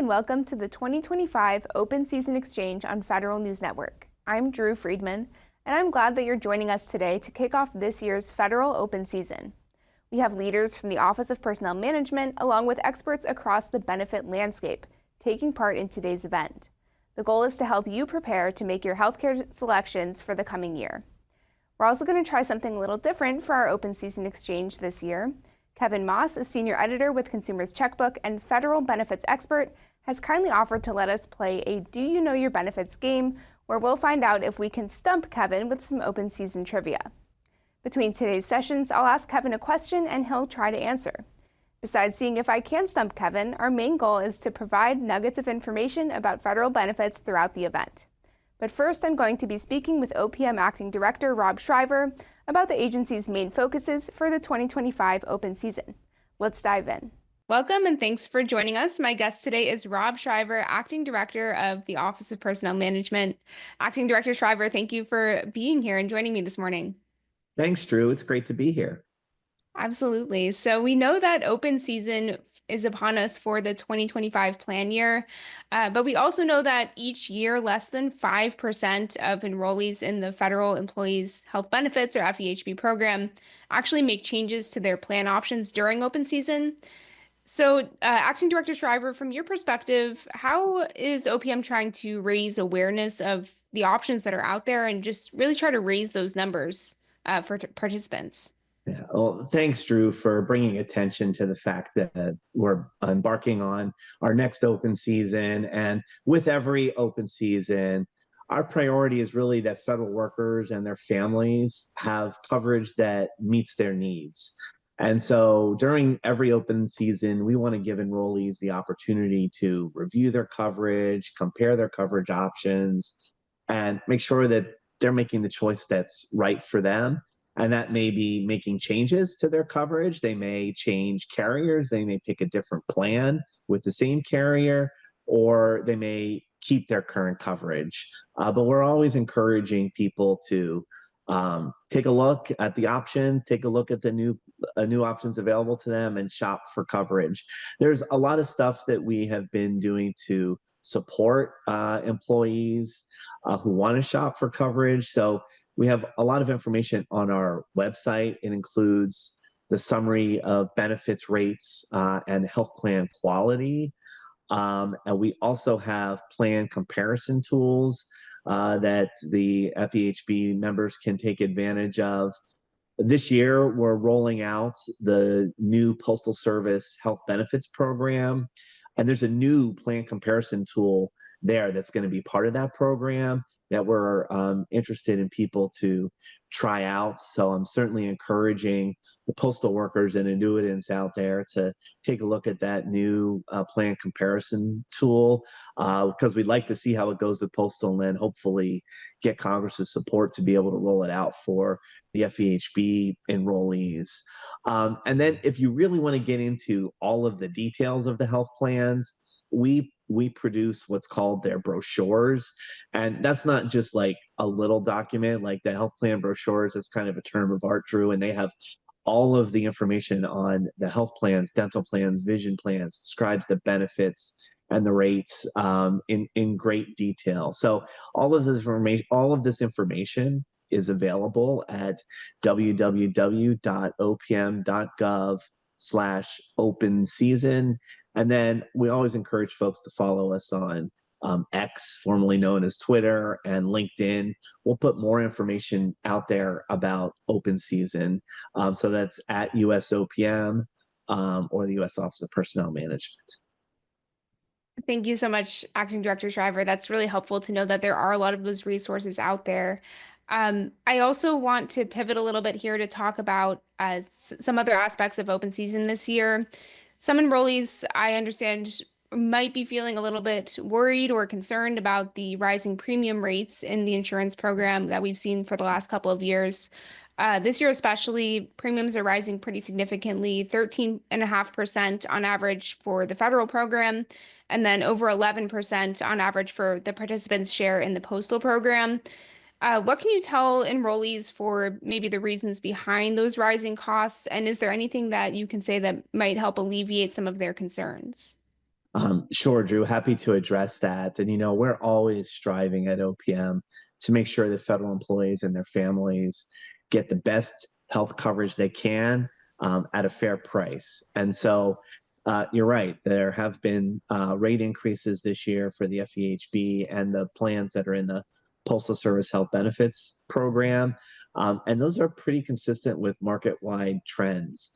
and welcome to the 2025 Open Season Exchange on Federal News Network. I'm Drew Friedman, and I'm glad that you're joining us today to kick off this year's Federal Open Season. We have leaders from the Office of Personnel Management, along with experts across the benefit landscape, taking part in today's event. The goal is to help you prepare to make your healthcare selections for the coming year. We're also going to try something a little different for our Open Season Exchange this year. Kevin Moss, a senior editor with Consumers Checkbook and federal benefits expert, has kindly offered to let us play a Do You Know Your Benefits game, where we'll find out if we can stump Kevin with some open season trivia. Between today's sessions, I'll ask Kevin a question and he'll try to answer. Besides seeing if I can stump Kevin, our main goal is to provide nuggets of information about federal benefits throughout the event. But first, I'm going to be speaking with OPM Acting Director Rob Shriver about the agency's main focuses for the 2025 open season. Let's dive in. Welcome and thanks for joining us. My guest today is Rob Shriver, Acting Director of the Office of Personnel Management. Acting Director Shriver, thank you for being here and joining me this morning. Thanks, Drew. It's great to be here. Absolutely. So we know that open season is upon us for the 2025 plan year, but we also know that each year less than 5% of enrollees in the Federal Employees Health Benefits or FEHB program actually make changes to their plan options during open season. So Acting Director Shriver, from your perspective, how is OPM trying to raise awareness of the options that are out there and just really try to raise those numbers for participants? Yeah. Well, thanks, Drew, for bringing attention to the fact that we're embarking on our next open season. And with every open season, our priority is really that federal workers and their families have coverage that meets their needs. And so during every open season, we want to give enrollees the opportunity to review their coverage, compare their coverage options, and make sure that they're making the choice that's right for them. And that may be making changes to their coverage. They may change carriers. They may pick a different plan with the same carrier, or they may keep their current coverage. But we're always encouraging people to take a look at the options, take a look at the new options available to them, and shop for coverage. There's a lot of stuff that we have been doing to support employees who want to shop for coverage. So we have a lot of information on our website. It includes the summary of benefits rates and health plan quality. And we also have plan comparison tools that the FEHB members can take advantage of. This year, we're rolling out the new Postal Service Health Benefits Program, and there's a new plan comparison tool there that's going to be part of that program that we're interested in people to try out. So I'm certainly encouraging the postal workers and annuitants out there to take a look at that new plan comparison tool because we'd like to see how it goes with postal and then hopefully get Congress's support to be able to roll it out for the FEHB enrollees. And then if you really want to get into all of the details of the health plans, we produce what's called their brochures. And that's not just like a little document like the health plan brochures. It's kind of a term of art, Drew, and they have all of the information on the health plans, dental plans, vision plans, describes the benefits and the rates in great detail. So all of this information is available at www.opm.gov/open season. And then we always encourage folks to follow us on X, formerly known as Twitter, and LinkedIn. We'll put more information out there about open season. So that's at USOPM or the U.S. Office of Personnel Management. Thank you so much, Acting Director Shriver. That's really helpful to know that there are a lot of those resources out there. I also want to pivot a little bit here to talk about some other aspects of open season this year. Some enrollees, I understand, might be feeling a little bit worried or concerned about the rising premium rates in the insurance program that we've seen for the last couple of years. This year especially, premiums are rising pretty significantly, 13.5% on average for the federal program, and then over 11% on average for the participants' share in the postal program. What can you tell enrollees for maybe the reasons behind those rising costs? And is there anything that you can say that might help alleviate some of their concerns? Sure, Drew. Happy to address that. And, we're always striving at OPM to make sure that federal employees and their families get the best health coverage they can at a fair price. And so you're right. There have been rate increases this year for the FEHB and the plans that are in the Postal Service Health Benefits Program. And those are pretty consistent with market-wide trends.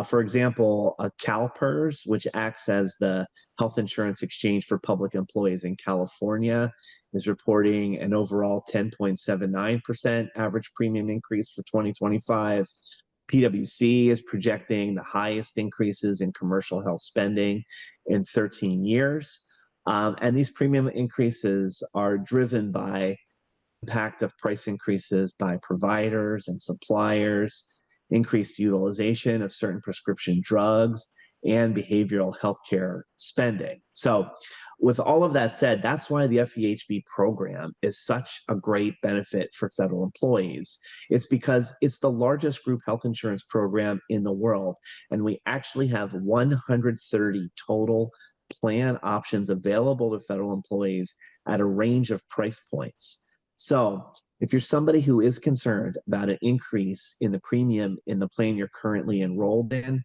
For example, CalPERS, which acts as the health insurance exchange for public employees in California, is reporting an overall 10.79% average premium increase for 2025. PwC is projecting the highest increases in commercial health spending in 13 years. And these premium increases are driven by impact of price increases by providers and suppliers, increased utilization of certain prescription drugs, and behavioral healthcare spending. So, with all of that said, that's why the FEHB program is such a great benefit for federal employees. It's because it's the largest group health insurance program in the world, and we actually have 130 total plan options available to federal employees at a range of price points. So, if you're somebody who is concerned about an increase in the premium in the plan you're currently enrolled in,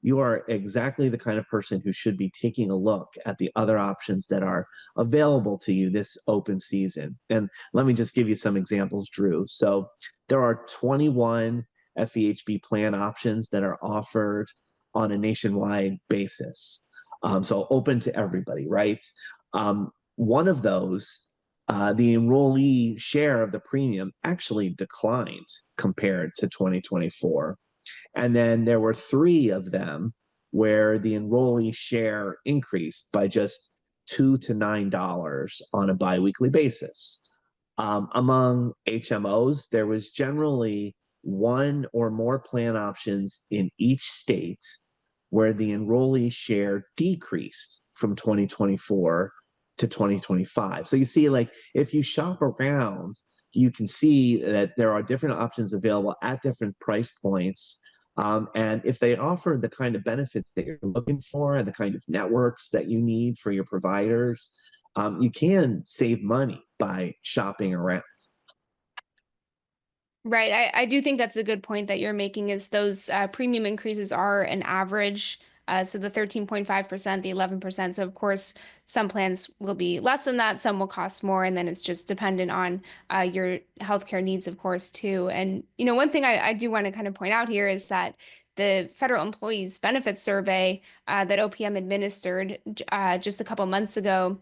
you are exactly the kind of person who should be taking a look at the other options that are available to you this open season. And let me just give you some examples, Drew. So, there are 21 FEHB plan options that are offered on a nationwide basis. So, open to everybody, right? One of those, the enrollee share of the premium actually declined compared to 2024. And then there were 3 of them where the enrollee share increased by just $2 to $9 on a biweekly basis. Among HMOs, there was generally one or more plan options in each state where the enrollee share decreased from 2024 to 2025. So you see, like, if you shop around, you can see that there are different options available at different price points. And if they offer the kind of benefits that you're looking for and the kind of networks that you need for your providers, you can save money by shopping around. Right. I do think that's a good point that you're making is those premium increases are an average. So the 13.5%, the 11%. So of course, some plans will be less than that, some will cost more, and then it's just dependent on your healthcare needs, of course, too. And one thing I do want to kind of point out here is that the Federal Employees Benefits Survey that OPM administered just a couple months ago,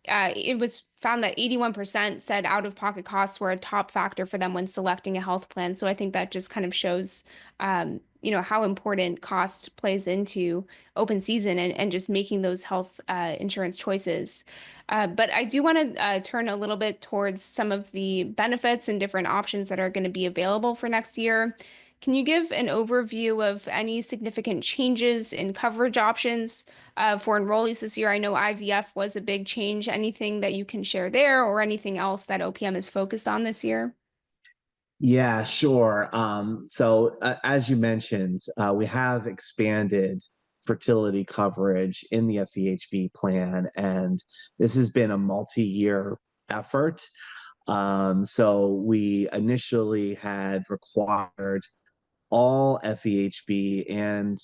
it was found that 81% said out-of-pocket costs were a top factor for them when selecting a health plan. So I think that just kind of shows, how important cost plays into open season and just making those health insurance choices. But I do want to turn a little bit towards some of the benefits and different options that are going to be available for next year. Can you give an overview of any significant changes in coverage options for enrollees this year? I know IVF was a big change. Anything that you can share there or anything else that OPM is focused on this year? Yeah, sure. As you mentioned, we have expanded fertility coverage in the FEHB plan, and this has been a multi-year effort. So we initially had required all FEHB and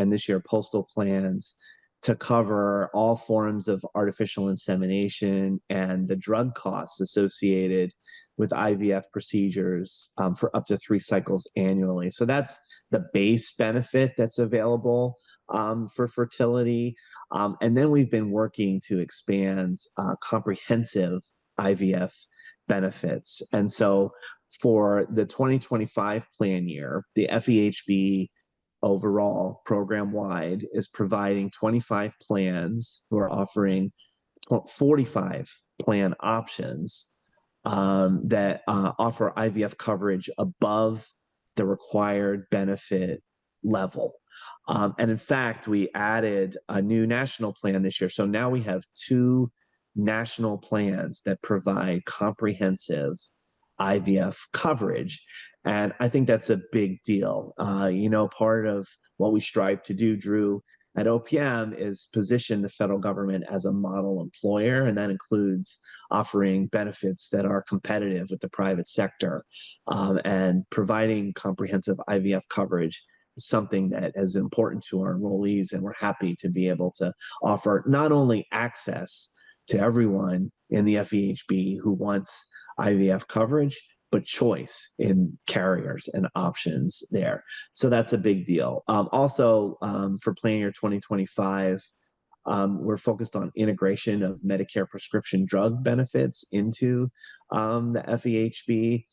this year postal plans to cover all forms of artificial insemination and the drug costs associated with IVF procedures for up to 3 cycles annually. So that's the base benefit that's available for fertility. And then we've been working to expand comprehensive IVF benefits. And so for the 2025 plan year, the FEHB overall program wide is providing 25 plans who are offering 45 plan options that offer IVF coverage above the required benefit level. And in fact, we added a new national plan this year. So now we have 2 national plans that provide comprehensive IVF coverage. And I think that's a big deal. Part of what we strive to do, Drew, at OPM is position the federal government as a model employer, and that includes offering benefits that are competitive with the private sector, and providing comprehensive IVF coverage is something that is important to our enrollees, and we're happy to be able to offer not only access to everyone in the FEHB who wants IVF coverage, but choice in carriers and options there. So that's a big deal. Also, for plan year 2025, we're focused on integration of Medicare prescription drug benefits into the FEHB.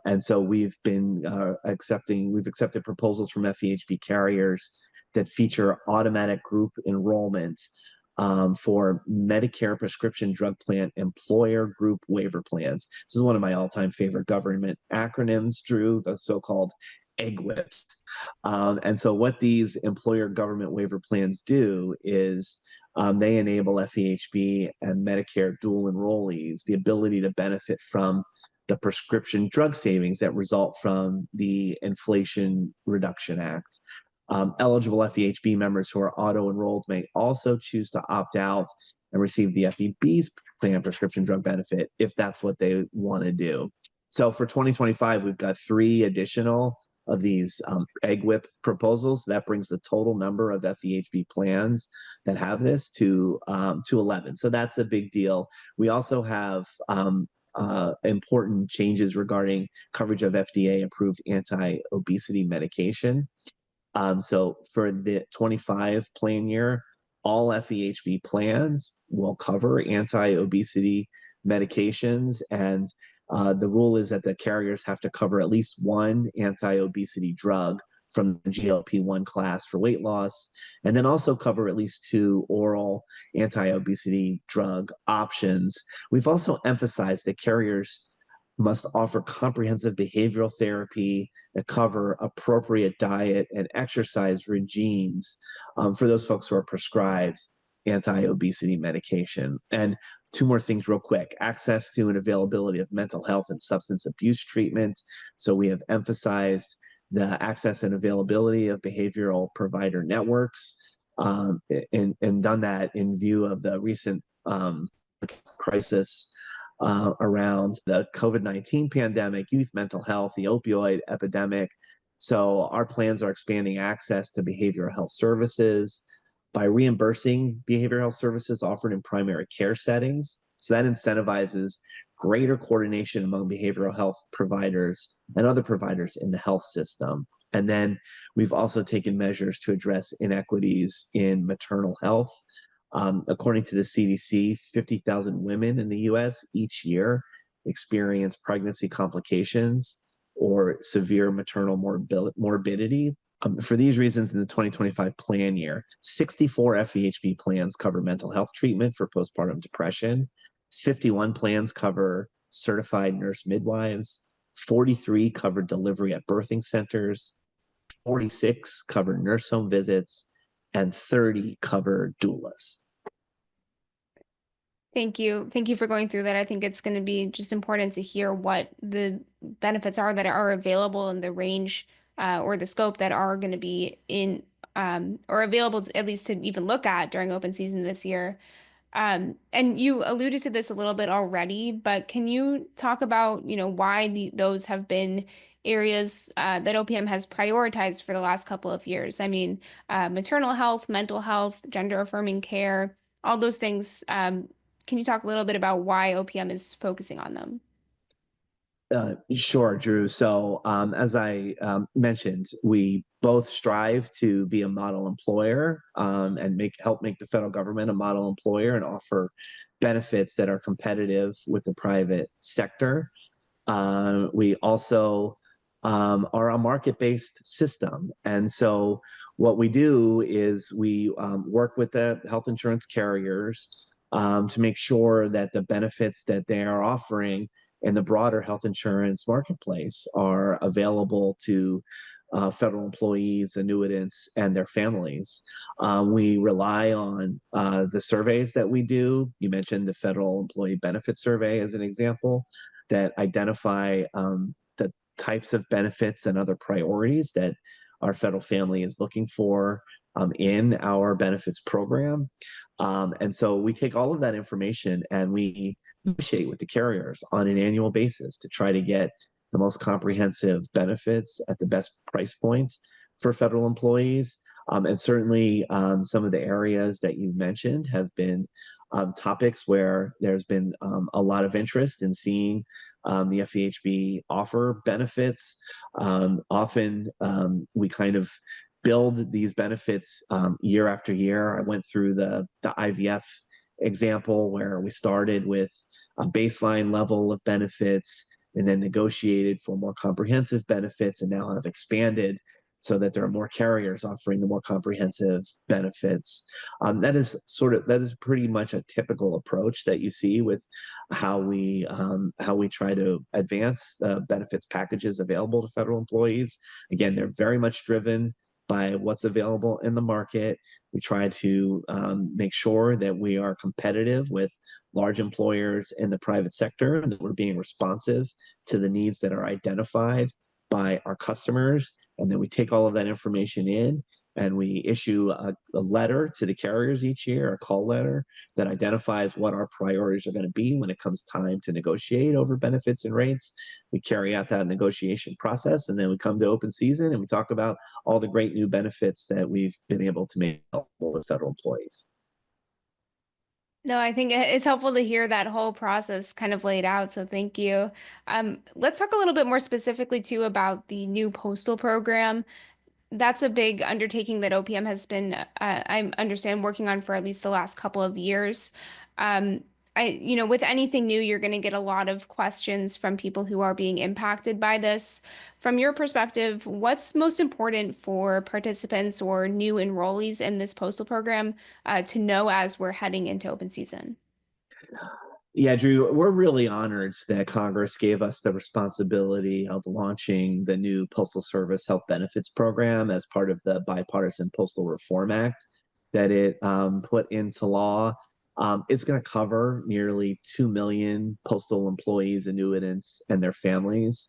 And so we've accepted proposals from FEHB carriers that feature automatic group enrollment for Medicare prescription drug plan employer group waiver plans. This is one of my all-time favorite government acronyms, Drew, the so-called EGWIPs. And so what these employer government waiver plans do is they enable FEHB and Medicare dual enrollees the ability to benefit from the prescription drug savings that result from the Inflation Reduction Act. Eligible FEHB members who are auto-enrolled may also choose to opt out and receive the FEB's plan prescription drug benefit if that's what they want to do. So for 2025, we've got 3 additional of these EGWIP proposals. That brings the total number of FEHB plans that have this to 11. So that's a big deal. We also have important changes regarding coverage of FDA-approved anti-obesity medication. So for the 25 plan year, all FEHB plans will cover anti-obesity medications, and the rule is that the carriers have to cover at least one anti-obesity drug from the GLP-1 class for weight loss, and then also cover at least 2 oral anti-obesity drug options. We've also emphasized that carriers must offer comprehensive behavioral therapy that cover appropriate diet and exercise regimes for those folks who are prescribed anti-obesity medication. And 2 more things real quick: access to and availability of mental health and substance abuse treatment. So we have emphasized the access and availability of behavioral provider networks, and done that in view of the recent crisis around the COVID-19 pandemic, youth mental health, the opioid epidemic. So our plans are expanding access to behavioral health services by reimbursing behavioral health services offered in primary care settings. So that incentivizes greater coordination among behavioral health providers and other providers in the health system. And then we've also taken measures to address inequities in maternal health. According to the CDC, 50,000 women in the US each year experience pregnancy complications or severe maternal morbidity. For these reasons, in the 2025 plan year, 64 FEHB plans cover mental health treatment for postpartum depression, 51 plans cover certified nurse midwives, 43 cover delivery at birthing centers, 46 cover nurse home visits, and 30 cover doulas. Thank you. Thank you for going through that. I think it's going to be just important to hear what the benefits are that are available in the range or the scope that are going to be in or available to, at least to even look at during open season this year. And you alluded to this a little bit already, but can you talk about, why those have been areas that OPM has prioritized for the last couple of years? I mean, maternal health, mental health, gender affirming care, all those things. Can you talk a little bit about why OPM is focusing on them? Sure, Drew. So as I mentioned, we both strive to be a model employer and help make the federal government a model employer and offer benefits that are competitive with the private sector. We also are a market-based system. And so what we do is we work with the health insurance carriers to make sure that the benefits that they are offering in the broader health insurance marketplace are available to federal employees, annuitants, and their families. We rely on the surveys that we do. You mentioned the Federal Employee Benefit Survey as an example that identify the types of benefits and other priorities that our federal family is looking for in our benefits program. And so we take all of that information and we negotiate with the carriers on an annual basis to try to get the most comprehensive benefits at the best price point for federal employees. And certainly some of the areas that you mentioned have been topics where there's been a lot of interest in seeing the FEHB offer benefits. Often we kind of build these benefits year after year. I went through the IVF example where we started with a baseline level of benefits and then negotiated for more comprehensive benefits, and now have expanded so that there are more carriers offering the more comprehensive benefits. That is pretty much a typical approach that you see with how we try to advance the benefits packages available to federal employees. Again, they're very much driven by what's available in the market. We try to make sure that we are competitive with large employers in the private sector, and that we're being responsive to the needs that are identified by our customers. And then we take all of that information in and we issue a letter to the carriers each year, a call letter that identifies what our priorities are going to be when it comes time to negotiate over benefits and rates. We carry out that negotiation process, and then we come to open season and we talk about all the great new benefits that we've been able to make available to federal employees. No, I think it's helpful to hear that whole process kind of laid out. So thank you. Let's talk a little bit more specifically too about the new postal program. That's a big undertaking that OPM has been, I understand, working on for at least the last couple of years. Um, with anything new, you're going to get a lot of questions from people who are being impacted by this. From your perspective, what's most important for participants or new enrollees in this postal program to know as we're heading into open season? Yeah, Drew, we're really honored that Congress gave us the responsibility of launching the new Postal Service Health Benefits Program as part of the Bipartisan Postal Reform Act that it put into law. It's going to cover nearly 2 million postal employees, annuitants, and their families.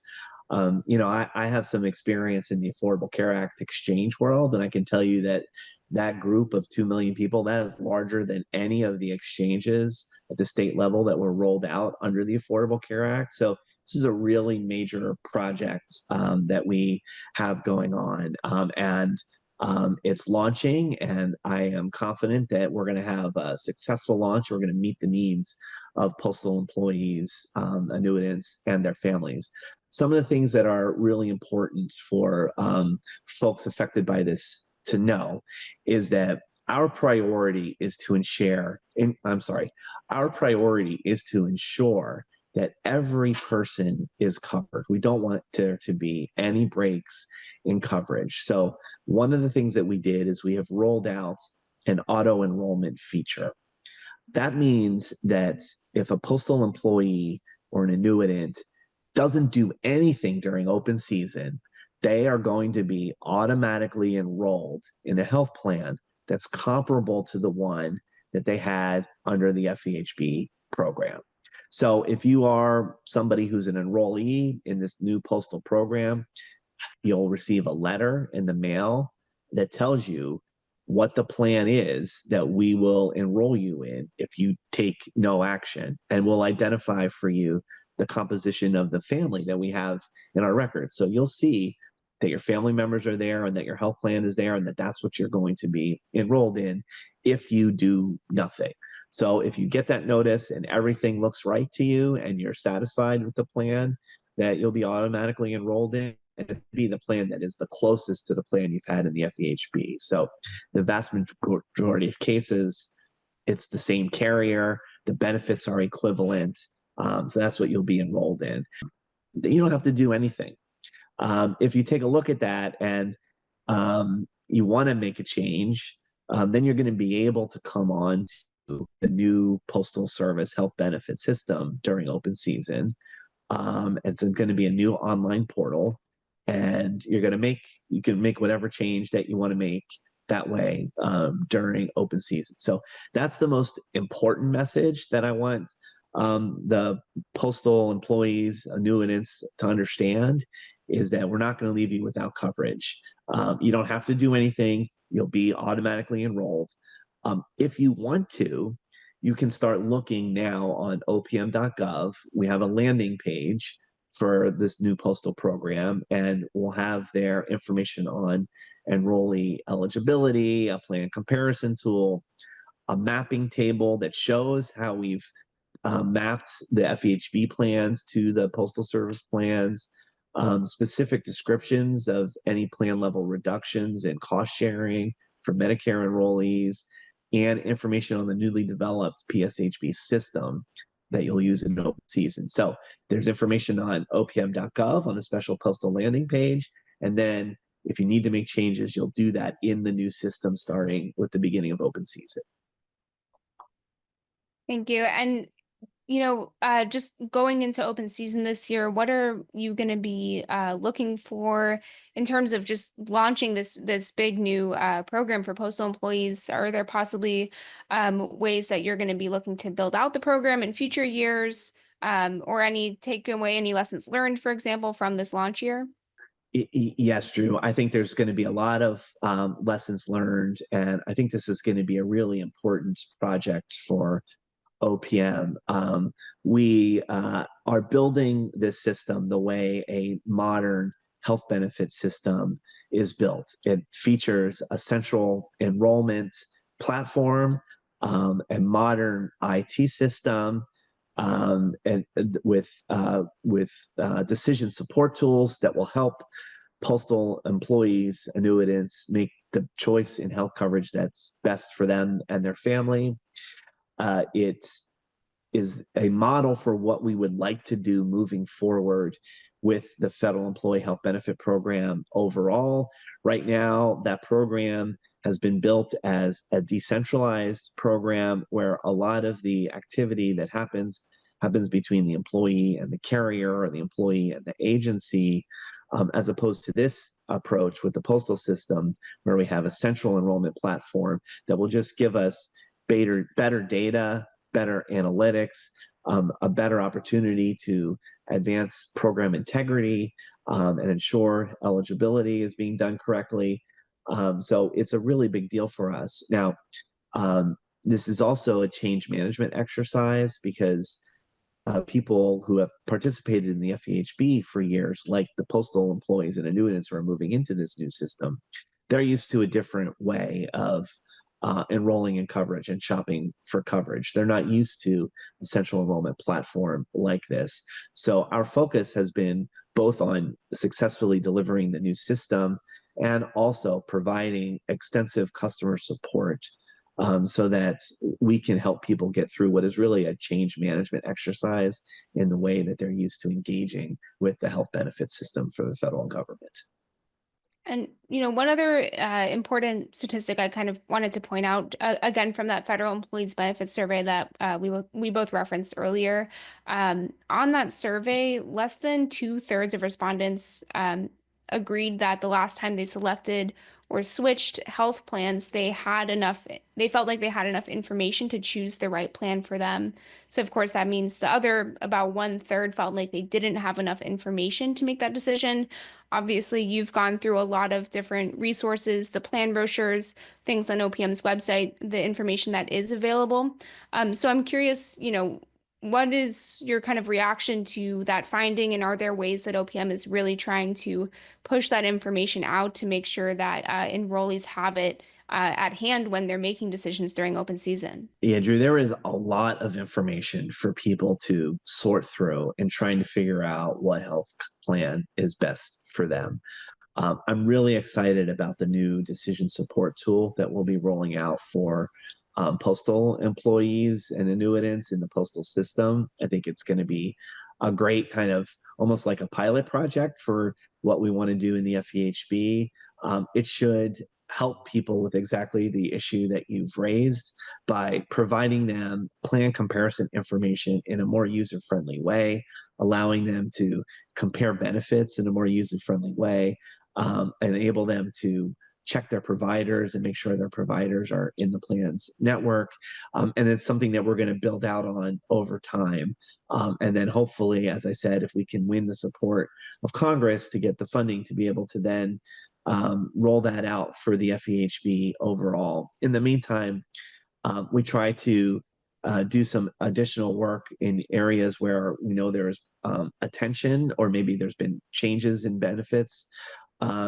I have some experience in the Affordable Care Act exchange world, and I can tell you that that group of 2 million people, that is larger than any of the exchanges at the state level that were rolled out under the Affordable Care Act. So this is a really major project that we have going on. It's launching, and I am confident that we're going to have a successful launch. We're going to meet the needs of postal employees, annuitants, and their families. Some of the things that are really important for folks affected by this to know is that our priority is to ensure that every person is covered. We don't want there to be any breaks in coverage. So one of the things that we did is we have rolled out an auto enrollment feature. That means that if a postal employee or an annuitant doesn't do anything during open season, they are going to be automatically enrolled in a health plan that's comparable to the one that they had under the FEHB program. So if you are somebody who's an enrollee in this new postal program, you'll receive a letter in the mail that tells you what the plan is that we will enroll you in if you take no action, and we'll identify for you the composition of the family that we have in our records. So you'll see that your family members are there and that your health plan is there and that that's what you're going to be enrolled in if you do nothing. So if you get that notice and everything looks right to you and you're satisfied with the plan that you'll be automatically enrolled in, and be the plan that is the closest to the plan you've had in the FEHB. So the vast majority of cases, it's the same carrier, the benefits are equivalent. So that's what you'll be enrolled in. You don't have to do anything. If you take a look at that and you want to make a change, then you're going to be able to come on to the new Postal Service health benefit system during open season. It's going to be a new online portal, and you can make whatever change that you want to make that way during open season. So that's the most important message that I want the postal employees, annuitants to understand, is that we're not going to leave you without coverage. You don't have to do anything. You'll be automatically enrolled. If you want to, you can start looking now on opm.gov. We have a landing page for this new postal program, and we'll have their information on enrollee eligibility, a plan comparison tool, a mapping table that shows how we've mapped the FEHB plans to the Postal Service plans, specific descriptions of any plan level reductions and cost sharing for Medicare enrollees, and information on the newly developed PSHB system that you'll use in open season. So there's information on opm.gov on the special postal landing page. And then if you need to make changes, you'll do that in the new system starting with the beginning of open season. Thank you. And just going into open season this year, what are you going to be looking for in terms of just launching this big new program for postal employees? Are there possibly ways that you're going to be looking to build out the program in future years, or take away any lessons learned, for example, from this launch year? Yes, Drew. I think there's going to be a lot of lessons learned, and I think this is going to be a really important project for OPM. We are building this system the way a modern health benefit system is built. It features a central enrollment platform, a modern IT system, and with decision support tools that will help postal employees, annuitants, make the choice in health coverage that's best for them and their family. It is a model for what we would like to do moving forward with the Federal Employee Health Benefit Program overall. Right now, that program has been built as a decentralized program where a lot of the activity that happens between the employee and the carrier, or the employee and the agency, as opposed to this approach with the postal system, where we have a central enrollment platform that will just give us better data, better analytics, a better opportunity to advance program integrity, and ensure eligibility is being done correctly. So it's a really big deal for us. Now, this is also a change management exercise, because people who have participated in the FEHB for years, like the postal employees and annuitants who are moving into this new system, they're used to a different way of enrolling in coverage and shopping for coverage. They're not used to a central enrollment platform like this. So our focus has been both on successfully delivering the new system and also providing extensive customer support, so that we can help people get through what is really a change management exercise in the way that they're used to engaging with the health benefit system for the federal government. And one other important statistic I kind of wanted to point out, again from that Federal Employees Benefits Survey that we both referenced earlier. On that survey, less than 2/3 of respondents agreed that the last time they selected or switched health plans, they felt like they had enough information to choose the right plan for them. So of course that means the other about 1/3 felt like they didn't have enough information to make that decision. Obviously, you've gone through a lot of different resources, the plan brochures, things on OPM's website, the information that is available. So I'm curious, what is your kind of reaction to that finding, and are there ways that OPM is really trying to push that information out to make sure that enrollees have it at hand when they're making decisions during open season? Yeah, Drew, there is a lot of information for people to sort through and trying to figure out what health plan is best for them. I'm really excited about the new decision support tool that we'll be rolling out for postal employees and annuitants in the postal system. I think it's going to be a great kind of almost like a pilot project for what we want to do in the FEHB. It should help people with exactly the issue that you've raised by providing them plan comparison information in a more user-friendly way, allowing them to compare benefits in a more user-friendly way, enable them to check their providers and make sure their providers are in the plan's network. And it's something that we're going to build out on over time. And then hopefully, as I said, if we can win the support of Congress to get the funding to be able to then roll that out for the FEHB overall. In the meantime, we try to do some additional work in areas where we know there's attention or maybe there's been changes in benefits.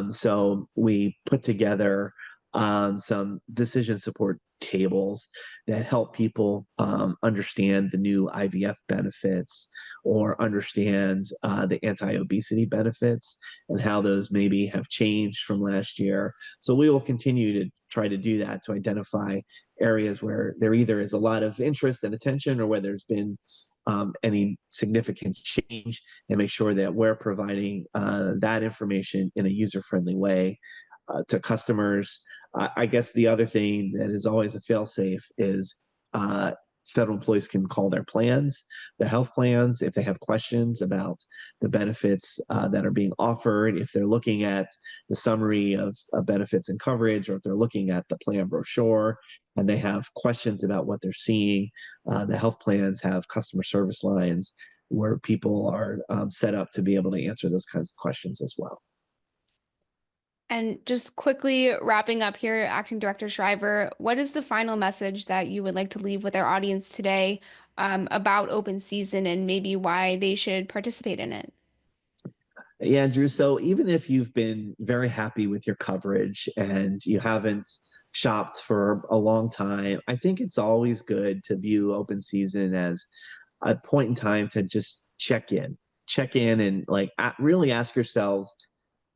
So we put together some decision support tables that help people understand the new IVF benefits or understand the anti-obesity benefits and how those maybe have changed from last year. So we will continue to try to do that to identify areas where there either is a lot of interest and attention or where there's been any significant change, and make sure that we're providing that information in a user-friendly way to customers. I guess the other thing that is always a fail-safe is federal employees can call their plans, their health plans, if they have questions about the benefits that are being offered, if they're looking at the summary of benefits and coverage, or if they're looking at the plan brochure and they have questions about what they're seeing. The health plans have customer service lines where people are set up to be able to answer those kinds of questions as well. And just quickly wrapping up here, Acting Director Shriver, what is the final message that you would like to leave with our audience today about open season and maybe why they should participate in it? Yeah, Drew. So even if you've been very happy with your coverage and you haven't shopped for a long time, I think it's always good to view open season as a point in time to just check in and really ask yourselves,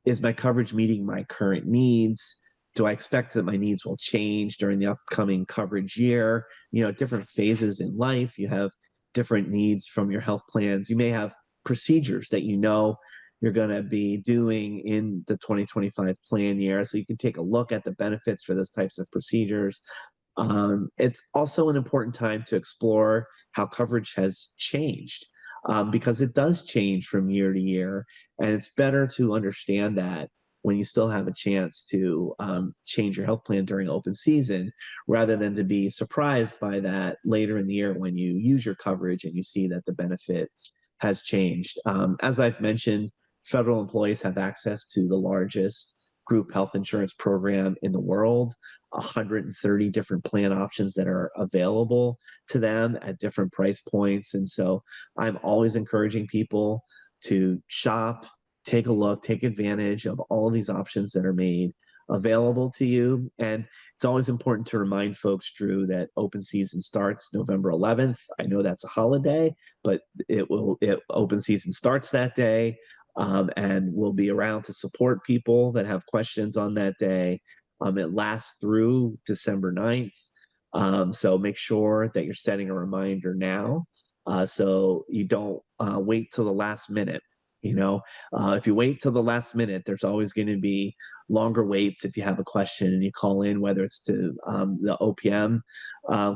is my coverage meeting my current needs? Do I expect that my needs will change during the upcoming coverage year? Different phases in life, you have different needs from your health plans. You may have procedures that you're going to be doing in the 2025 plan year. So you can take a look at the benefits for those types of procedures. It's also an important time to explore how coverage has changed. Because it does change from year to year, and it's better to understand that when you still have a chance to change your health plan during open season, rather than to be surprised by that later in the year when you use your coverage and you see that the benefit has changed. As I've mentioned, federal employees have access to the largest group health insurance program in the world, 130 different plan options that are available to them at different price points. And so I'm always encouraging people to shop, take a look, take advantage of all of these options that are made available to you. And it's always important to remind folks, Drew, that open season starts November 11th. I know that's a holiday, but open season starts that day. And we'll be around to support people that have questions on that day. It lasts through December 9th. So make sure that you're setting a reminder now so you don't wait till the last minute. If you wait till the last minute, there's always going to be longer waits if you have a question and you call in, whether it's to the OPM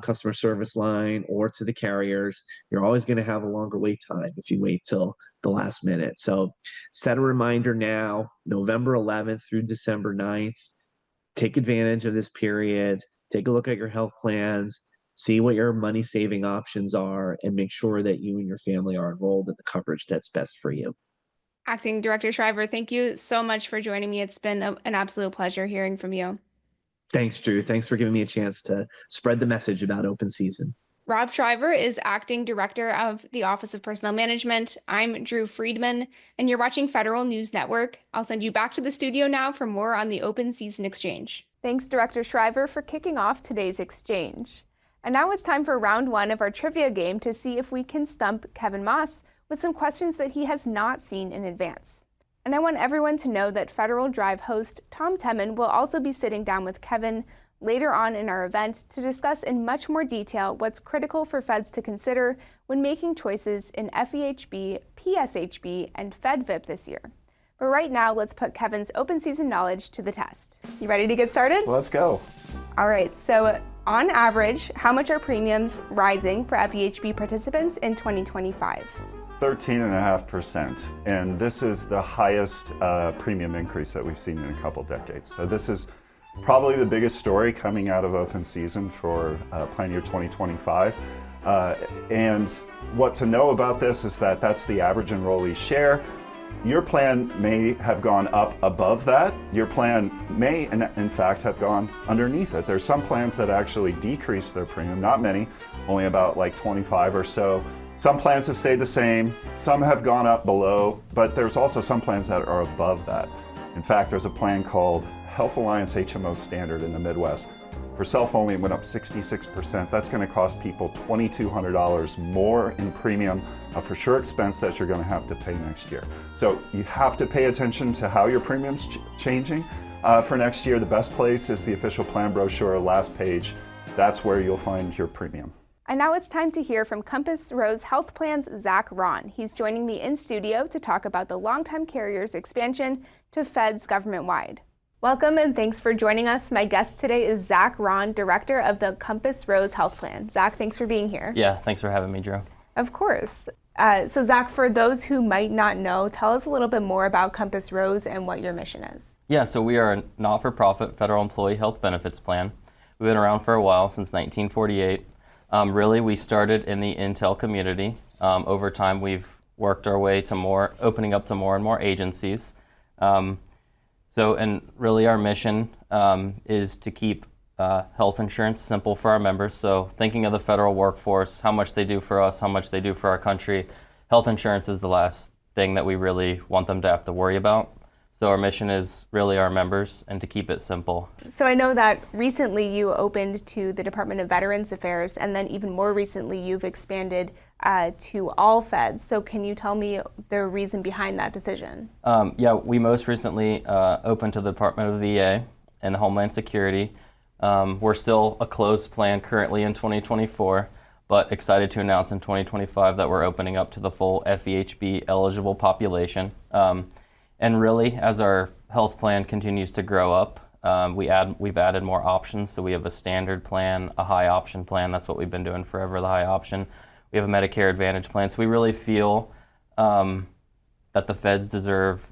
customer service line or to the carriers. You're always going to have a longer wait time if you wait till the last minute. So set a reminder now, November 11th through December 9th. Take advantage of this period. Take a look at your health plans. See what your money saving options are, and make sure that you and your family are enrolled in the coverage that's best for you. Acting Director Shriver, thank you so much for joining me. It's been an absolute pleasure hearing from you. Thanks, Drew. Thanks for giving me a chance to spread the message about open season. Rob Shriver is Acting Director of the Office of Personnel Management. I'm Drew Friedman, and you're watching Federal News Network. I'll send you back to the studio now for more on the Open Season Exchange. Thanks, Director Shriver, for kicking off today's exchange. And now it's time for round one of our trivia game to see if we can stump Kevin Moss with some questions that he has not seen in advance. And I want everyone to know that Federal Drive host Tom Temin will also be sitting down with Kevin later on in our event to discuss in much more detail what's critical for feds to consider when making choices in FEHB, PSHB, and FedVIP this year. But right now, let's put Kevin's open season knowledge to the test. You ready to get started? Let's go. All right, so on average, how much are premiums rising for FEHB participants in 2025? 13.5%, and this is the highest premium increase that we've seen in a couple decades. So this is probably the biggest story coming out of open season for plan year 2025. And what to know about this is that that's the average enrollee share. Your plan may have gone up above that. Your plan may, in fact, have gone underneath it. There's some plans that actually decrease their premium, not many, only about like 25 or so. Some plans have stayed the same, some have gone up below, but there's also some plans that are above that. In fact, there's a plan called Health Alliance HMO Standard in the Midwest. For self-only, it went up 66%. That's going to cost people $2,200 more in premium for sure expense that you're going to have to pay next year. So you have to pay attention to how your premium's changing. For next year, the best place is the official plan brochure, last page. That's where you'll find your premium. And now it's time to hear from Compass Rose Health Plan's Zach Ron. He's joining me in studio to talk about the longtime carrier's expansion to feds government-wide. Welcome and thanks for joining us. My guest today is Zach Ron, Director of the Compass Rose Health Plan. Zach, thanks for being here. Yeah, thanks for having me, Drew. Of course. So Zach, for those who might not know, tell us a little bit more about Compass Rose and what your mission is. Yeah, so we are a not-for-profit federal employee health benefits plan. We've been around for a while, since 1948. Really, we started in the Intel community. Over time, we've worked our way to opening up to more and more agencies. And really our mission is to keep health insurance simple for our members. So thinking of the federal workforce, how much they do for us, how much they do for our country, health insurance is the last thing that we really want them to have to worry about. So our mission is really our members and to keep it simple. So I know that recently you opened to the Department of Veterans Affairs, and then even more recently you've expanded to all feds. So can you tell me the reason behind that decision? We most recently opened to the Department of VA and Homeland Security. We're still a closed plan currently in 2024, but excited to announce in 2025 that we're opening up to the full FEHB eligible population. And really, as our health plan continues to grow up, we've added more options. So we have a standard plan, a high option plan. That's what we've been doing forever, the high option. We have a Medicare Advantage plan. So we really feel that the feds deserve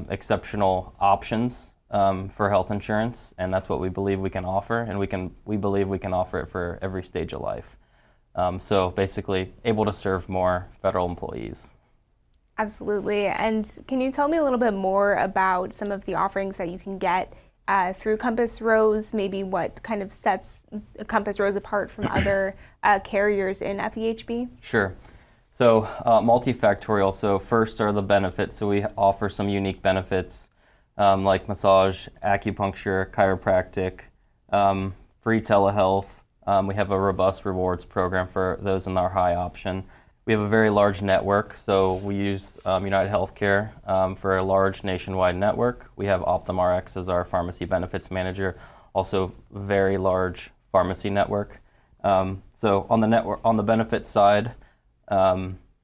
exceptional options for health insurance, and that's what we believe we can offer, and we believe we can offer it for every stage of life. So basically, able to serve more federal employees. Absolutely. And can you tell me a little bit more about some of the offerings that you can get through Compass Rose, maybe what kind of sets Compass Rose apart from other carriers in FEHB? Sure. So multifactorial. So first are the benefits. So we offer some unique benefits like massage, acupuncture, chiropractic, free telehealth. We have a robust rewards program for those in our high option. We have a very large network, so we use United Healthcare for a large nationwide network. We have OptumRx as our pharmacy benefits manager, also very large pharmacy network. So on the benefit side,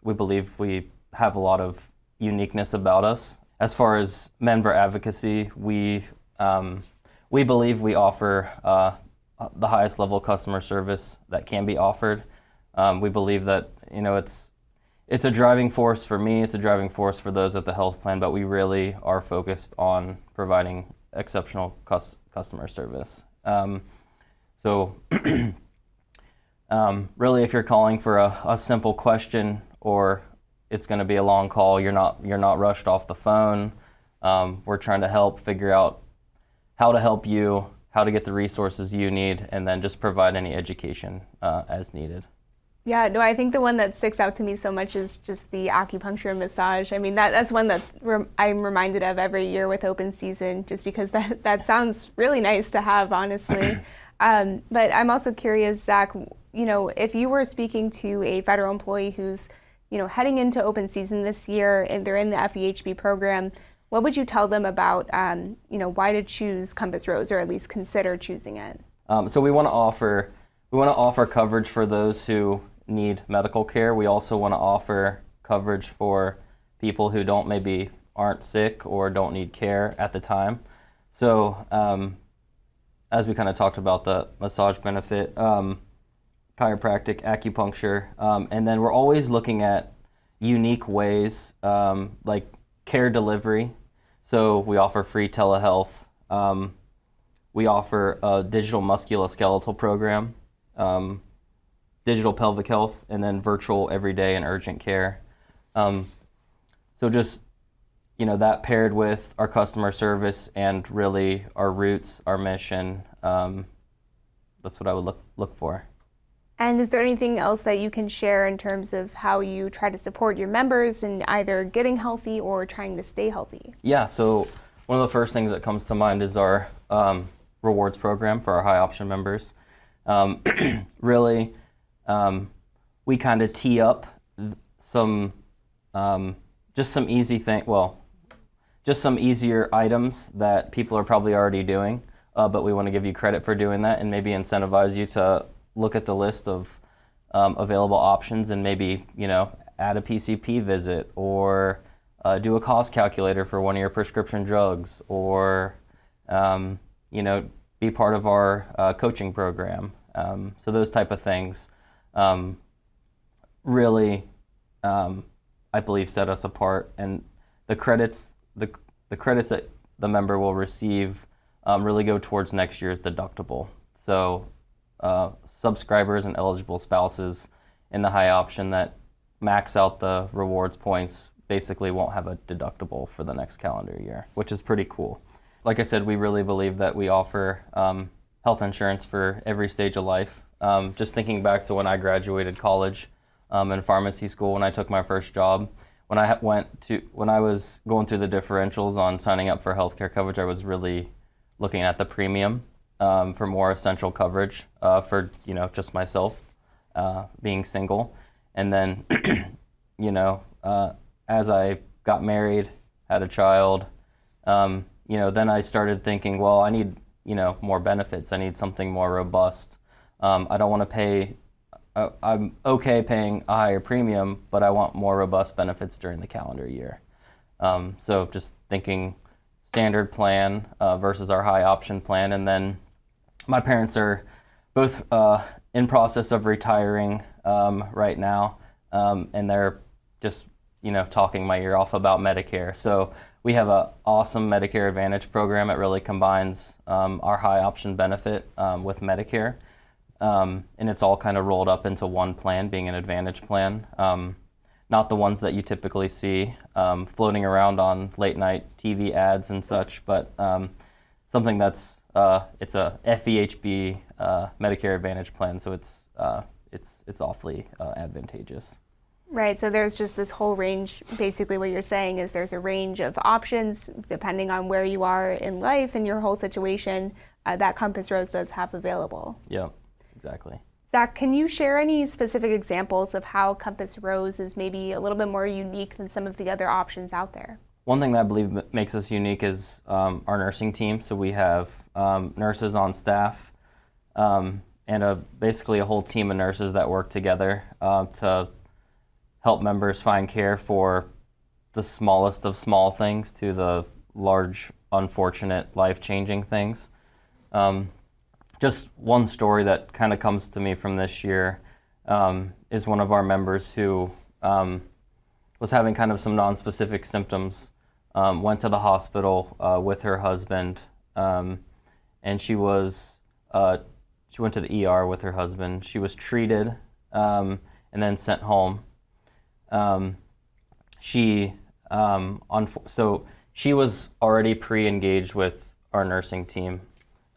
we believe we have a lot of uniqueness about us. As far as member advocacy, we believe we offer the highest level customer service that can be offered. We believe that it's a driving force for me, it's a driving force for those at the health plan, but we really are focused on providing exceptional customer service. Really, if you're calling for a simple question or it's going to be a long call, you're not rushed off the phone. We're trying to help figure out how to help you, how to get the resources you need, and then just provide any education as needed. Yeah, no, I think the one that sticks out to me so much is just the acupuncture and massage. I mean, that's one I'm reminded of every year with open season, just because that sounds really nice to have, honestly. But I'm also curious, Zach, if you were speaking to a federal employee who's, heading into open season this year and they're in the FEHB program, what would you tell them about, why to choose Compass Rose, or at least consider choosing it? So we want to offer coverage for those who need medical care. We also want to offer coverage for people who aren't sick or don't need care at the time. So as we kind of talked about the massage benefit, chiropractic, acupuncture, and then we're always looking at unique ways like care delivery. So we offer free telehealth. We offer a digital musculoskeletal program, digital pelvic health, and then virtual everyday and urgent care. So just that paired with our customer service and really our roots, our mission, that's what I would look for. And is there anything else that you can share in terms of how you try to support your members in either getting healthy or trying to stay healthy? Yeah, so one of the first things that comes to mind is our rewards program for our high option members. Really, we kind of tee up some just some easier items that people are probably already doing, but we want to give you credit for doing that and maybe incentivize you to look at the list of available options and maybe, add a PCP visit or do a cost calculator for one of your prescription drugs or, be part of our coaching program. So those type of things really, I believe, set us apart. And the credits that the member will receive really go towards next year's deductible. So subscribers and eligible spouses in the high option that max out the rewards points basically won't have a deductible for the next calendar year, which is pretty cool. Like I said, we really believe that we offer health insurance for every stage of life. Just thinking back to when I graduated college in pharmacy school, when I took my first job, when I was going through the differentials on signing up for healthcare coverage, I was really looking at the premium for more essential coverage for just myself being single, and then as I got married, had a child, then I started thinking, well, I need more benefits. I need something more robust. I don't want to pay. I'm okay paying a higher premium, but I want more robust benefits during the calendar year. So just thinking standard plan versus our high option plan. And then my parents are both in process of retiring right now, and they're just talking my ear off about Medicare. So we have an awesome Medicare Advantage program. It really combines our high option benefit with Medicare. And it's all kind of rolled up into one plan, being an Advantage plan. Not the ones that you typically see floating around on late night TV ads and such, but something that's it's a FEHB Medicare Advantage plan, so it's awfully advantageous. Right, so there's just this whole range. Basically what you're saying is there's a range of options depending on where you are in life and your whole situation that Compass Rose does have available. Yeah, exactly. Zach, can you share any specific examples of how Compass Rose is maybe a little bit more unique than some of the other options out there? One thing that I believe makes us unique is our nursing team. So we have nurses on staff and basically a whole team of nurses that work together to help members find care for the smallest of small things to the large, unfortunate, life-changing things. Just one story that kind of comes to me from this year is one of our members who was having kind of some non-specific symptoms, went to the hospital with her husband, and she went to the ER with her husband. She was treated and then sent home. So she was already pre-engaged with our nursing team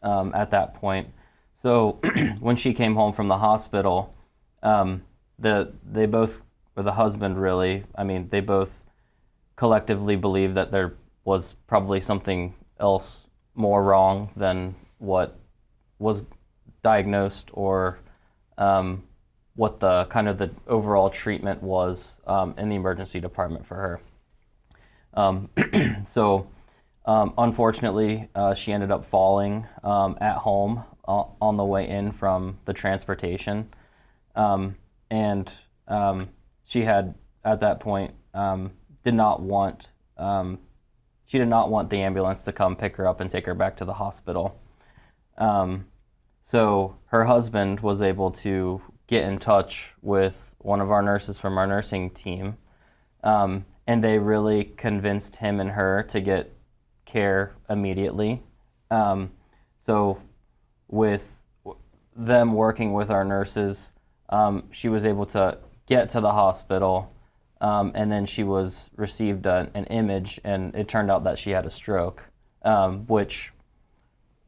at that point. So when she came home from the hospital, they both, or the husband really, they both collectively believed that there was probably something else more wrong than what was diagnosed or what the kind of the overall treatment was in the emergency department for her. So unfortunately, she ended up falling at home on the way in from the transportation. And she had, at that point, did not want the ambulance to come pick her up and take her back to the hospital. So her husband was able to get in touch with one of our nurses from our nursing team, and they really convinced him and her to get care immediately. So with them working with our nurses, she was able to get to the hospital, and then she received an image, and it turned out that she had a stroke, which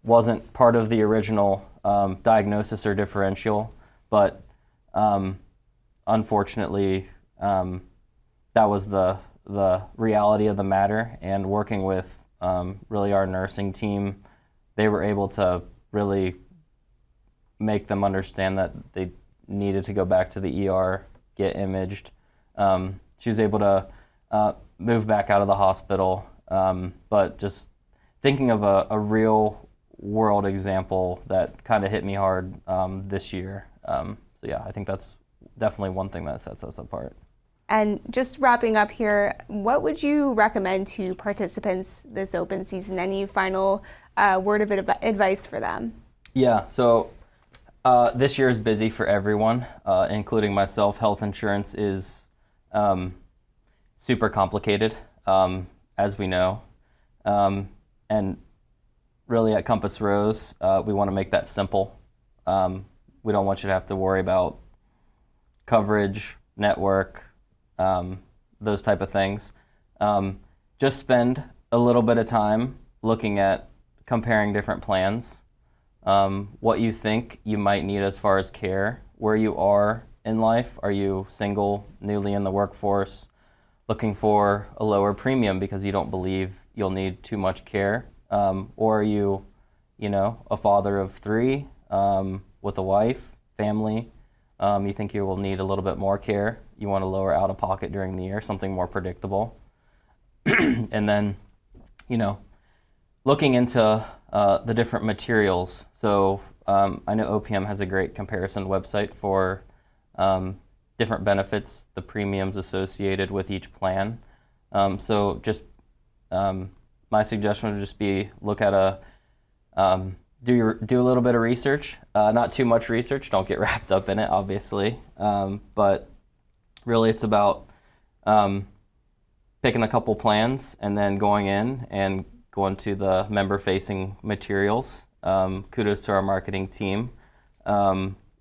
wasn't part of the original diagnosis or differential, but unfortunately, that was the reality of the matter. And working with really our nursing team, they were able to really make them understand that they needed to go back to the ER, get imaged. She was able to move back out of the hospital, but just thinking of a real world example that kind of hit me hard this year. So yeah, I think that's definitely one thing that sets us apart. And just wrapping up here, what would you recommend to participants this open season? Any final word of advice for them? Yeah, so this year is busy for everyone, including myself. Health insurance is super complicated, as we know. And really at Compass Rose, we want to make that simple. We don't want you to have to worry about coverage, network, those type of things. Just spend a little bit of time looking at comparing different plans, what you think you might need as far as care, where you are in life. Are you single, newly in the workforce, looking for a lower premium because you don't believe you'll need too much care? Or are you, a father of 3 with a wife, family? You think you will need a little bit more care. You want to lower out of pocket during the year, something more predictable. And then, looking into the different materials. So I know OPM has a great comparison website for different benefits, the premiums associated with each plan. So just my suggestion would just be look at do a little bit of research, not too much research. Don't get wrapped up in it, obviously. But really, it's about picking a couple plans and then going in and going to the member-facing materials. Kudos to our marketing team.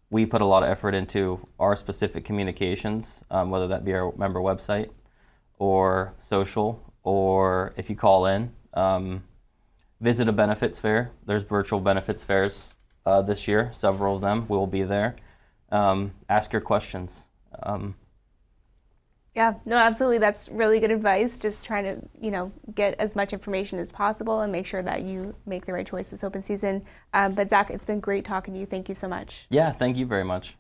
We put a lot of effort into our specific communications, whether that be our member website or social, or if you call in, visit a benefits fair. There's virtual benefits fairs this year, several of them. We will be there. Ask your questions. Yeah, no, absolutely. That's really good advice. Just trying to, get as much information as possible and make sure that you make the right choice this open season. But Zach, it's been great talking to you. Thank you so much. Yeah, thank you very much.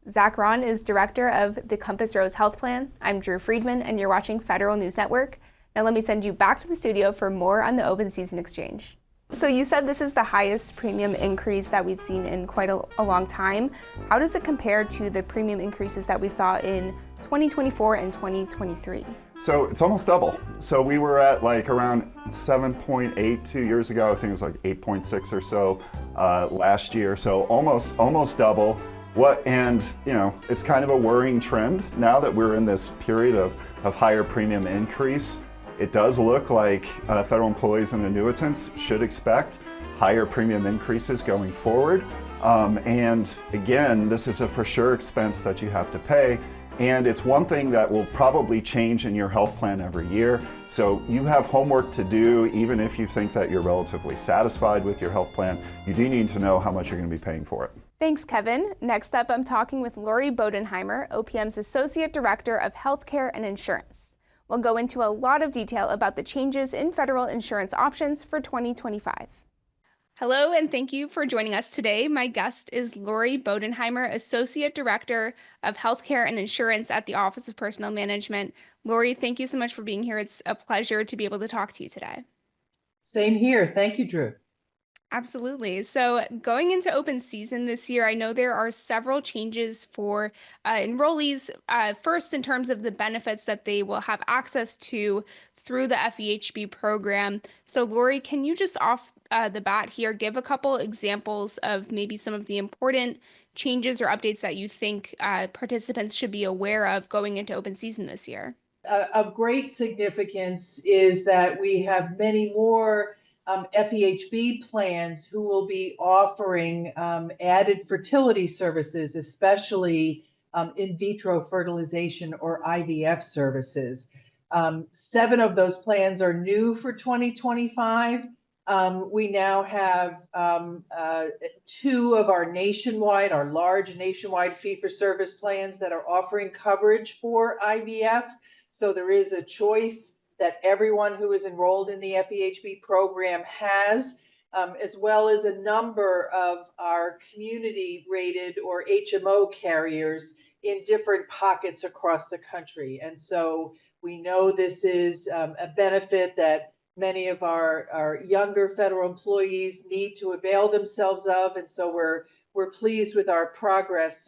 Zach Ron is director of the Compass Rose Health Plan. I'm Drew Friedman, and you're watching Federal News Network. Now let me send you back to the studio for more on the open season exchange. So you said this is the highest premium increase that we've seen in quite a long time. How does it compare to the premium increases that we saw in 2024 and 2023? So it's almost double. So we were at around 7.8 2 years ago. I think it was 8.6 or so last year. So almost double. It's kind of a worrying trend now that we're in this period of higher premium increase. It does look like federal employees and annuitants should expect higher premium increases going forward. And again, this is a for sure expense that you have to pay. And it's one thing that will probably change in your health plan every year. So you have homework to do. Even if you think that you're relatively satisfied with your health plan, you do need to know how much you're going to be paying for it. Thanks, Kevin. Next up, I'm talking with Lori Bodenheimer, OPM's Associate Director of Healthcare and Insurance. We'll go into a lot of detail about the changes in federal insurance options for 2025. Hello, and thank you for joining us today. My guest is Lori Bodenheimer, Associate Director of Healthcare and Insurance at the Office of Personnel Management. Lori, thank you so much for being here. It's a pleasure to be able to talk to you today. Same here. Thank you, Drew. Absolutely. So going into open season this year, I know there are several changes for enrollees. First, in terms of the benefits that they will have access to through the FEHB program. So Lori, can you just off the bat here give a couple examples of maybe some of the important changes or updates that you think participants should be aware of going into open season this year? Of great significance is that we have many more FEHB plans who will be offering added fertility services, especially in vitro fertilization or IVF services. 7 of those plans are new for 2025. We now have 2 of our large nationwide fee-for-service plans that are offering coverage for IVF. So there is a choice that everyone who is enrolled in the FEHB program has, as well as a number of our community-rated or HMO carriers in different pockets across the country. And so we know this is a benefit that many of our younger federal employees need to avail themselves of. And so we're pleased with our progress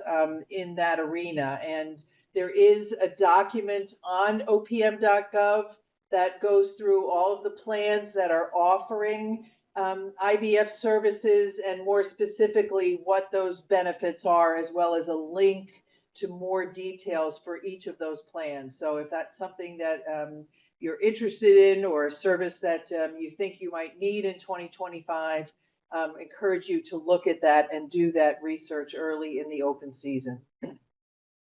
in that arena. And there is a document on opm.gov that goes through all of the plans that are offering IVF services, and more specifically what those benefits are, as well as a link to more details for each of those plans. So if that's something that you're interested in, or a service that you think you might need in 2025, encourage you to look at that and do that research early in the open season.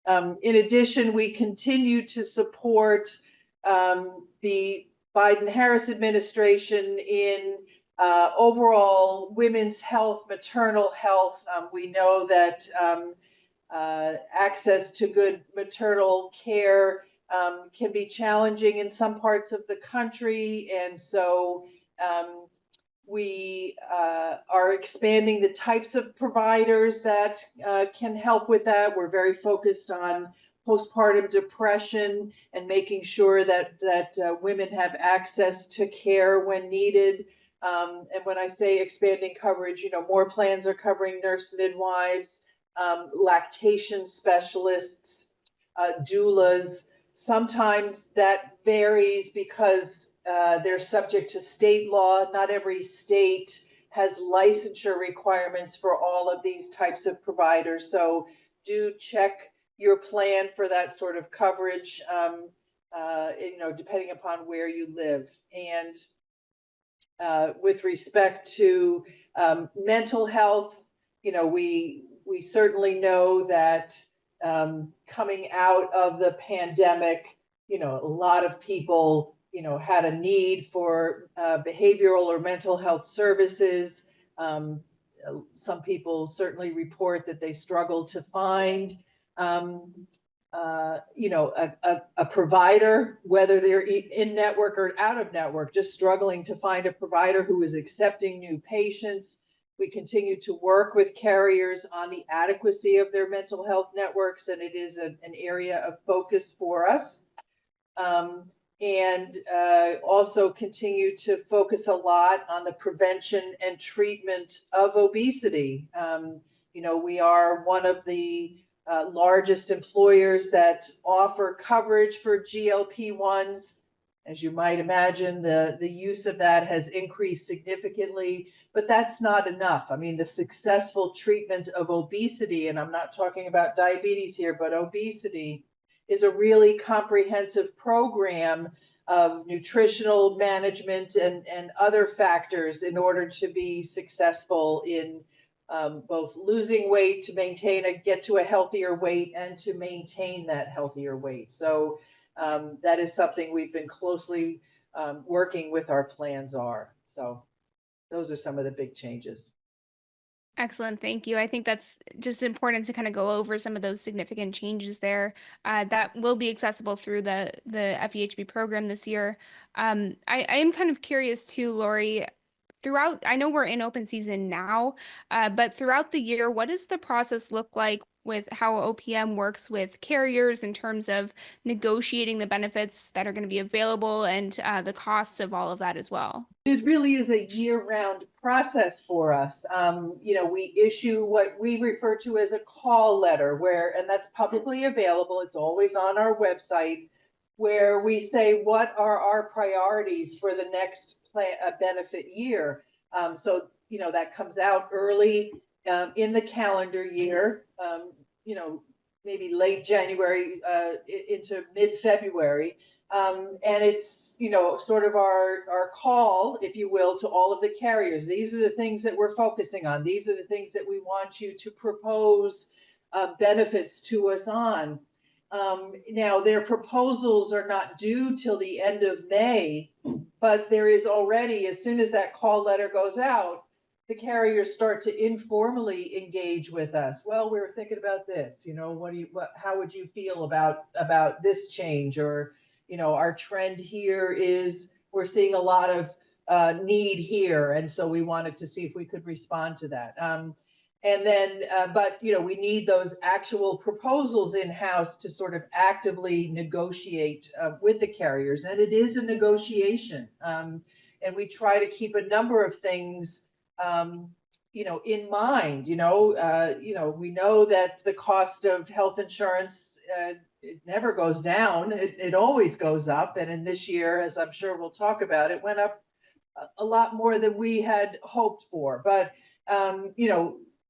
In addition, we continue to support the Biden-Harris administration in overall women's health, maternal health. We know that access to good maternal care can be challenging in some parts of the country. And so we are expanding the types of providers that can help with that. We're very focused on postpartum depression and making sure that women have access to care when needed. And when I say expanding coverage, more plans are covering nurse midwives, lactation specialists, doulas. Sometimes that varies because they're subject to state law. Not every state has licensure requirements for all of these types of providers. So do check your plan for that sort of coverage, depending upon where you live. And with respect to mental health, we certainly know that coming out of the pandemic, a lot of people, had a need for behavioral or mental health services. Some people certainly report that they struggle to find a provider, whether they're in network or out of network, just struggling to find a provider who is accepting new patients. We continue to work with carriers on the adequacy of their mental health networks, and it is an area of focus for us. And also continue to focus a lot on the prevention and treatment of obesity. We are one of the largest employers that offer coverage for GLP-1s. As you might imagine, the use of that has increased significantly, but that's not enough. I mean, the successful treatment of obesity, and I'm not talking about diabetes here, but obesity, is a really comprehensive program of nutritional management and other factors in order to be successful in both losing weight to get to a healthier weight and to maintain that healthier weight. So that is something we've been closely working with our plans are. So those are some of the big changes. Excellent. Thank you. I think that's just important to kind of go over some of those significant changes there that will be accessible through the FEHB program this year. I am kind of curious too, Lori, I know we're in open season now, but throughout the year, what does the process look like with how OPM works with carriers in terms of negotiating the benefits that are going to be available and the cost of all of that as well? It really is a year-round process for us. We issue what we refer to as a call letter, and that's publicly available. It's always on our website, where we say what are our priorities for the next benefit year. So that comes out early in the calendar year, maybe late January into mid-February. And it's, sort of our call, if you will, to all of the carriers. These are the things that we're focusing on. These are the things that we want you to propose benefits to us on. Now, their proposals are not due till the end of May, but there is already, as soon as that call letter goes out, the carriers start to informally engage with us. Well, we were thinking about this, how would you feel about this change? Or, our trend here is we're seeing a lot of need here. And so we wanted to see if we could respond to that. But we need those actual proposals in-house to sort of actively negotiate with the carriers. And it is a negotiation. And we try to keep a number of things in mind. We know that the cost of health insurance, it never goes down. It always goes up. And in this year, as I'm sure we'll talk about, it went up a lot more than we had hoped for. But,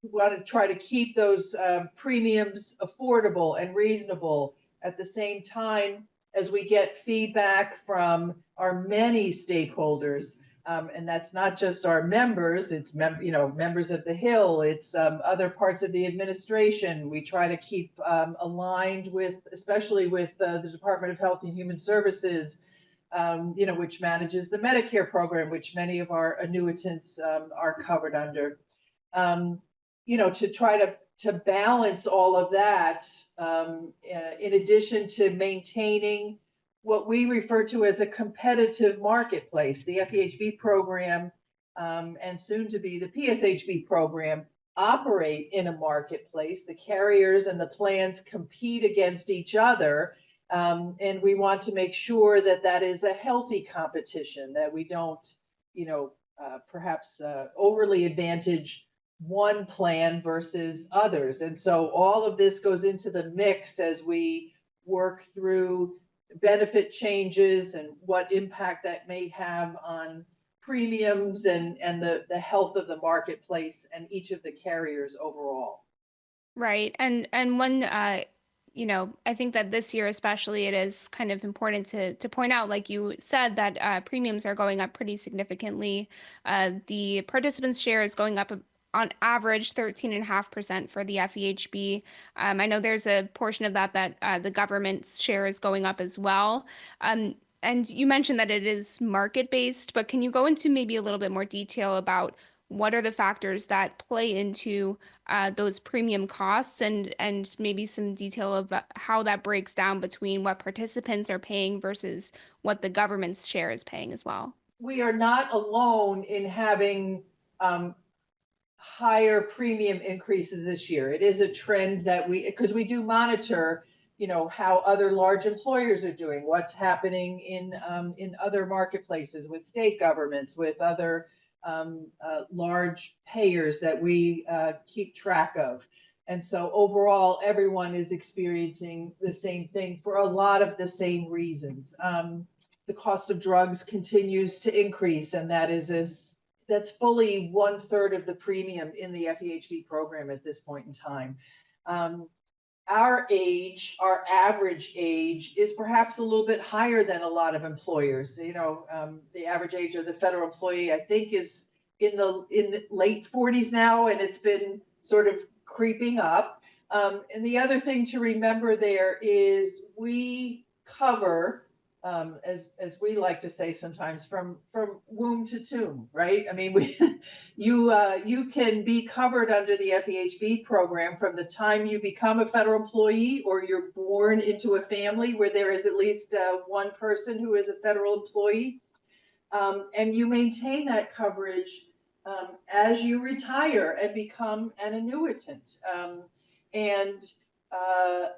we want to try to keep those premiums affordable and reasonable at the same time as we get feedback from our many stakeholders. And that's not just our members, it's members of the Hill, it's other parts of the administration. We try to keep aligned with, especially with the Department of Health and Human Services, which manages the Medicare program, which many of our annuitants are covered under. To try to balance all of that, in addition to maintaining what we refer to as a competitive marketplace. The FEHB program and soon to be the PSHB program operate in a marketplace. The carriers and the plans compete against each other. And we want to make sure that that is a healthy competition, that we don't, perhaps overly advantage one plan versus others. And so all of this goes into the mix as we work through benefit changes and what impact that may have on premiums and the health of the marketplace and each of the carriers overall. Right. And one, I think that this year especially, it is kind of important to point out, like you said, that premiums are going up pretty significantly. The participants' share is going up on average 13.5% for the FEHB. I know there's a portion of that the government's share is going up as well. And you mentioned that it is market-based, but can you go into maybe a little bit more detail about what are the factors that play into those premium costs and maybe some detail of how that breaks down between what participants are paying versus what the government's share is paying as well? We are not alone in having higher premium increases this year. It is a trend that because we do monitor, how other large employers are doing, what's happening in other marketplaces with state governments, with other large payers that we keep track of. And so overall, everyone is experiencing the same thing for a lot of the same reasons. The cost of drugs continues to increase, and that's fully 1/3 of the premium in the FEHB program at this point in time. Our average age is perhaps a little bit higher than a lot of employers. The average age of the federal employee, I think, is in the late 40s now, and it's been sort of creeping up. And the other thing to remember there is we cover, as we like to say sometimes, from womb to tomb, right? I mean, you can be covered under the FEHB program from the time you become a federal employee or you're born into a family where there is at least one person who is a federal employee, and you maintain that coverage as you retire and become an annuitant.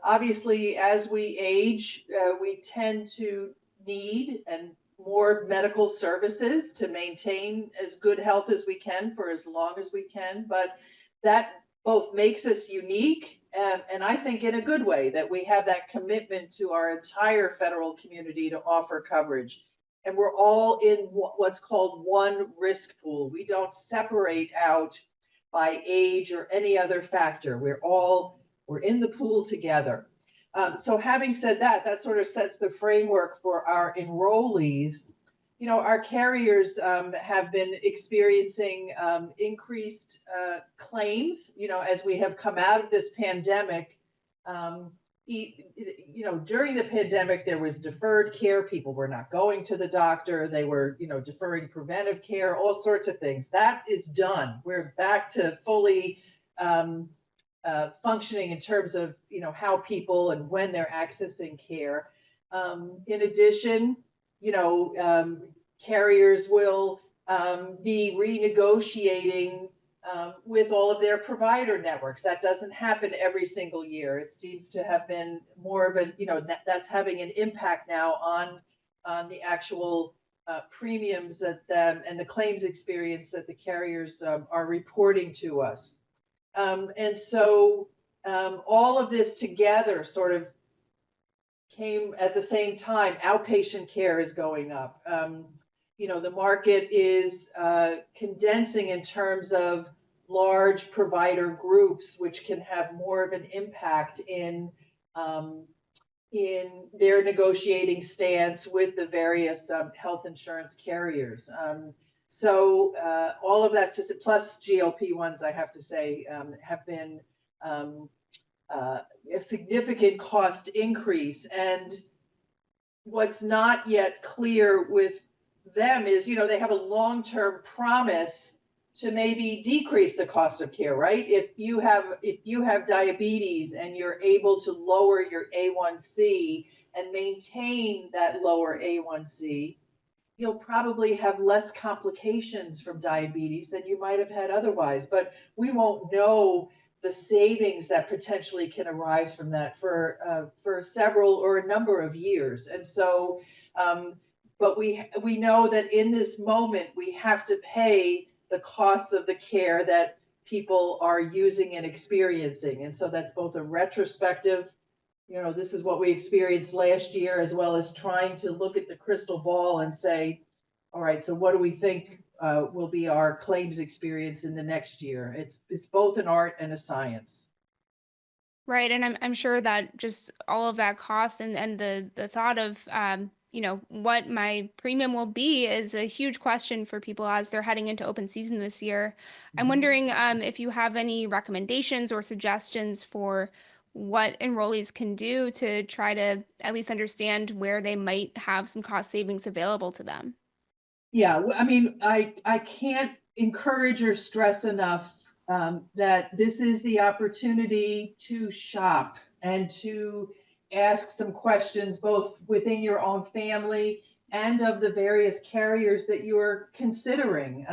Obviously, as we age, we tend to need and more medical services to maintain as good health as we can for as long as we can. But that both makes us unique and I think in a good way that we have that commitment to our entire federal community to offer coverage. And we're all in what's called one risk pool. We don't separate out by age or any other factor. We're in the pool together. So having said that, that sort of sets the framework for our enrollees. our carriers have been experiencing increased claims, as we have come out of this pandemic. During the pandemic, there was deferred care. People were not going to the doctor. They were, deferring preventive care, all sorts of things. That is done. We're back to fully functioning in terms of, how people and when they're accessing care. In addition, carriers will be renegotiating with all of their provider networks. That doesn't happen every single year. It seems to have been more of a, that's having an impact now on the actual premiums and the claims experience that the carriers are reporting to us. And so all of this together sort of came at the same time. Outpatient care is going up. The market is condensing in terms of large provider groups, which can have more of an impact in their negotiating stance with the various health insurance carriers. So all of that, plus GLP-1s, I have to say, have been a significant cost increase. And what's not yet clear with them is, they have a long-term promise to maybe decrease the cost of care, right? If you have diabetes and you're able to lower your A1C and maintain that lower A1C, you'll probably have less complications from diabetes than you might have had otherwise. But we won't know the savings that potentially can arise from that for several or a number of years. And so, but we know that in this moment, we have to pay the costs of the care that people are using and experiencing. And so that's both a retrospective, this is what we experienced last year, as well as trying to look at the crystal ball and say, all right, so what do we think will be our claims experience in the next year? It's both an art and a science. Right, and I'm sure that just all of that cost and the thought of what my premium will be is a huge question for people as they're heading into open season this year. I'm wondering if you have any recommendations or suggestions for what enrollees can do to try to at least understand where they might have some cost savings available to them. Yeah, I mean, I can't encourage or stress enough that this is the opportunity to shop and to ask some questions, both within your own family and of the various carriers that you're considering.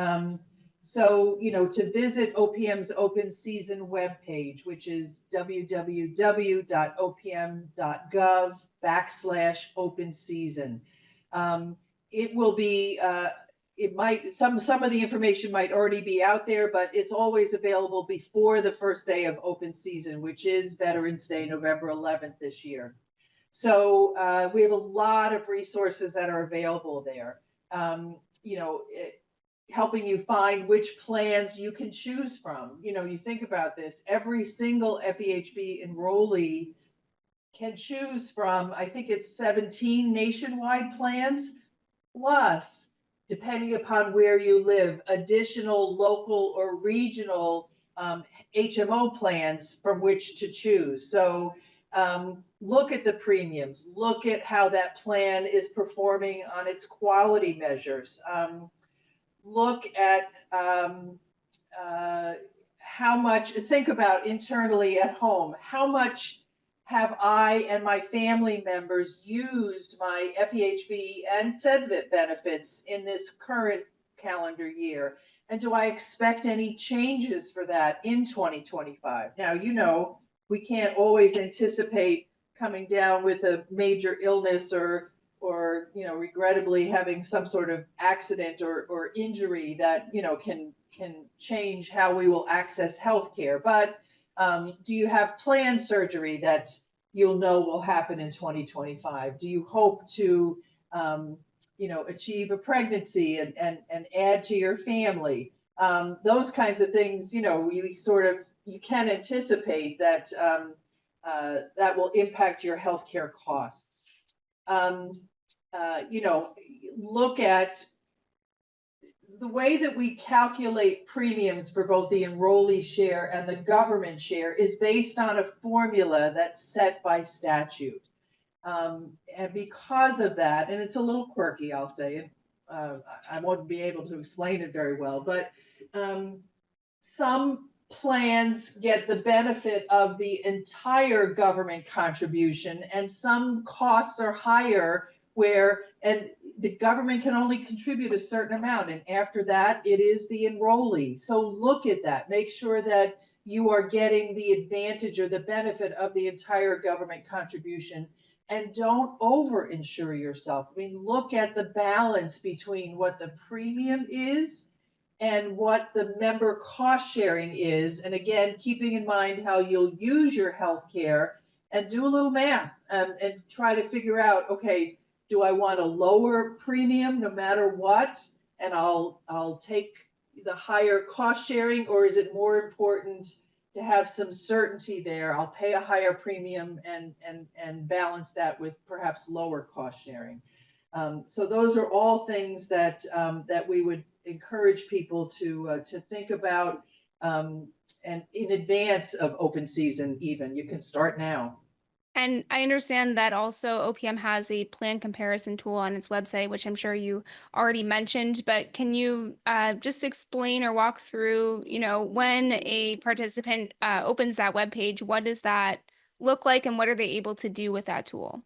So, to visit OPM's open season webpage, which is www.opm.gov/open season. It will be, some of the information might already be out there, but it's always available before the first day of open season, which is Veterans Day, November 11th this year. So we have a lot of resources that are available there, helping you find which plans you can choose from. You think about this, every single FEHB enrollee can choose from, I think it's 17 nationwide plans, plus, depending upon where you live, additional local or regional HMO plans from which to choose. So look at the premiums, look at how that plan is performing on its quality measures. Look at how much, think about internally at home, how much have I and my family members used my FEHB and FEDVIT benefits in this current calendar year? And do I expect any changes for that in 2025? Now, we can't always anticipate coming down with a major illness or regrettably having some sort of accident or injury that, can change how we will access healthcare. But do you have planned surgery that you'll know will happen in 2025? Do you hope to, achieve a pregnancy and add to your family? Those kinds of things, you can anticipate that that will impact your healthcare costs. look at the way that we calculate premiums for both the enrollee share and the government share is based on a formula that's set by statute. And because of that, and it's a little quirky, I'll say, I won't be able to explain it very well, but some plans get the benefit of the entire government contribution, and some costs are higher and the government can only contribute a certain amount, and after that it is the enrollee. So look at that, make sure that you are getting the advantage or the benefit of the entire government contribution, and don't over insure yourself. I mean, look at the balance between what the premium is and what the member cost sharing is. And again, keeping in mind how you'll use your health care, and do a little math and try to figure out, okay, do I want a lower premium no matter what, and I'll take the higher cost sharing, or is it more important to have some certainty there? I'll pay a higher premium and balance that with perhaps lower cost sharing. So those are all things that we would encourage people to think about, and in advance of open season. Even you can start now. And I understand that also OPM has a plan comparison tool on its website, which I'm sure you already mentioned, but can you just explain or walk through, when a participant opens that webpage, what does that look like and what are they able to do with that tool?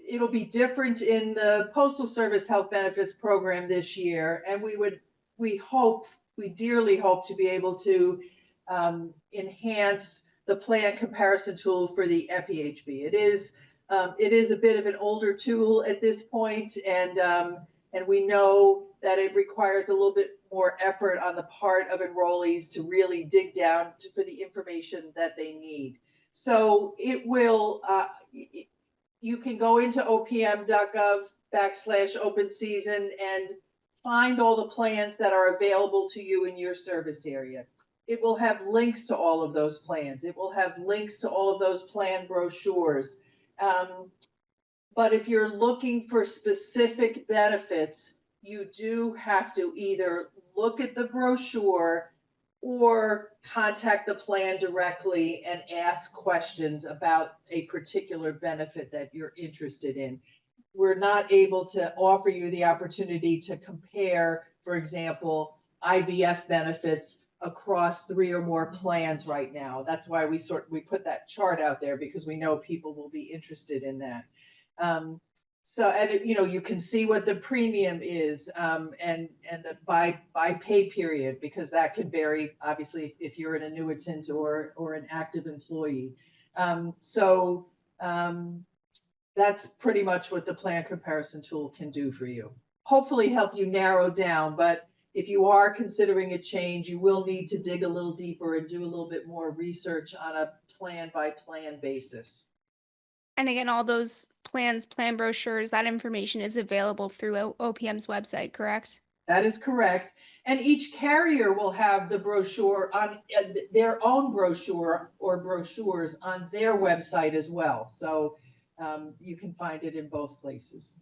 It'll be different in the Postal Service Health Benefits Program this year, and we dearly hope to be able to enhance the plan comparison tool for the FEHB. It is a bit of an older tool at this point, and we know that it requires a little bit more effort on the part of enrollees to really dig down for the information that they need. So it will, you can go into opm.gov/open season and find all the plans that are available to you in your service area. It will have links to all of those plans. It will have links to all of those plan brochures. But if you're looking for specific benefits, you do have to either look at the brochure or contact the plan directly and ask questions about a particular benefit that you're interested in. We're not able to offer you the opportunity to compare, for example, IVF benefits across 3 or more plans right now. That's why we put that chart out there, because we know people will be interested in that. You can see what the premium is, and the by pay period, because that could vary obviously if you're an annuitant or an active employee. That's pretty much what the plan comparison tool can do for you. Hopefully help you narrow down, but if you are considering a change, you will need to dig a little deeper and do a little bit more research on a plan by plan basis. And again, all those plans, plan brochures, that information is available through OPM's website, correct? That is correct. And each carrier will have the brochure on their own brochure or brochures on their website as well. So you can find it in both places.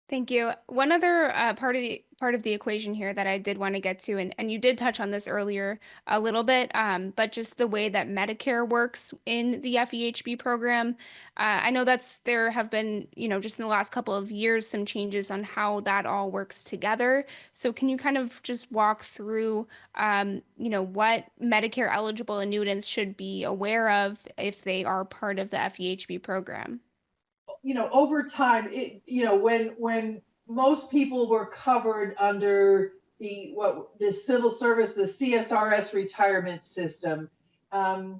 Thank you. One other part of the equation here that I did want to get to, and you did touch on this earlier a little bit, but just the way that Medicare works in the FEHB program. I know there have been, just in the last couple of years, some changes on how that all works together. So can you kind of just walk through, what Medicare eligible annuitants should be aware of if they are part of the FEHB program? Over time, when most people were covered under the civil service, the CSRS retirement system, they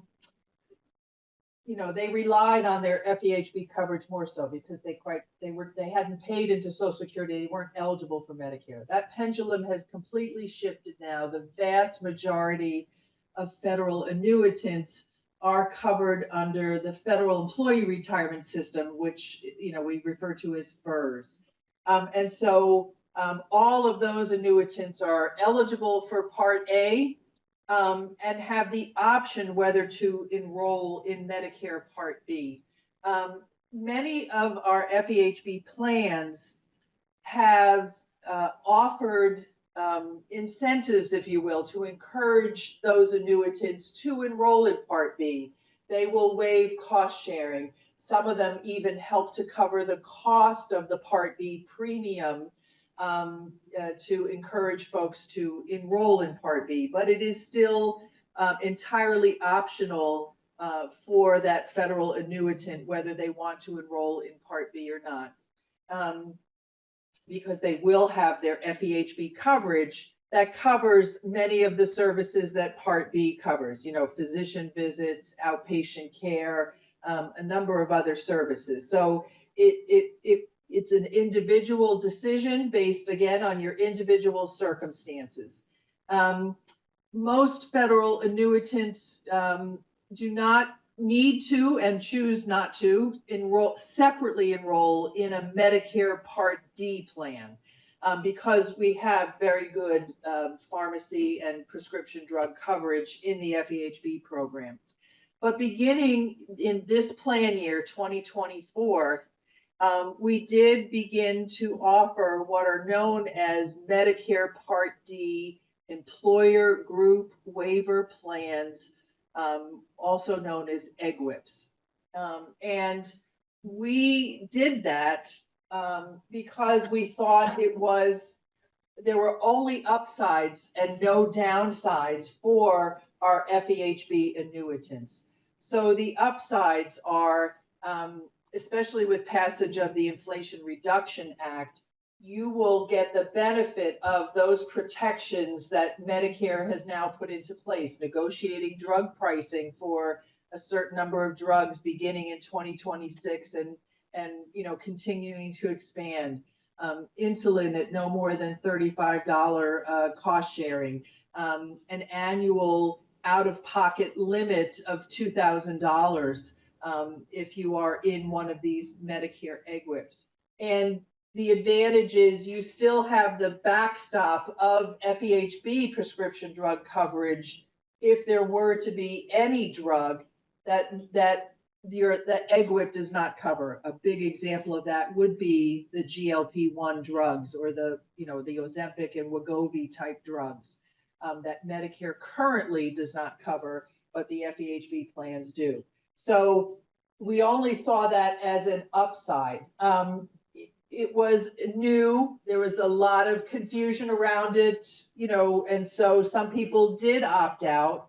relied on their FEHB coverage more so because they hadn't paid into Social Security. They weren't eligible for Medicare. That pendulum has completely shifted now. The vast majority of federal annuitants are covered under the Federal Employee Retirement System, which we refer to as FERS. And so all of those annuitants are eligible for Part A and have the option whether to enroll in Medicare Part B. Many of our FEHB plans have offered incentives, if you will, to encourage those annuitants to enroll in Part B. They will waive cost sharing. Some of them even help to cover the cost of the Part B premium to encourage folks to enroll in Part B. But it is still entirely optional for that federal annuitant whether they want to enroll in Part B or not. Because they will have their FEHB coverage that covers many of the services that Part B covers, physician visits, outpatient care, a number of other services. So it's an individual decision based, again, on your individual circumstances. Most federal annuitants do not need to and choose not to separately enroll in a Medicare Part D plan because we have very good pharmacy and prescription drug coverage in the FEHB program. But beginning in this plan year, 2024, we did begin to offer what are known as Medicare Part D employer group waiver plans, also known as EGWIPs. And we did that because we thought there were only upsides and no downsides for our FEHB annuitants. So the upsides are, especially with passage of the Inflation Reduction Act, you will get the benefit of those protections that Medicare has now put into place, negotiating drug pricing for a certain number of drugs beginning in 2026 and continuing to expand. Insulin at no more than $35 cost sharing, an annual out-of-pocket limit of $2,000 if you are in one of these Medicare EGWIPs. And the advantage is you still have the backstop of FEHB prescription drug coverage if there were to be any drug that EGWIP does not cover. A big example of that would be the GLP-1 drugs or the Ozempic and Wegovy type drugs that Medicare currently does not cover, but the FEHB plans do. So we only saw that as an upside. It was new. There was a lot of confusion around it, and so some people did opt out.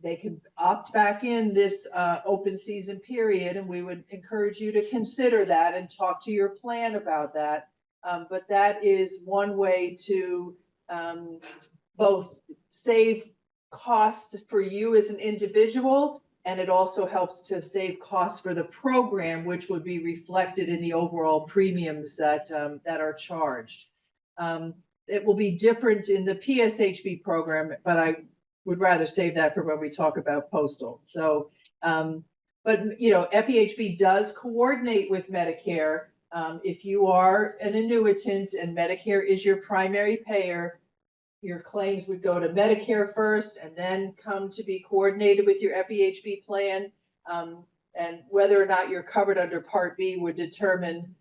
They could opt back in this open season period, and we would encourage you to consider that and talk to your plan about that. But that is one way to both save costs for you as an individual, and it also helps to save costs for the program, which would be reflected in the overall premiums that are charged. It will be different in the PSHB program, but I would rather save that for when we talk about postal. So, but FEHB does coordinate with Medicare. If you are an annuitant and Medicare is your primary payer, your claims would go to Medicare first and then come to be coordinated with your FEHB plan. And whether or not you're covered under Part B would determine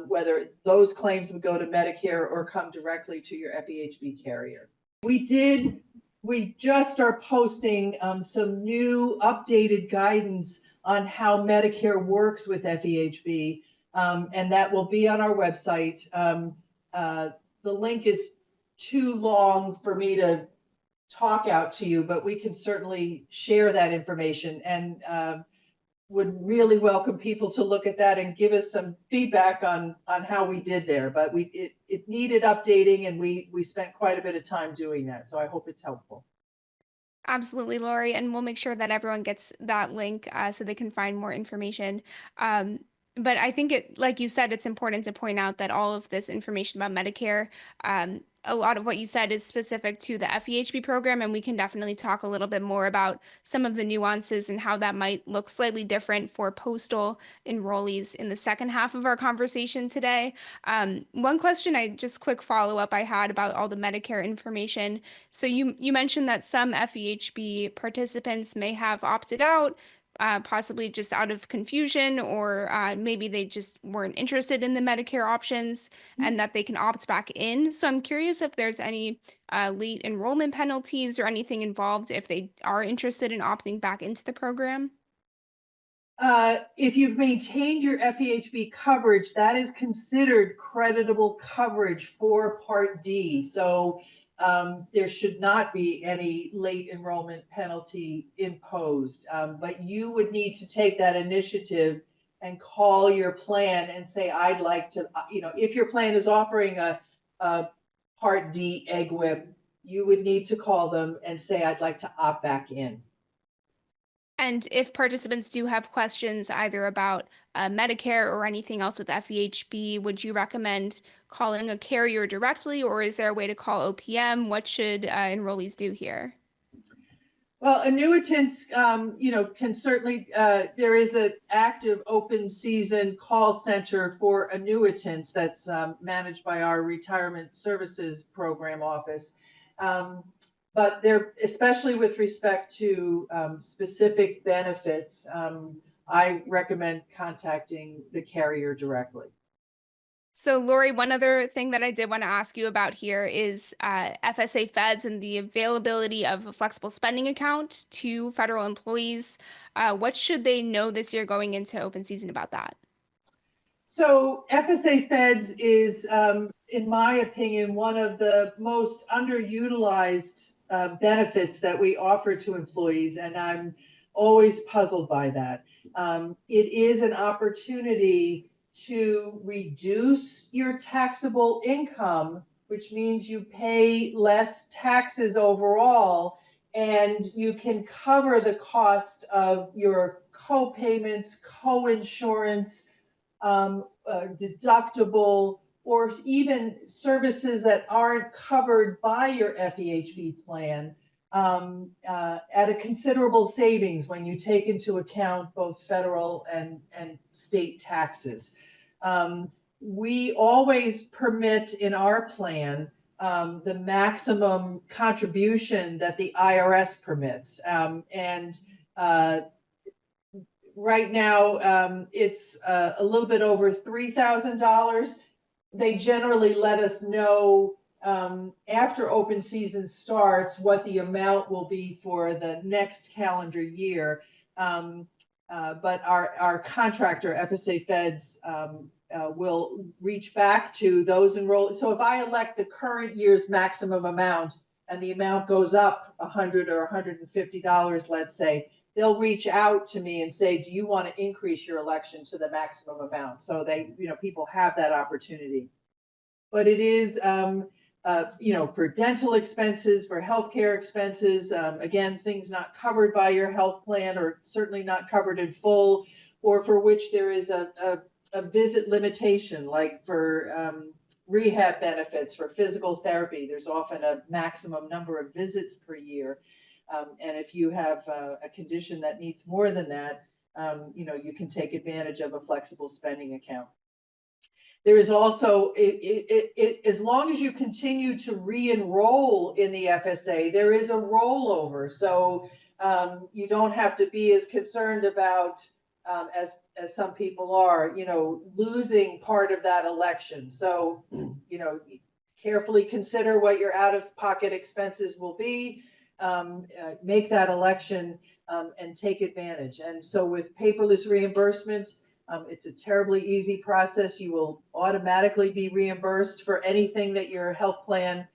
whether those claims would go to Medicare or come directly to your FEHB carrier. We just are posting some new updated guidance on how Medicare works with FEHB, and that will be on our website. The link is too long for me to talk out to you, but we can certainly share that information and would really welcome people to look at that and give us some feedback on how we did there. But it needed updating, and we spent quite a bit of time doing that. So I hope it's helpful. Absolutely, Lori, and we'll make sure that everyone gets that link so they can find more information. But I think like you said, it's important to point out that all of this information about Medicare, a lot of what you said is specific to the FEHB program, and we can definitely talk a little bit more about some of the nuances and how that might look slightly different for postal enrollees in the second half of our conversation today. One question, just quick follow-up I had about all the Medicare information. So you mentioned that some FEHB participants may have opted out possibly just out of confusion, or maybe they just weren't interested in the Medicare options and that they can opt back in. So I'm curious if there's any late enrollment penalties or anything involved if they are interested in opting back into the program. If you've maintained your FEHB coverage, that is considered creditable coverage for Part D. So there should not be any late enrollment penalty imposed. But you would need to take that initiative and call your plan and say, I'd like to, if your plan is offering a Part D egg whip, you would need to call them and say, I'd like to opt back in. And if participants do have questions either about Medicare or anything else with FEHB, would you recommend calling a carrier directly, or is there a way to call OPM? What should enrollees do here? Well, annuitants, can certainly, there is an active open season call center for annuitants that's managed by our Retirement Services Program office. But there, especially with respect to specific benefits, I recommend contacting the carrier directly. So, Lori, one other thing that I did want to ask you about here is FSA Feds and the availability of a flexible spending account to federal employees. What should they know this year going into open season about that? So FSA Feds is, in my opinion, one of the most underutilized benefits that we offer to employees, and I'm always puzzled by that. It is an opportunity to reduce your taxable income, which means you pay less taxes overall, and you can cover the cost of your co-payments, co-insurance, deductible, or even services that aren't covered by your FEHB plan at a considerable savings when you take into account both federal and state taxes. We always permit in our plan the maximum contribution that the IRS permits. Right now, it's a little bit over $3,000. They generally let us know after open season starts what the amount will be for the next calendar year. But our contractor, FSA Feds, will reach back to those enrolled. So if I elect the current year's maximum amount and the amount goes up $100 or $150, let's say, they'll reach out to me and say, do you want to increase your election to the maximum amount? So they, people have that opportunity. But it is, for dental expenses, for healthcare expenses, again, things not covered by your health plan or certainly not covered in full, or for which there is a visit limitation, like for rehab benefits, for physical therapy. There's often a maximum number of visits per year. And if you have a condition that needs more than that, you can take advantage of a flexible spending account. There is also, as long as you continue to re-enroll in the FSA, there is a rollover. So you don't have to be as concerned about, as some people are, losing part of that election. So, carefully consider what your out-of-pocket expenses will be. Make that election and take advantage. And so with paperless reimbursement, it's a terribly easy process. You will automatically be reimbursed for anything that your health plan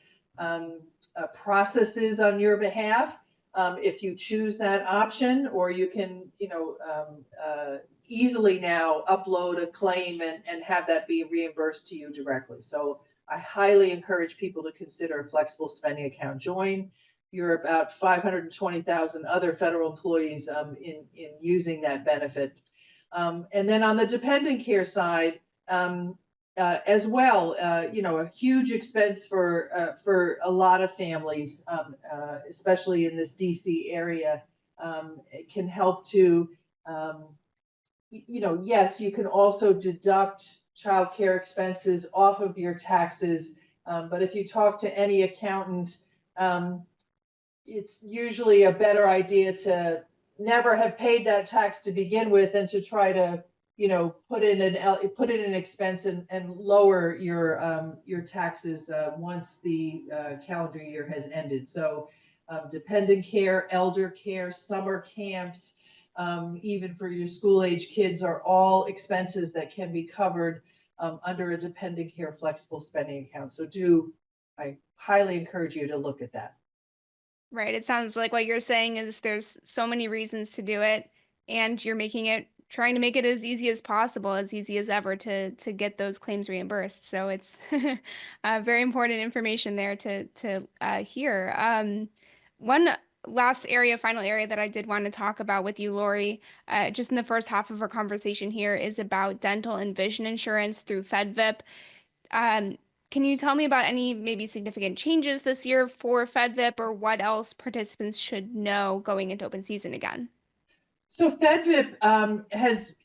processes on your behalf. If you choose that option, or you can, easily now upload a claim and have that be reimbursed to you directly. So I highly encourage people to consider a flexible spending account. Join your about 520,000 other federal employees in using that benefit. And then on the dependent care side, as well, a huge expense for a lot of families, especially in this DC area. It can help to, yes, you can also deduct child care expenses off of your taxes. But if you talk to any accountant, it's usually a better idea to never have paid that tax to begin with, and to try to, put in an expense and lower your taxes once the calendar year has ended. So dependent care, elder care, summer camps, even for your school age kids, are all expenses that can be covered under a dependent care flexible spending account. So I highly encourage you to look at that. Right. It sounds like what you're saying is there's so many reasons to do it, and you're trying to make it as easy as possible, as easy as ever to get those claims reimbursed. So it's very important information there to hear. One final area that I did want to talk about with you, Lori, just in the first half of our conversation here, is about dental and vision insurance through FedVIP. Can you tell me about any maybe significant changes this year for FedVIP, or what else participants should know going into open season again? So FedVIP has,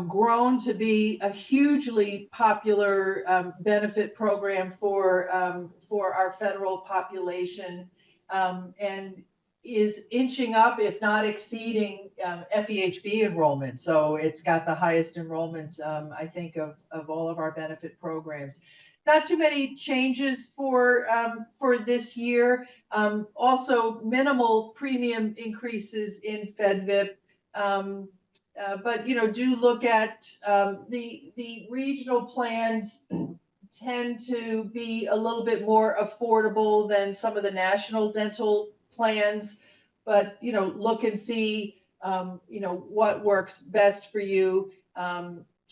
grown to be a hugely popular benefit program for our federal population, and is inching up, if not exceeding, FEHB enrollment. So it's got the highest enrollment, I think, of all of our benefit programs. Not too many changes for this year. Also, minimal premium increases in FedVIP. But do look at the regional plans tend to be a little bit more affordable than some of the national dental plans. But look and see what works best for you.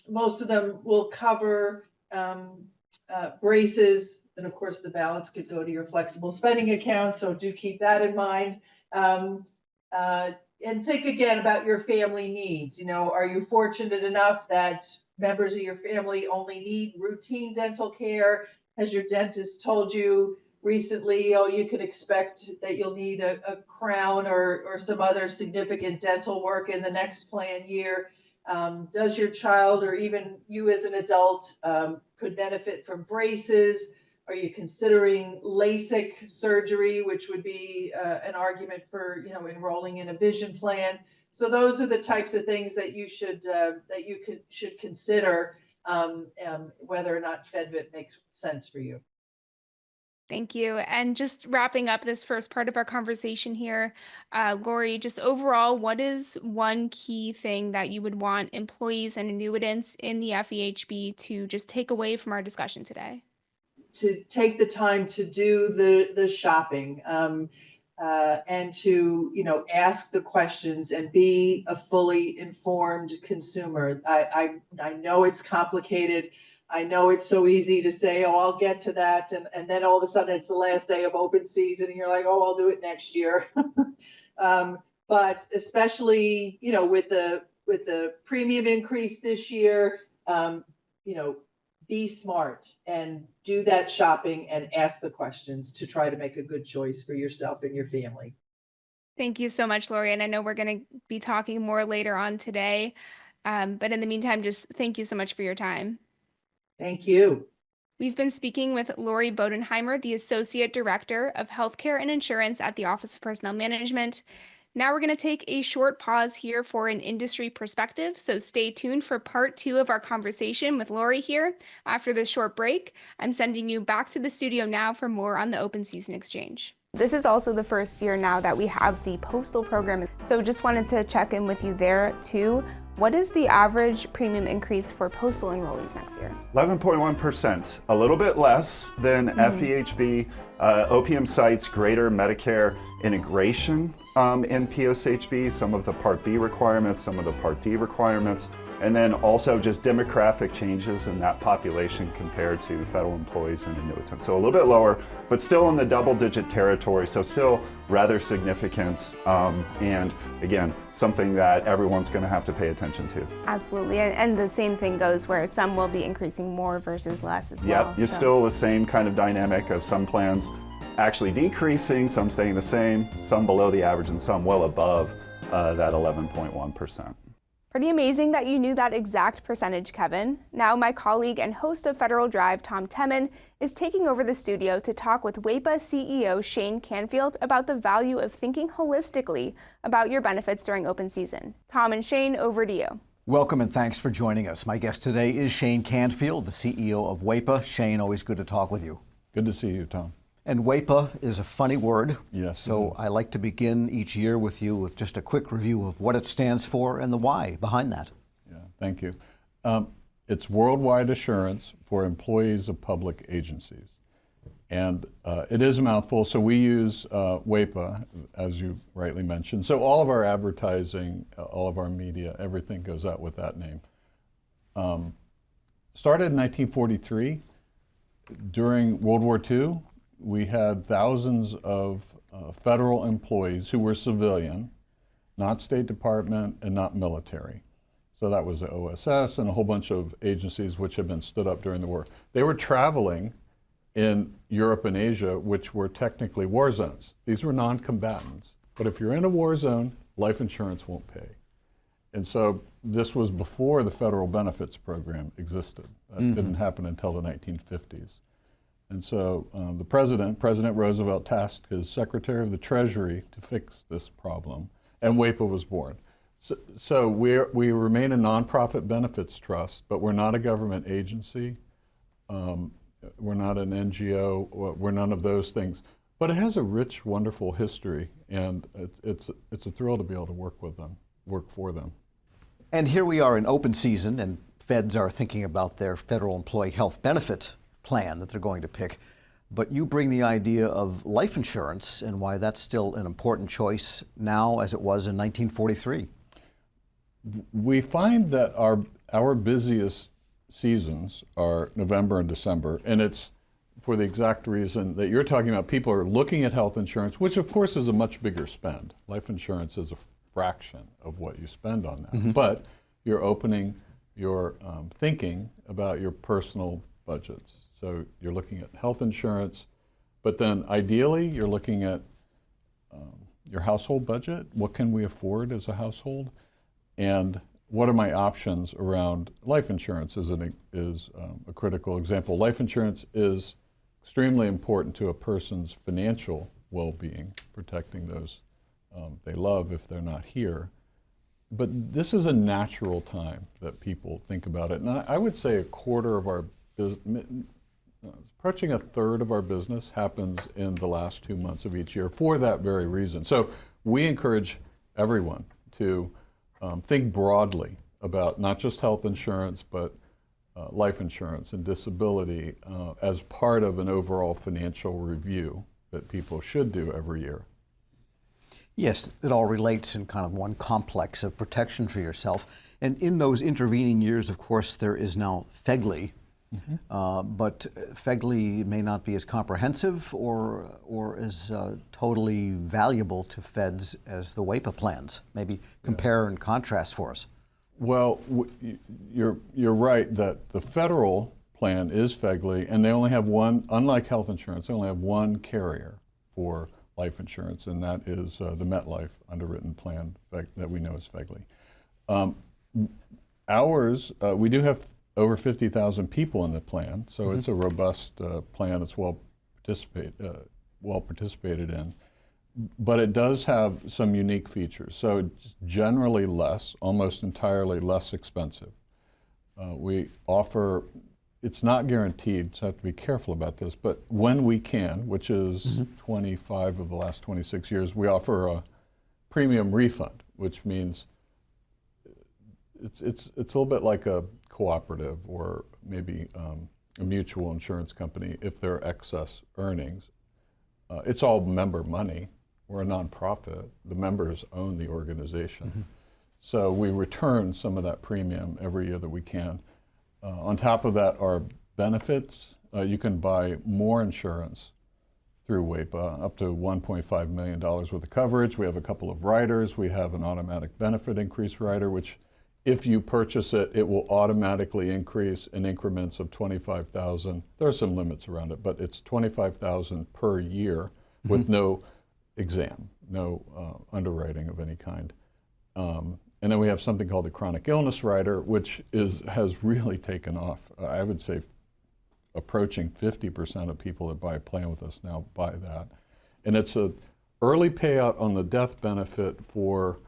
Most of them will cover braces, and of course the balance could go to your flexible spending account, so do keep that in mind. And think again about your family needs. Are you fortunate enough that members of your family only need routine dental care? Has your dentist told you recently, you could expect that you'll need a crown or some other significant dental work in the next plan year? Does your child, or even you as an adult, could benefit from braces? Are you considering LASIK surgery, which would be an argument for enrolling in a vision plan? So those are the types of things that you should consider whether or not FedVIP makes sense for you. Thank you. And just wrapping up this first part of our conversation here, Lori, just overall, what is one key thing that you would want employees and annuitants in the FEHB to just take away from our discussion today? To take the time to do the shopping, and to ask the questions and be a fully informed consumer. I know it's complicated. I know it's so easy to say, oh, I'll get to that, and then all of a sudden it's the last day of open season and you're like, oh, I'll do it next year. But especially with the premium increase this year, be smart and do that shopping and ask the questions to try to make a good choice for yourself and your family. Thank you so much, Lori. And I know we're going to be talking more later on today. But in the meantime, just thank you so much for your time. Thank you. We've been speaking with Lori Bodenheimer, the Associate Director of Healthcare and Insurance at the Office of Personnel Management. Now we're going to take a short pause here for an industry perspective, so stay tuned for part 2 of our conversation with Lori here. After this short break, I'm sending you back to the studio now for more on the Open Season Exchange. This is also the first year now that we have the postal program, so just wanted to check in with you there too. What is the average premium increase for postal enrollees next year? 11.1%, a little bit less than FEHB. OPM cites greater Medicare integration in PSHB, some of the Part B requirements, some of the Part D requirements, and then also just demographic changes in that population compared to federal employees and annuitants. So a little bit lower, but still in the double-digit territory, so still rather significant, and again, something that everyone's going to have to pay attention to. Absolutely, and the same thing goes where some will be increasing more versus less as well. Yep, you're still the same kind of dynamic of some plans actually decreasing, some staying the same, some below the average, and some well above that 11.1%. Pretty amazing that you knew that exact percentage, Kevin. Now my colleague and host of Federal Drive, Tom Temin, is taking over the studio to talk with WEPA CEO Shane Canfield about the value of thinking holistically about your benefits during open season. Tom and Shane, over to you. Welcome and thanks for joining us. My guest today is Shane Canfield, the CEO of WEPA. Shane, always good to talk with you. Good to see you, Tom. And WEPA is a funny word. Yes. So I like to begin each year with you with just a quick review of what it stands for and the why behind that. Yeah, thank you. It's Worldwide Assurance for Employees of Public Agencies. And it is a mouthful, so we use WEPA, as you rightly mentioned. So all of our advertising, all of our media, everything goes out with that name. Started in 1943. During World War II, we had thousands of federal employees who were civilian, not State Department and not military. So that was the OSS and a whole bunch of agencies which had been stood up during the war. They were traveling in Europe and Asia, which were technically war zones. These were non-combatants. But if you're in a war zone, life insurance won't pay. And so this was before the federal benefits program existed. That didn't happen until the 1950s. And so the President Roosevelt, tasked his Secretary of the Treasury to fix this problem, and WEPA was born. So we remain a nonprofit benefits trust, but we're not a government agency. We're not an NGO. We're none of those things. But it has a rich, wonderful history, and it's a thrill to be able to work with them, work for them. And here we are in open season, and feds are thinking about their federal employee health benefit plan that they're going to pick. But you bring the idea of life insurance and why that's still an important choice now as it was in 1943. We find that our busiest seasons are November and December, and it's for the exact reason that you're talking about. People are looking at health insurance, which of course is a much bigger spend. Life insurance is a fraction of what you spend on that. But you're opening your thinking about your personal budgets. So you're looking at health insurance, but then ideally you're looking at your household budget. What can we afford as a household? And what are my options around life insurance is a critical example. Life insurance is extremely important to a person's financial well-being, protecting those they love if they're not here. But this is a natural time that people think about it. And I would say a quarter of our business, approaching a third of our business happens in the last 2 months of each year for that very reason. So we encourage everyone to think broadly about not just health insurance, but life insurance and disability as part of an overall financial review that people should do every year. Yes, it all relates in kind of one complex of protection for yourself. And in those intervening years, of course, there is now FEGLI. But FEGLI may not be as comprehensive or as totally valuable to feds as the WEPA plans. Maybe compare and contrast for us. Well, you're right that the federal plan is FEGLI, and they only have one, unlike health insurance, they only have one carrier for life insurance, and that is the MetLife underwritten plan that we know as FEGLI. Ours, we do have over 50,000 people in the plan, so it's a robust plan that's well participated in. But it does have some unique features. So it's generally less, almost entirely less expensive. We offer, it's not guaranteed, so I have to be careful about this, but when we can, which is 25 of the last 26 years, we offer a premium refund, which means it's a little bit like a cooperative or maybe a mutual insurance company if there are excess earnings. It's all member money. We're a nonprofit. The members own the organization. So we return some of that premium every year that we can. On top of that are benefits. You can buy more insurance through WEPA, up to $1.5 million worth of coverage. We have a couple of riders. We have an automatic benefit increase rider, which if you purchase it, it will automatically increase in increments of $25,000. There are some limits around it, but it's $25,000 per year with no exam, no underwriting of any kind. And And then we have something called the chronic illness rider, which has really taken off. I would say approaching 50% of people that buy a plan with us now buy that. And it's an early payout on the death benefit for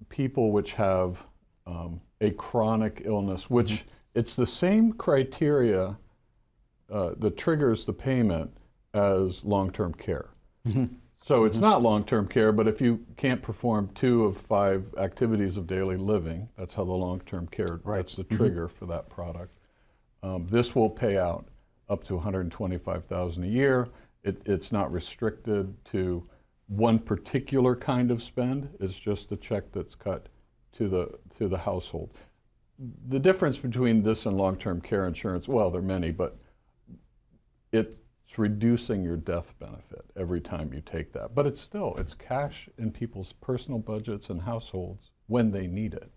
people which have a chronic illness, which it's the same criteria that triggers the payment as long-term care. So it's not long-term care, but if you can't perform 2 of 5 activities of daily living, that's how the long-term care, that's the trigger for that product. This will pay out up to $125,000 a year. It's not restricted to one particular kind of spend. It's just a check that's cut to the household. The difference between this and long-term care insurance, well, there are many, but it's reducing your death benefit every time you take that. But it's cash in people's personal budgets and households when they need it.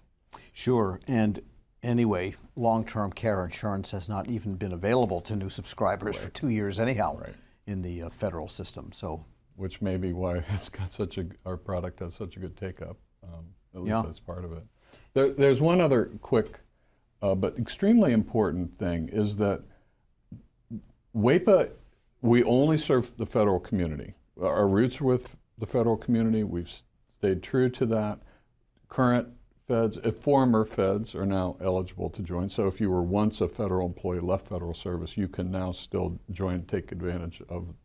Sure, and anyway, long-term care insurance has not even been available to new subscribers for 2 years anyhow in the federal system. So, which may be why it's got our product has such a good take-up. At least that's part of it. There's one other quick but extremely important thing is that WAEPA, we only serve the federal community. Our roots are with the federal community. We've stayed true to that. Current feds, former feds are now eligible to join. So if you were once a federal employee, left federal service, you can now still join, take advantage of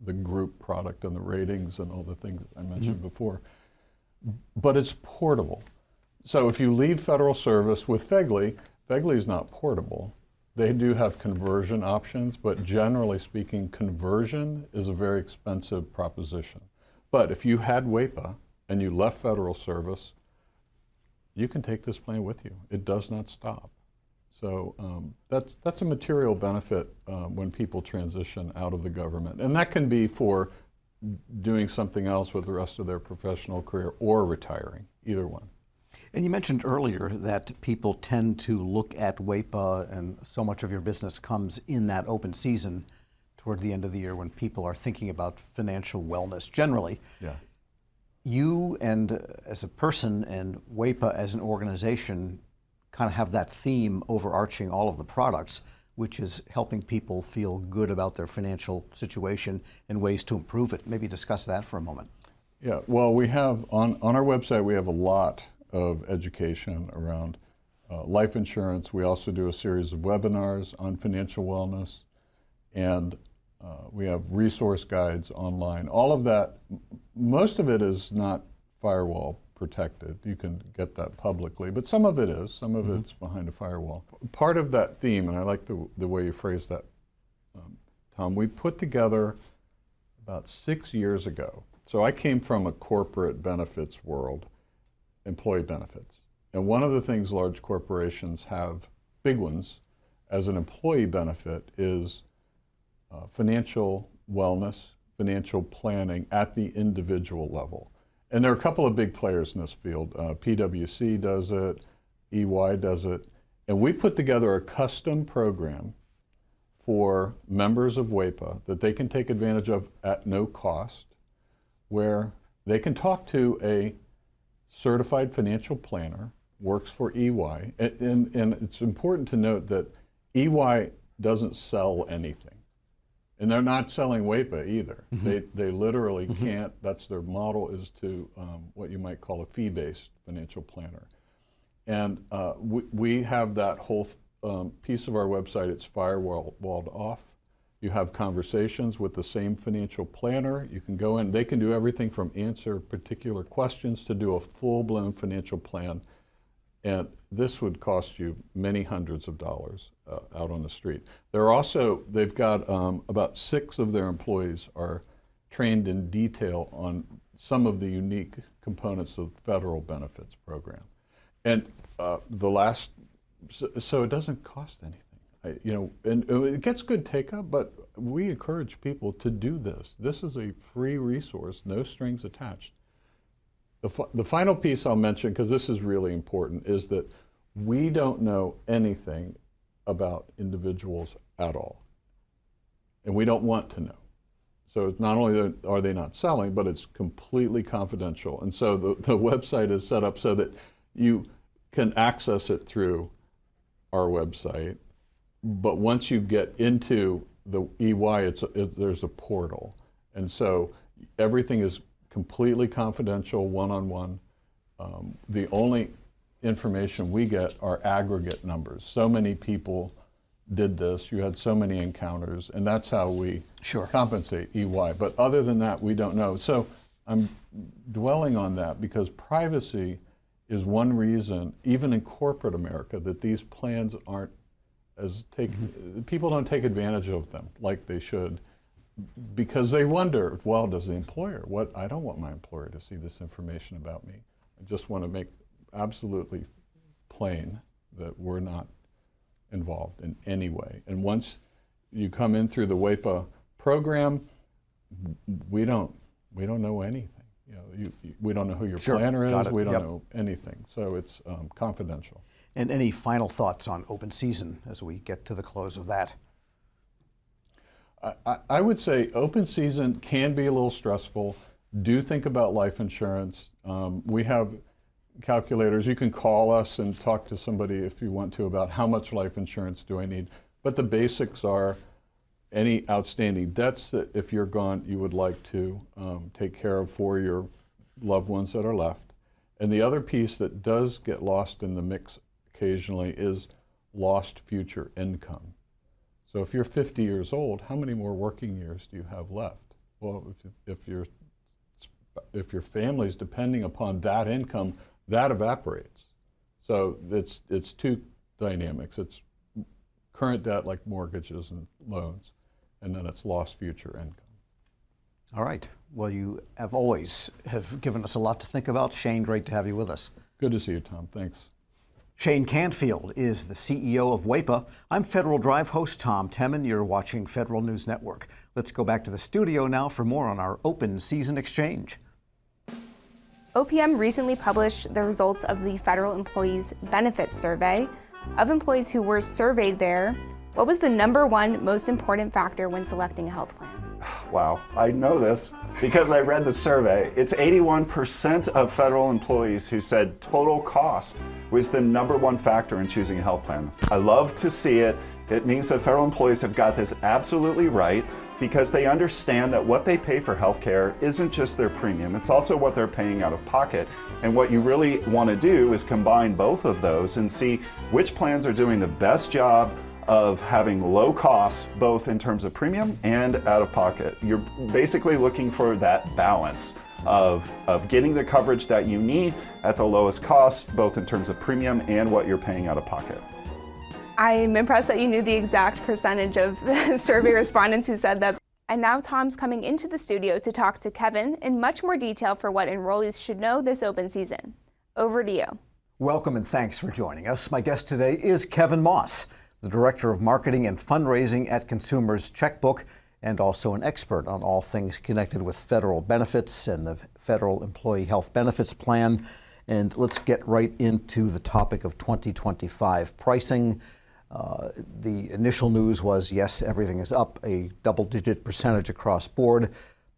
the group product and the ratings and all the things I mentioned before. But it's portable. So if you leave federal service with FEGLI is not portable. They do have conversion options, but generally speaking, conversion is a very expensive proposition. But if you had WAEPA and you left federal service, you can take this plan with you. It does not stop. So that's a material benefit when people transition out of the government. And that can be for doing something else with the rest of their professional career or retiring, either one. and you mentioned earlier that people tend to look at WAEPA, and so much of your business comes in that open season toward the end of the year when people are thinking about financial wellness generally. Yeah. You and as a person and WAEPA as an organization kind of have that theme overarching all of the products, which is helping people feel good about their financial situation and ways to improve it. Maybe discuss that for a moment. Yeah, well, we have on our website, we have a lot of education around life insurance. We also do a series of webinars on financial wellness, and we have resource guides online. All of that, most of it is not firewall protected. You can get that publicly, but some of it is. Some of it's behind a firewall. Part of that theme, and I like the way you phrased that, Tom, we put together about 6 years ago. So I came from a corporate benefits world, employee benefits. And one of the things large corporations have, big ones, as an employee benefit is financial wellness, financial planning at the individual level. And there are a couple of big players in this field. PwC does it, EY does it. And we put together a custom program for members of WAEPA that they can take advantage of at no cost, where they can talk to a certified financial planner, works for EY. And it's important to note that EY doesn't sell anything. And they're not selling WAEPA either. They literally can't. That's their model, is to what you might call a fee-based financial planner. And we have that whole piece of our website. It's firewalled off. You have conversations with the same financial planner. You can go in. They can do everything from answer particular questions to do a full-blown financial plan. And this would cost you many hundreds of dollars out on the street. They've got about 6 of their employees are trained in detail on some of the unique components of the federal benefits program. And so it doesn't cost anything. And it gets good take-up, but we encourage people to do this. This is a free resource, no strings attached. The final piece I'll mention, because this is really important, is that we don't know anything about individuals at all. And we don't want to know. So it's not only are they not selling, but it's completely confidential. And so the website is set up so that you can access it through our website. But once you get into the EY, there's a portal. And so everything is completely confidential, one-on-one. The only information we get are aggregate numbers. So many people did this, you had so many encounters, and that's how we compensate EY. But other than that, we don't know. So I'm dwelling on that because privacy is one reason, even in corporate America, that these plans aren't people don't take advantage of them like they should, because they wonder, well, does the employer, I don't want my employer to see this information about me. I just want to make absolutely plain that we're not involved in any way. And once you come in through the WEPA program, we don't know anything. We don't know who your planner is. We don't know anything. So it's confidential. And any final thoughts on open season as we get to the close of that? I would say open season can be a little stressful. Do think about life insurance. We have calculators. You can call us and talk to somebody if you want to about how much life insurance do I need. But the basics are any outstanding debts that if you're gone you would like to take care of for your loved ones that are left. And the other piece that does get lost in the mix occasionally is lost future income. So if you're 50 years old, how many more working years do you have left? Well, if your family's depending upon that income, that evaporates. So it's two dynamics. It's current debt like mortgages and loans, and then it's lost future income. All right. Well, you have always given us a lot to think about. Shane, great to have you with us. Good to see you, Tom. Thanks. Shane Canfield is the CEO of WEPA. I'm Federal Drive host Tom Temin. You're watching Federal News Network. Let's go back to the studio now for more on our open season exchange. OPM recently published the results of the Federal Employees Benefits Survey. Of employees who were surveyed there, what was the #1 most important factor when selecting a health plan? Wow, I know this because I read the survey. It's 81% of federal employees who said total cost was the #1 factor in choosing a health plan. I love to see it. It means that federal employees have got this absolutely right because they understand that what they pay for healthcare isn't just their premium, it's also what they're paying out of pocket. And what you really want to do is combine both of those and see which plans are doing the best job of having low costs, both in terms of premium and out of pocket. You're basically looking for that balance of getting the coverage that you need at the lowest cost, both in terms of premium and what you're paying out of pocket. I'm impressed that you knew the exact percentage of the survey respondents who said that. And now Tom's coming into the studio to talk to Kevin in much more detail for what enrollees should know this open season. Over to you. Welcome and thanks for joining us. My guest today is Kevin Moss, the Director of Marketing and Fundraising at Consumers Checkbook, and also an expert on all things connected with federal benefits and the Federal Employee Health Benefits Plan. And let's get right into the topic of 2025 pricing. The initial news was, yes, everything is up a double-digit percentage across board,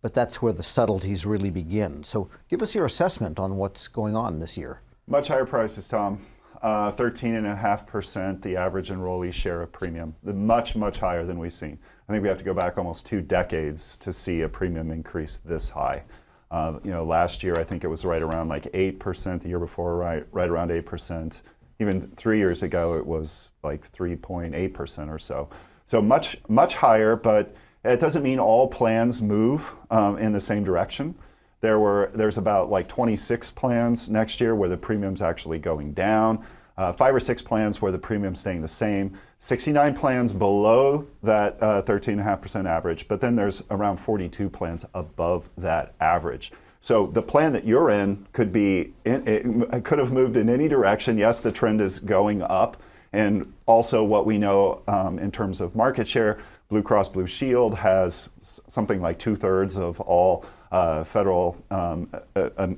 but that's where the subtleties really begin. So give us your assessment on what's going on this year. Much higher prices, Tom. 13.5%, the average enrollee share of premium. Much, much higher than we've seen. I think we have to go back almost 2 decades to see a premium increase this high. Last year, I think it was right around like 8%, the year before, right around 8%. Even 3 years ago, it was like 3.8% or so. So much, much higher, but it doesn't mean all plans move in the same direction. There's about like 26 plans next year where the premium's actually going down, 5 or 6 plans where the premium's staying the same, 69 plans below that 13.5% average, but then there's around 42 plans above that average. So the plan that you're in could have moved in any direction. Yes, the trend is going up. And also what we know in terms of market share, Blue Cross Blue Shield has something like 2/3 of all federal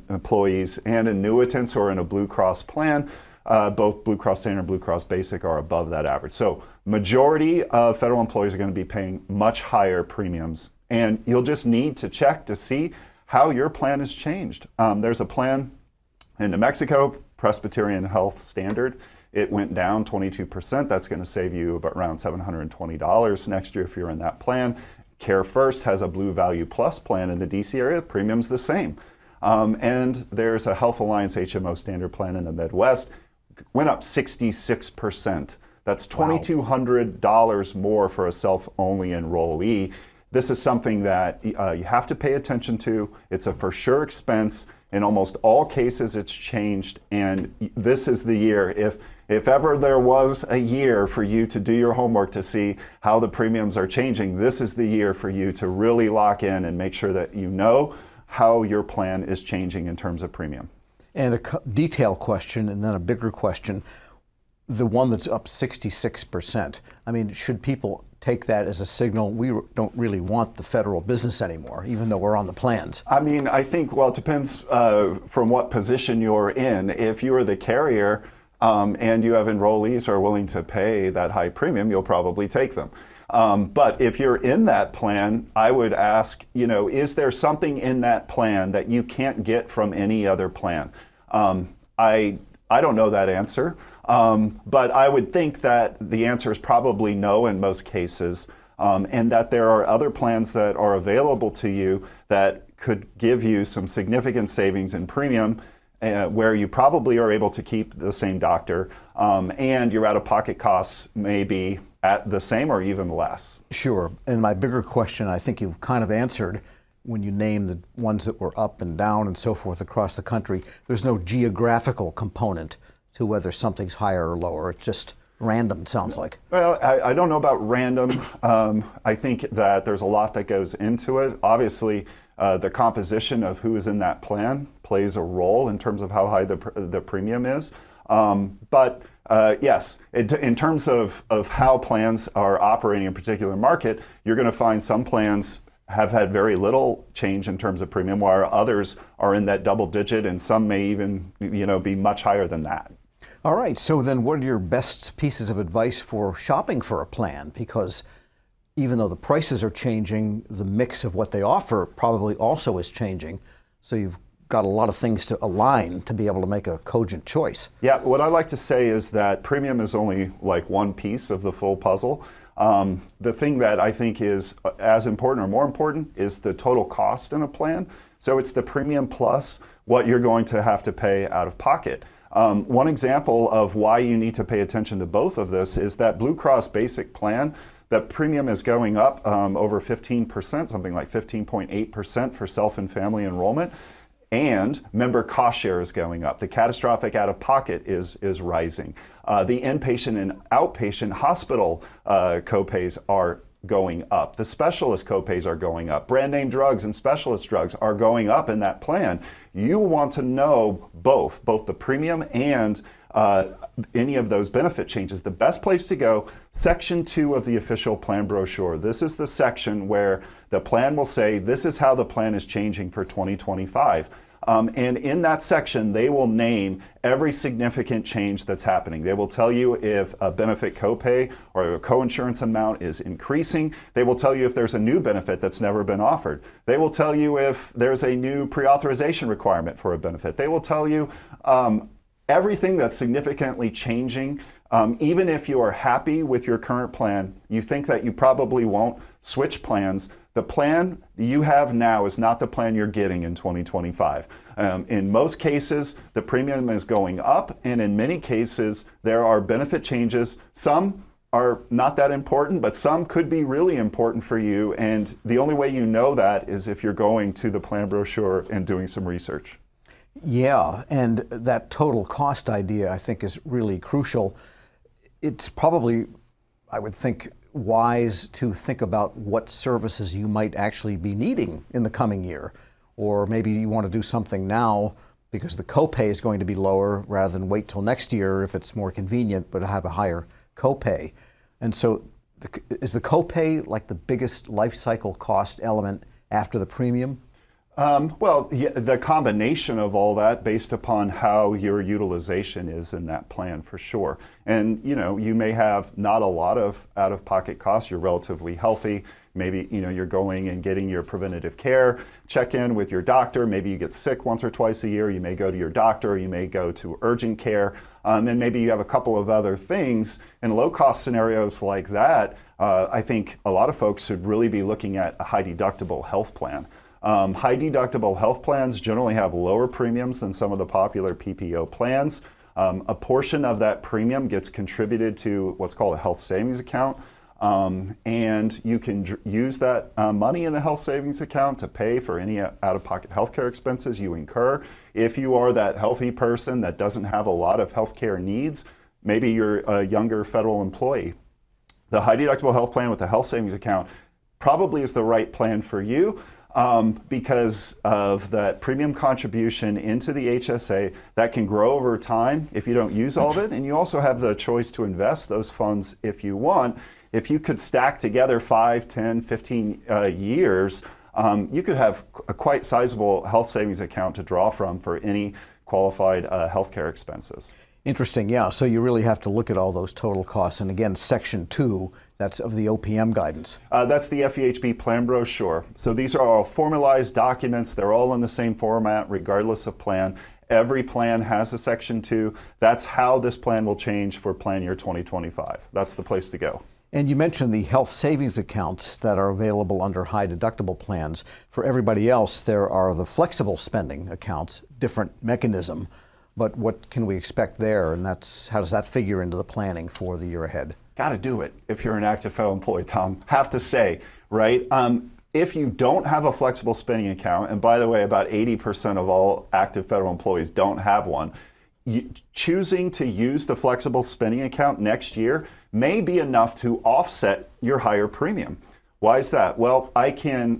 employees and annuitants who are in a Blue Cross plan. Both Blue Cross Standard and Blue Cross Basic are above that average. So majority of federal employees are going to be paying much higher premiums And you'll just need to check to see how your plan has changed. There's a plan in New Mexico, Presbyterian Health Standard. It went down 22%. That's going to save you about around $720 next year if you're in that plan. Care First has a Blue Value Plus plan in the DC area. Premium's the same. And there's a Health Alliance HMO standard plan in the Midwest. Went up 66%. That's $2,200 more for a self-only enrollee. This is something that you have to pay attention to. It's a for sure expense. In almost all cases, it's changed. And this is the year. If ever there was a year for you to do your homework to see how the premiums are changing, this is the year for you to really lock in and make sure that you know how your plan is changing in terms of premium. And a detailed question, and then a bigger question. The one that's up 66%. I mean, should people take that as a signal we don't really want the federal business anymore, even though we're on the plans? I mean, I think, well, it depends from what position you're in. If you are the carrier and you have enrollees who are willing to pay that high premium, you'll probably take them. But if you're in that plan, I would ask, is there something in that plan that you can't get from any other plan? I don't know that answer. But I would think that the answer is probably no in most cases, and that there are other plans that are available to you that could give you some significant savings in premium, where you probably are able to keep the same doctor, and your out-of-pocket costs may be at the same or even less. Sure. And my bigger question, I think you've kind of answered when you name the ones that were up and down and so forth across the country. There's no geographical component to whether something's higher or lower. It's just random, it sounds like. Well, I don't know about random. I think that there's a lot that goes into it. Obviously, the composition of who is in that plan plays a role in terms of how high the premium is. But yes, in terms of how plans are operating in a particular market, you're going to find some plans have had very little change in terms of premium, while others are in that double digit, and some may even be much higher than that. All right, so then what are your best pieces of advice for shopping for a plan? Because even though the prices are changing, the mix of what they offer probably also is changing. So you've got a lot of things to align to be able to make a cogent choice. Yeah, what I like to say is that premium is only like one piece of the full puzzle. The thing that I think is as important or more important is the total cost in a plan. So it's the premium plus what you're going to have to pay out of pocket. One example of why you need to pay attention to both of this is that Blue Cross Basic plan. That premium is going up over 15%, something like 15.8% for self and family enrollment. And member cost share is going up. The catastrophic out-of-pocket is rising. The inpatient and outpatient hospital copays are going up. The specialist copays are going up. Brand name drugs and specialist drugs are going up in that plan. You want to know both the premium and any of those benefit changes. The best place to go, Section 2 of the official plan brochure. This is the section where the plan will say, this is how the plan is changing for 2025. And in that section, they will name every significant change that's happening. They will tell you if a benefit copay or a coinsurance amount is increasing. They will tell you if there's a new benefit that's never been offered. They will tell you if there's a new pre-authorization requirement for a benefit. They will tell you everything that's significantly changing. Even if you are happy with your current plan, you think that you probably won't switch plans. The plan you have now is not the plan you're getting in 2025. In most cases, the premium is going up, and in many cases, there are benefit changes. Some are not that important, but some could be really important for you, and the only way you know that is if you're going to the plan brochure and doing some research. Yeah, and that total cost idea, I think, is really crucial. It's probably, I would think, wise to think about what services you might actually be needing in the coming year. Or maybe you want to do something now because the copay is going to be lower rather than wait till next year if it's more convenient but have a higher copay. And so is the copay like the biggest life cycle cost element after the premium? Well, yeah, the combination of all that based upon how your utilization is in that plan for sure. And, you may have not a lot of out-of-pocket costs. You're relatively healthy. Maybe, you're going and getting your preventative care, check in with your doctor. Maybe you get sick once or twice a year. You may go to your doctor. You may go to urgent care. And maybe you have a couple of other things. In low-cost scenarios like that, I think a lot of folks should really be looking at a high-deductible health plan. High deductible health plans generally have lower premiums than some of the popular PPO plans. A portion of that premium gets contributed to what's called a health savings account. And you can use that money in the health savings account to pay for any out-of-pocket healthcare expenses you incur. If you are that healthy person that doesn't have a lot of healthcare needs, maybe you're a younger federal employee, the high deductible health plan with the health savings account probably is the right plan for you. Because of that premium contribution into the HSA that can grow over time if you don't use all of it. And you also have the choice to invest those funds if you want. If you could stack together 5, 10, 15 years, you could have a quite sizable health savings account to draw from for any qualified healthcare expenses. Interesting, yeah. So you really have to look at all those total costs. And again, Section 2, that's of the OPM guidance. That's the FEHB plan brochure. So these are all formalized documents. They're all in the same format, regardless of plan. Every plan has a Section 2. That's how this plan will change for plan year 2025. That's the place to go. And you mentioned the health savings accounts that are available under high deductible plans. For everybody else, there are the flexible spending accounts, different mechanism. But what can we expect there? And how does that figure into the planning for the year ahead? Got to do it if you're an active federal employee, Tom. Have to say, right? If you don't have a flexible spending account, and by the way, about 80% of all active federal employees don't have one, choosing to use the flexible spending account next year may be enough to offset your higher premium. Why is that? Well,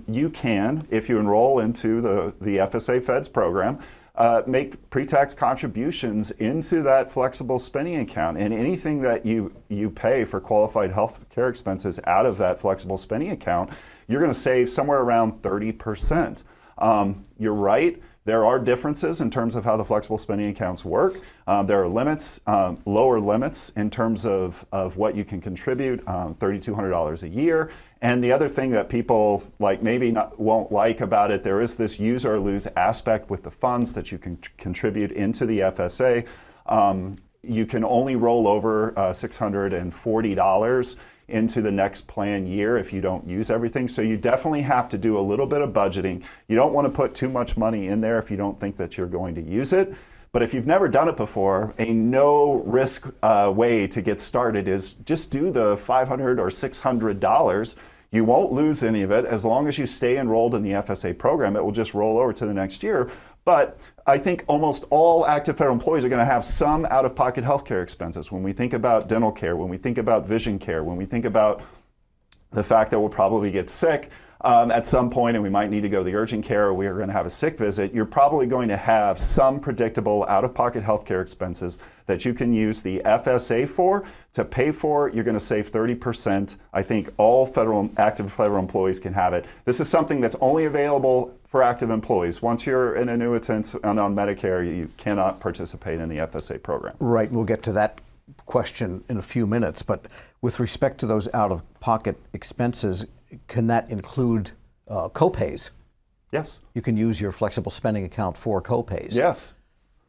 you can, if you enroll into the FSA Feds program, make pre-tax contributions into that flexible spending account, and anything that you pay for qualified health care expenses out of that flexible spending account, you're going to save somewhere around 30%. You're right. There are differences in terms of how the flexible spending accounts work. There are limits, lower limits in terms of what you can contribute, $3,200 a year. And the other thing that people won't like about it, there is this use or lose aspect with the funds that you can contribute into the FSA. You can only roll over $640 into the next plan year if you don't use everything. So you definitely have to do a little bit of budgeting. You don't want to put too much money in there if you don't think that you're going to use it. But if you've never done it before, a no-risk way to get started is just do the $500 or $600. You won't lose any of it. As long as you stay enrolled in the FSA program, it will just roll over to the next year. But I think almost all active federal employees are going to have some out-of-pocket healthcare expenses. When we think about dental care, when we think about vision care, when we think about the fact that we'll probably get sick at some point and we might need to go to the urgent care, or we are going to have a sick visit, you're probably going to have some predictable out-of-pocket healthcare expenses that you can use the FSA for to pay for. You're going to save 30%. I think all active federal employees can have it. This is something that's only available for active employees. Once you're an annuitant and on Medicare, you cannot participate in the FSA program. Right, we'll get to that question in a few minutes, but with respect to those out-of-pocket expenses, can that include co-pays? Yes. You can use your flexible spending account for co-pays? Yes.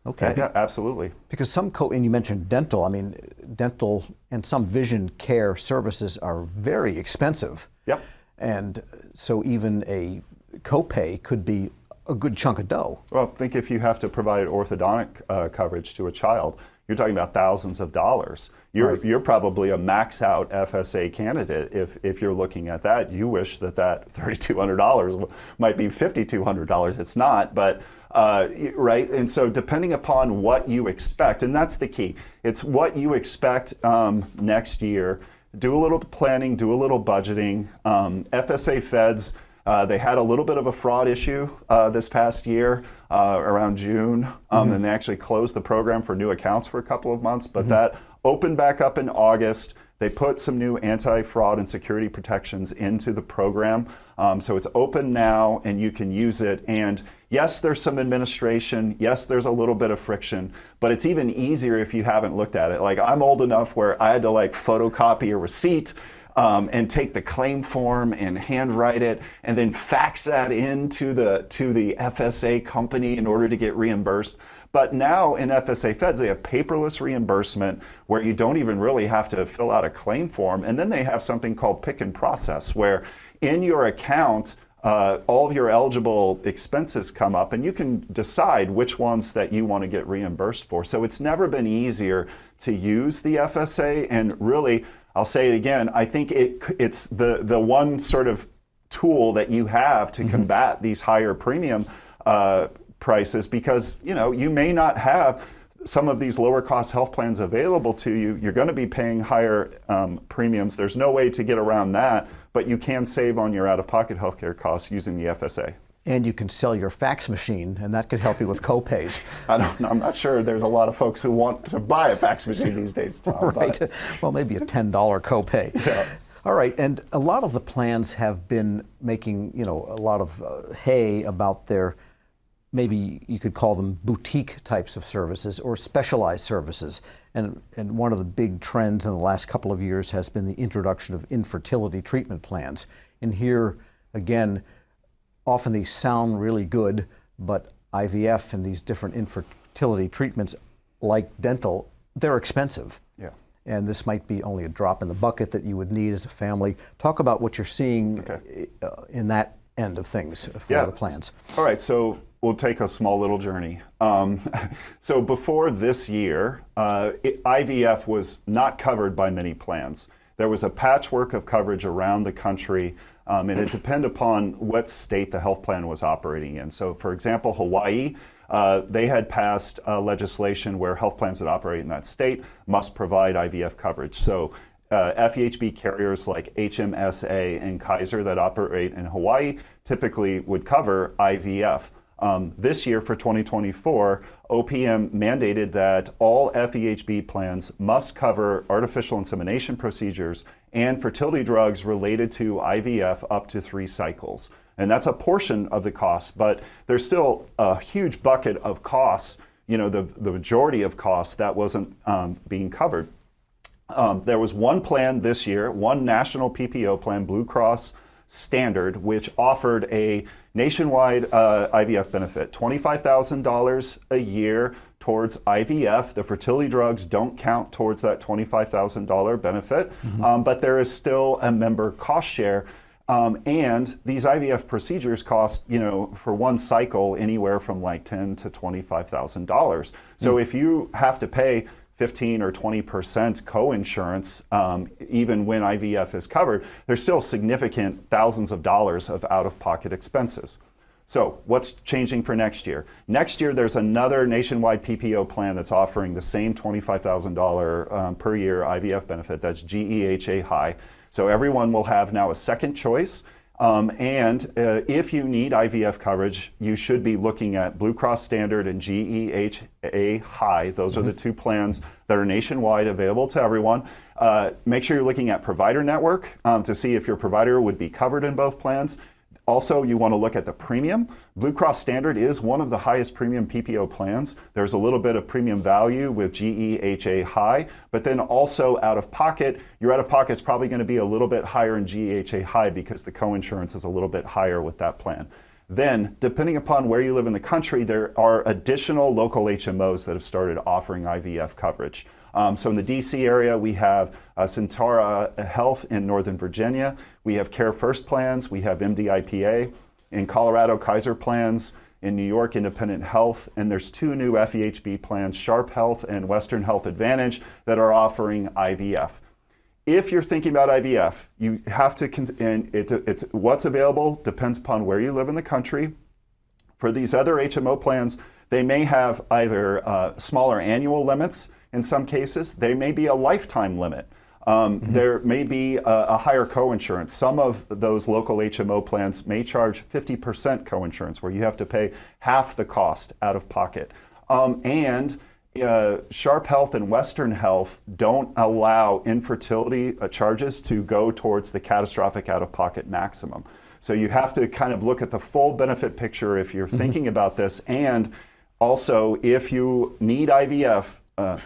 Okay. Yeah, absolutely. Because and you mentioned dental, dental and some vision care services are very expensive. Yep. And so even a copay could be a good chunk of dough. Well, think if you have to provide orthodontic coverage to a child, you're talking about thousands of dollars. You're probably a max out FSA candidate if you're looking at that. You wish that $3,200 might be $5,200. It's not, but right? And so depending upon what you expect, and that's the key, it's what you expect next year. Do a little planning, do a little budgeting. FSA Feds, they had a little bit of a fraud issue this past year around June, and they actually closed the program for new accounts for a couple of months, but that opened back up in August. They put some new anti-fraud and security protections into the program. So it's open now and you can use it. And yes, there's some administration. Yes, there's a little bit of friction, but it's even easier if you haven't looked at it. Like, I'm old enough where I had to like photocopy a receipt and take the claim form and handwrite it and then fax that into the FSA company in order to get reimbursed. But now in FSA Feds, they have paperless reimbursement where you don't even really have to fill out a claim form. And then they have something called pick and process, where in your account, all of your eligible expenses come up and you can decide which ones that you want to get reimbursed for. So it's never been easier to use the FSA. And really, I'll say it again, I think it's the one sort of tool that you have to combat these higher premium prices, because you may not have some of these lower cost health plans available to you. You're going to be paying higher premiums. There's no way to get around that, but you can save on your out-of-pocket healthcare costs using the FSA. And you can sell your fax machine, and that could help you with co-pays. I'm not sure there's a lot of folks who want to buy a fax machine these days, Tom. Right. Well, maybe a $10 copay. Yeah. All right, and a lot of the plans have been making, a lot of hay about their, maybe you could call them boutique types of services or specialized services. And one of the big trends in the last couple of years has been the introduction of infertility treatment plans. And here, again, often these sound really good, but IVF and these different infertility treatments, like dental, they're expensive. Yeah. And this might be only a drop in the bucket that you would need as a family. Talk about what you're seeing in that end of things for the plans. All right, so we'll take a small little journey. So before this year, IVF was not covered by many plans. There was a patchwork of coverage around the country, and it depended upon what state the health plan was operating in. So for example, Hawaii, they had passed legislation where health plans that operate in that state must provide IVF coverage. So FEHB carriers like HMSA and Kaiser that operate in Hawaii typically would cover IVF. This year for 2024, OPM mandated that all FEHB plans must cover artificial insemination procedures and fertility drugs related to IVF up to 3 cycles. And that's a portion of the cost, but there's still a huge bucket of costs, the majority of costs that wasn't being covered. There was one plan this year, one national PPO plan, Blue Cross Standard, which offered a nationwide IVF benefit, $25,000 a year towards IVF. The fertility drugs don't count towards that $25,000 benefit, but there is still a member cost share. And these IVF procedures cost, for one cycle, anywhere from like $10,000 to $25,000. So if you have to pay 15 or 20% co-insurance, even when IVF is covered, there's still significant thousands of dollars of out-of-pocket expenses. So what's changing for next year? Next year, there's another nationwide PPO plan that's offering the same $25,000 per year IVF benefit. That's GEHA high. So everyone will have now a second choice. And if you need IVF coverage, you should be looking at Blue Cross Standard and GEHA High. Those are the 2 plans that are nationwide, available to everyone. Make sure you're looking at Provider Network to see if your provider would be covered in both plans. Also, you want to look at the premium. Blue Cross Standard is one of the highest premium PPO plans. There's a little bit of premium value with GEHA High, but then also out of pocket, your out of pocket is probably going to be a little bit higher in GEHA High because the coinsurance is a little bit higher with that plan. Then, depending upon where you live in the country, there are additional local HMOs that have started offering IVF coverage. So in the DC area, we have Centaura Health in Northern Virginia. We have Care First plans. We have MDIPA. In Colorado, Kaiser plans. In New York, Independent Health. And there's 2 new FEHB plans, Sharp Health and Western Health Advantage, that are offering IVF. If you're thinking about IVF, you have to, and it's what's available depends upon where you live in the country. For these other HMO plans, they may have either smaller annual limits. In some cases, there may be a lifetime limit. There may be a higher coinsurance. Some of those local HMO plans may charge 50% coinsurance, where you have to pay half the cost out of pocket. And Sharp Health and Western Health don't allow infertility charges to go towards the catastrophic out-of-pocket maximum. So you have to kind of look at the full benefit picture if you're thinking about this. And also, if you need IVF,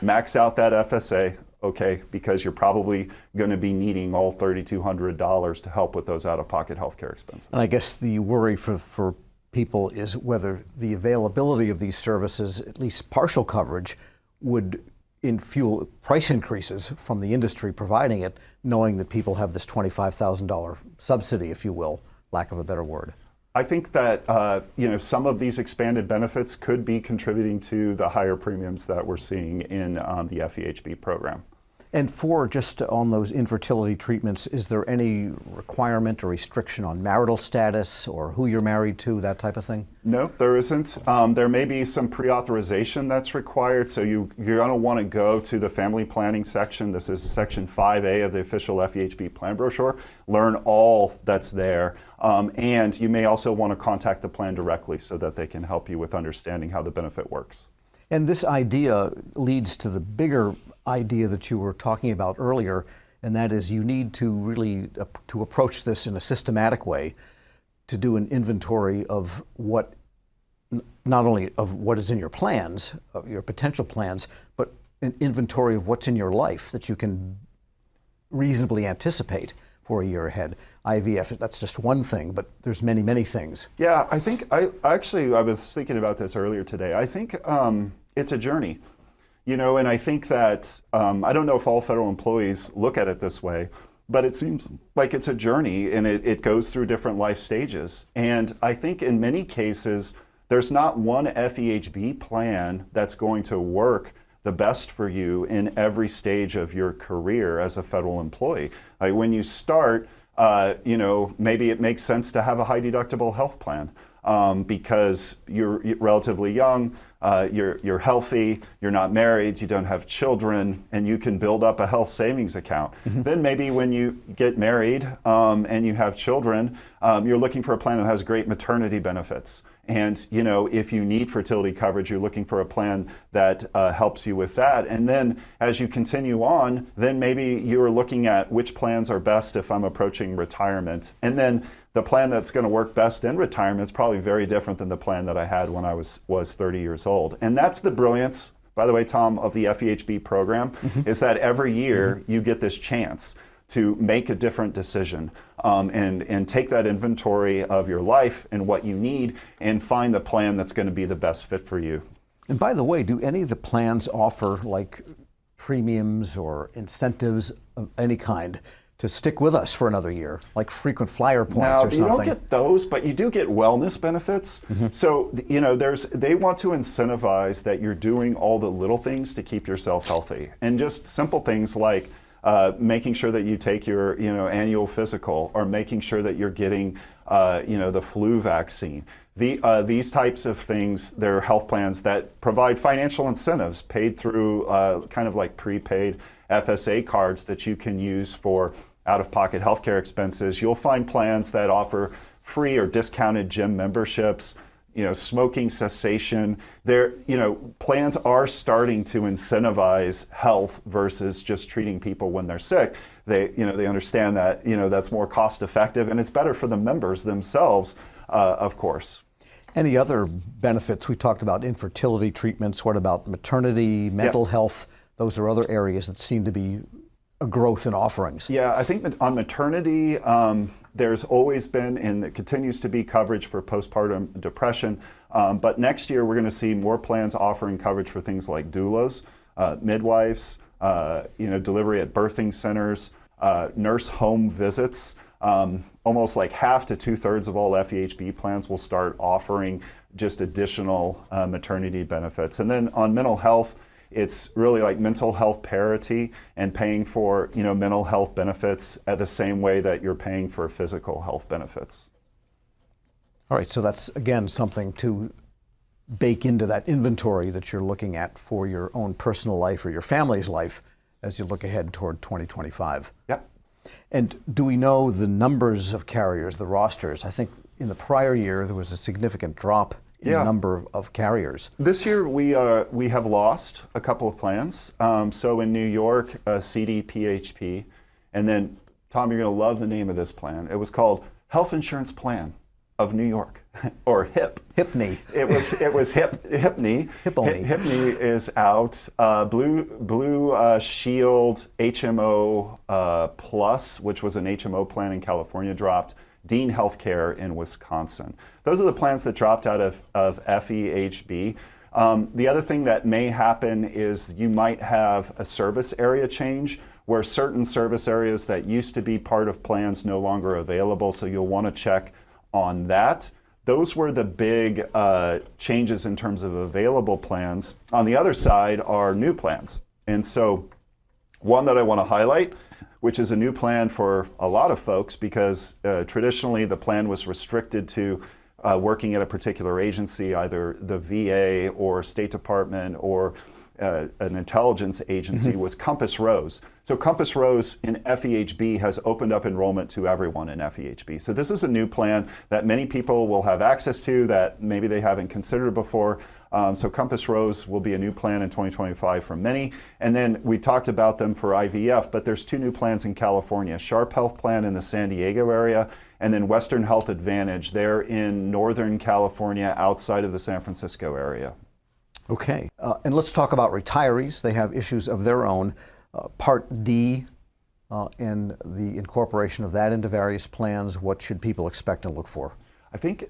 max out that FSA, okay, because you're probably going to be needing all $3,200 to help with those out-of-pocket healthcare expenses. And I guess the worry for people is whether the availability of these services, at least partial coverage, would fuel price increases from the industry providing it, knowing that people have this $25,000 subsidy, if you will, lack of a better word. I think that some of these expanded benefits could be contributing to the higher premiums that we're seeing in the FEHB program. And for just on those infertility treatments, is there any requirement or restriction on marital status or who you're married to, that type of thing? No, there isn't. There may be some pre-authorization that's required, so you're going to want to go to the family planning section. This is section 5A of the official FEHB plan brochure. Learn all that's there. And you may also want to contact the plan directly so that they can help you with understanding how the benefit works. And this idea leads to the bigger idea that you were talking about earlier, and that is you need to really to approach this in a systematic way, to do an inventory of what, not only of what is in your plans, of your potential plans, but an inventory of what's in your life that you can reasonably anticipate for a year ahead. IVF, that's just one thing, but there's many, many things. Yeah, I think I was thinking about this earlier today. I think it's a journey, and I think that I don't know if all federal employees look at it this way, but it seems like it's a journey and it goes through different life stages. And I think in many cases, there's not one FEHB plan that's going to work the best for you in every stage of your career as a federal employee. Like when you start, maybe it makes sense to have a high deductible health plan because you're relatively young, you're healthy, you're not married, you don't have children, and you can build up a health savings account. Then maybe when you get married and you have children, you're looking for a plan that has great maternity benefits. And if you need fertility coverage, you're looking for a plan that helps you with that. And then as you continue on, then maybe you're looking at which plans are best if I'm approaching retirement. And then the plan that's going to work best in retirement is probably very different than the plan that I had when I was 30 years old. And that's the brilliance, by the way, Tom, of the FEHB program, is that every year you get this chance to make a different decision and take that inventory of your life and what you need and find the plan that's going to be the best fit for you. And by the way, do any of the plans offer like premiums or incentives of any kind to stick with us for another year, like frequent flyer points or something? You don't get those, but you do get wellness benefits. So, they want to incentivize that you're doing all the little things to keep yourself healthy. And just simple things like making sure that you take your annual physical, or making sure that you're getting the flu vaccine. These types of things, they're health plans that provide financial incentives paid through kind of like prepaid FSA cards that you can use for out-of-pocket healthcare expenses. You'll find plans that offer free or discounted gym memberships, smoking cessation. Plans are starting to incentivize health versus just treating people when they're sick. They understand that, that's more cost effective and it's better for the members themselves, of course. Any other benefits? We talked about infertility treatments. What about maternity, mental health? Those are other areas that seem to be a growth in offerings. Yeah, I think on maternity, there's always been and it continues to be coverage for postpartum depression. But next year, we're going to see more plans offering coverage for things like doulas, midwives, delivery at birthing centers, nurse home visits. Almost like half to 2/3 of all FEHB plans will start offering just additional maternity benefits. And then on mental health, it's really like mental health parity and paying for mental health benefits at the same way that you're paying for physical health benefits. All right, so that's again something to bake into that inventory that you're looking at for your own personal life or your family's life as you look ahead toward 2025. Yep. And do we know the numbers of carriers, the rosters? I think in the prior year there was a significant drop in Yeah. the number of carriers. This year we have lost a couple of plans. So in New York, CDPHP, and then Tom, you're going to love the name of this plan. It was called Health Insurance Plan of New York, or HIP. HIPNY. It was HIPNY. HIPONY. HIPNY is out. Blue Shield HMO Plus, which was an HMO plan in California, dropped. Dean Healthcare in Wisconsin. Those are the plans that dropped out of FEHB. The other thing that may happen is you might have a service area change where certain service areas that used to be part of plans no longer available, so you'll want to check on that. Those were the big changes in terms of available plans. On the other side are new plans. And so one that I want to highlight, which is a new plan for a lot of folks because traditionally the plan was restricted to working at a particular agency, either the VA or State Department or an intelligence agency, was Compass Rose. So Compass Rose in FEHB has opened up enrollment to everyone in FEHB. So this is a new plan that many people will have access to that maybe they haven't considered before. So Compass Rose will be a new plan in 2025 for many. And then we talked about them for IVF, but there's two new plans in California, Sharp Health Plan in the San Diego area, and then Western Health Advantage. They're in Northern California outside of the San Francisco area. Okay. And let's talk about retirees. They have issues of their own. Part D and the incorporation of that into various plans. What should people expect and look for? I think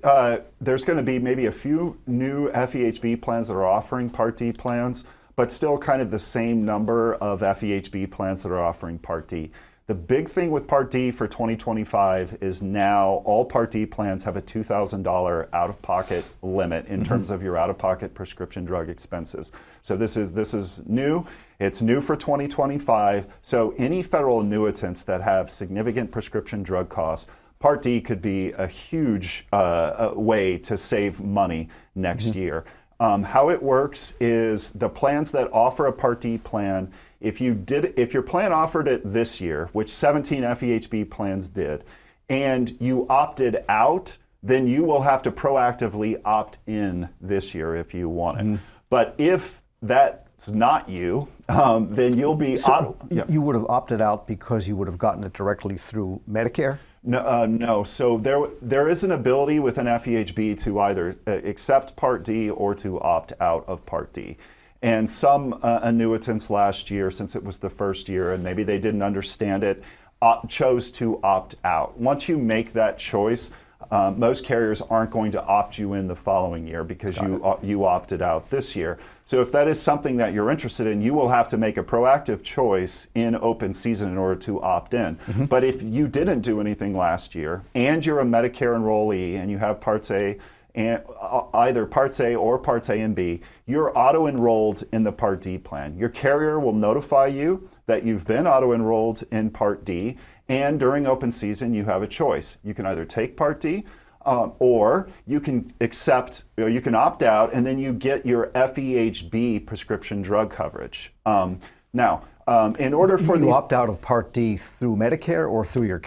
there's going to be maybe a few new FEHB plans that are offering Part D plans, but still kind of the same number of FEHB plans that are offering Part D. The big thing with Part D for 2025 is now all Part D plans have a $2,000 out-of-pocket limit in terms of your out-of-pocket prescription drug expenses. So this is new. It's new for 2025. So any federal annuitants that have significant prescription drug costs, Part D could be a huge way to save money next year. How it works is the plans that offer a Part D plan, if your plan offered it this year, which 17 FEHB plans did, and you opted out, then you will have to proactively opt in this year if you want it. But if that's not you, then you'll be You would have opted out because you would have gotten it directly through Medicare? No. So there is an ability within FEHB to either accept Part D or to opt out of Part D. And some annuitants last year, since it was the first year and maybe they didn't understand it, chose to opt out. Once you make that choice, most carriers aren't going to opt you in the following year because you opted out this year. So if that is something that you're interested in, you will have to make a proactive choice in open season in order to opt in. But if you didn't do anything last year and you're a Medicare enrollee and you have Parts A, and either Parts A or Parts A and B, you're auto-enrolled in the Part D plan. Your carrier will notify you that you've been auto-enrolled in Part D, and during open season, you have a choice. You can either take Part D, or you can you can opt out, and then you get your FEHB prescription drug coverage. In order for you opt out of Part D through Medicare or through your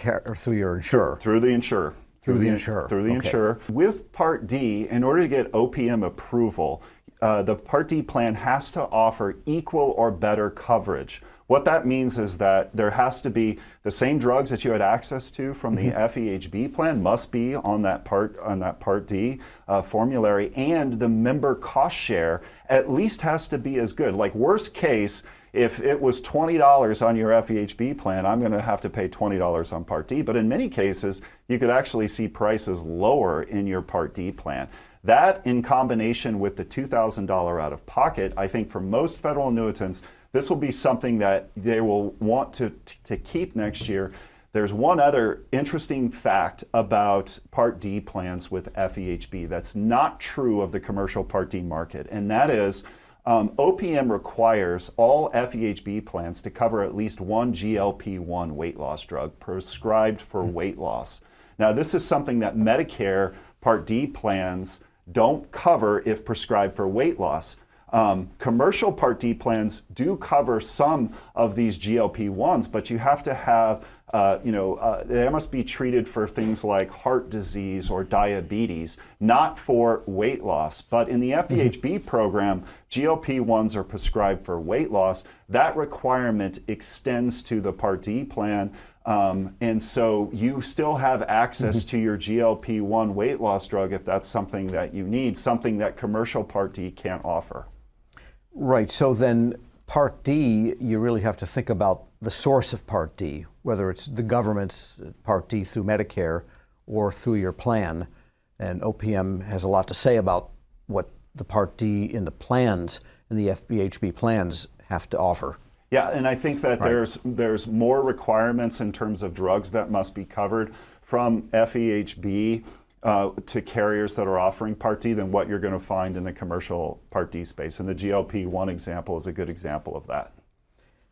insurer? Through the insurer. Through the insurer. Through the insurer. With Part D, in order to get OPM approval, the Part D plan has to offer equal or better coverage. What that means is that there has to be the same drugs that you had access to from the FEHB plan must be on that Part D formulary, and the member cost share at least has to be as good. Like worst case, if it was $20 on your FEHB plan, I'm going to have to pay $20 on Part D. But in many cases, you could actually see prices lower in your Part D plan. That, in combination with the $2,000 out of pocket, I think for most federal annuitants, this will be something that they will want to keep next year. There's one other interesting fact about Part D plans with FEHB that's not true of the commercial Part D market, and that is OPM requires all FEHB plans to cover at least one GLP-1 weight loss drug prescribed for weight loss. Now, this is something that Medicare Part D plans don't cover if prescribed for weight loss. Commercial Part D plans do cover some of these GLP-1s, but you have to have, they must be treated for things like heart disease or diabetes, not for weight loss. But in the FEHB program, GLP-1s are prescribed for weight loss. That requirement extends to the Part D plan. And so you still have access to your GLP-1 weight loss drug if that's something that you need, something that commercial Part D can't offer. Right. So then Part D, you really have to think about the source of Part D, whether it's the government's Part D through Medicare or through your plan. And OPM has a lot to say about what the Part D in the plans, in the FEHB plans, have to offer. Yeah, and I think that there's more requirements in terms of drugs that must be covered from FEHB to carriers that are offering Part D than what you're going to find in the commercial Part D space. And the GLP-1 example is a good example of that.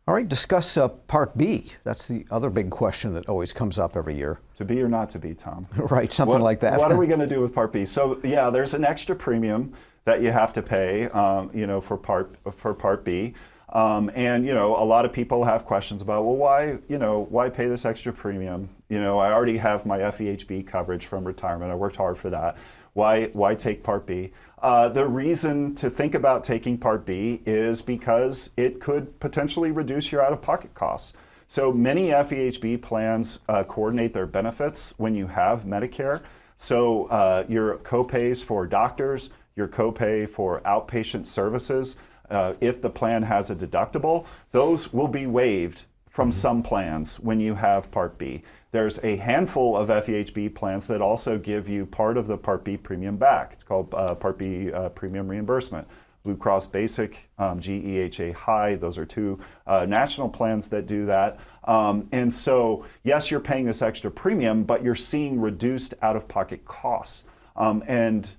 All right, discuss Part B. That's the other big question that always comes up every year. To be or not to be, Tom? Right, something like that. What are we going to do with Part B? So yeah, there's an extra premium that you have to pay, for Part B. And a lot of people have questions about, well, why pay this extra premium? I already have my FEHB coverage from retirement. I worked hard for that. Why take Part B? The reason to think about taking Part B is because it could potentially reduce your out-of-pocket costs. So many FEHB plans coordinate their benefits when you have Medicare. So your copays for doctors, your copay for outpatient services, if the plan has a deductible, those will be waived from some plans when you have Part B. There's a handful of FEHB plans that also give you part of the Part B premium back. It's called Part B premium reimbursement. Blue Cross Basic, GEHA High, those are two national plans that do that. And so, yes, you're paying this extra premium, but you're seeing reduced out-of-pocket costs. And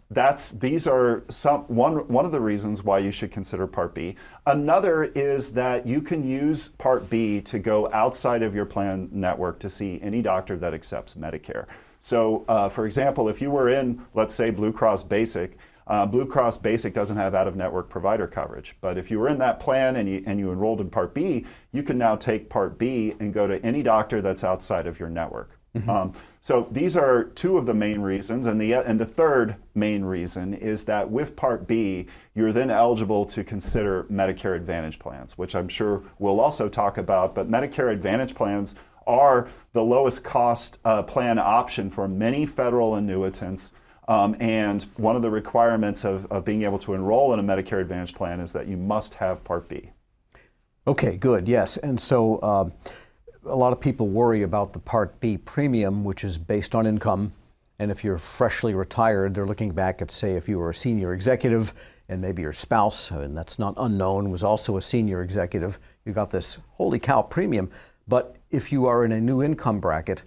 these are one of the reasons why you should consider Part B. Another is that you can use Part B to go outside of your plan network to see any doctor that accepts Medicare. So, for example, if you were in, let's say, Blue Cross Basic doesn't have out-of-network provider coverage. But if you were in that plan and you enrolled in Part B, you can now take Part B and go to any doctor that's outside of your network. So these are two of the main reasons, and the third main reason is that with Part B, you're then eligible to consider Medicare Advantage plans, which I'm sure we'll also talk about. But Medicare Advantage plans are the lowest cost plan option for many federal annuitants. And one of the requirements of being able to enroll in a Medicare Advantage plan is that you must have Part B. Okay, good, yes. And so a lot of people worry about the Part B premium, which is based on income. And if you're freshly retired, they're looking back at, say, if you were a senior executive and maybe your spouse, and that's not unknown, was also a senior executive, you got this holy cow premium. But if you are in a new income bracket,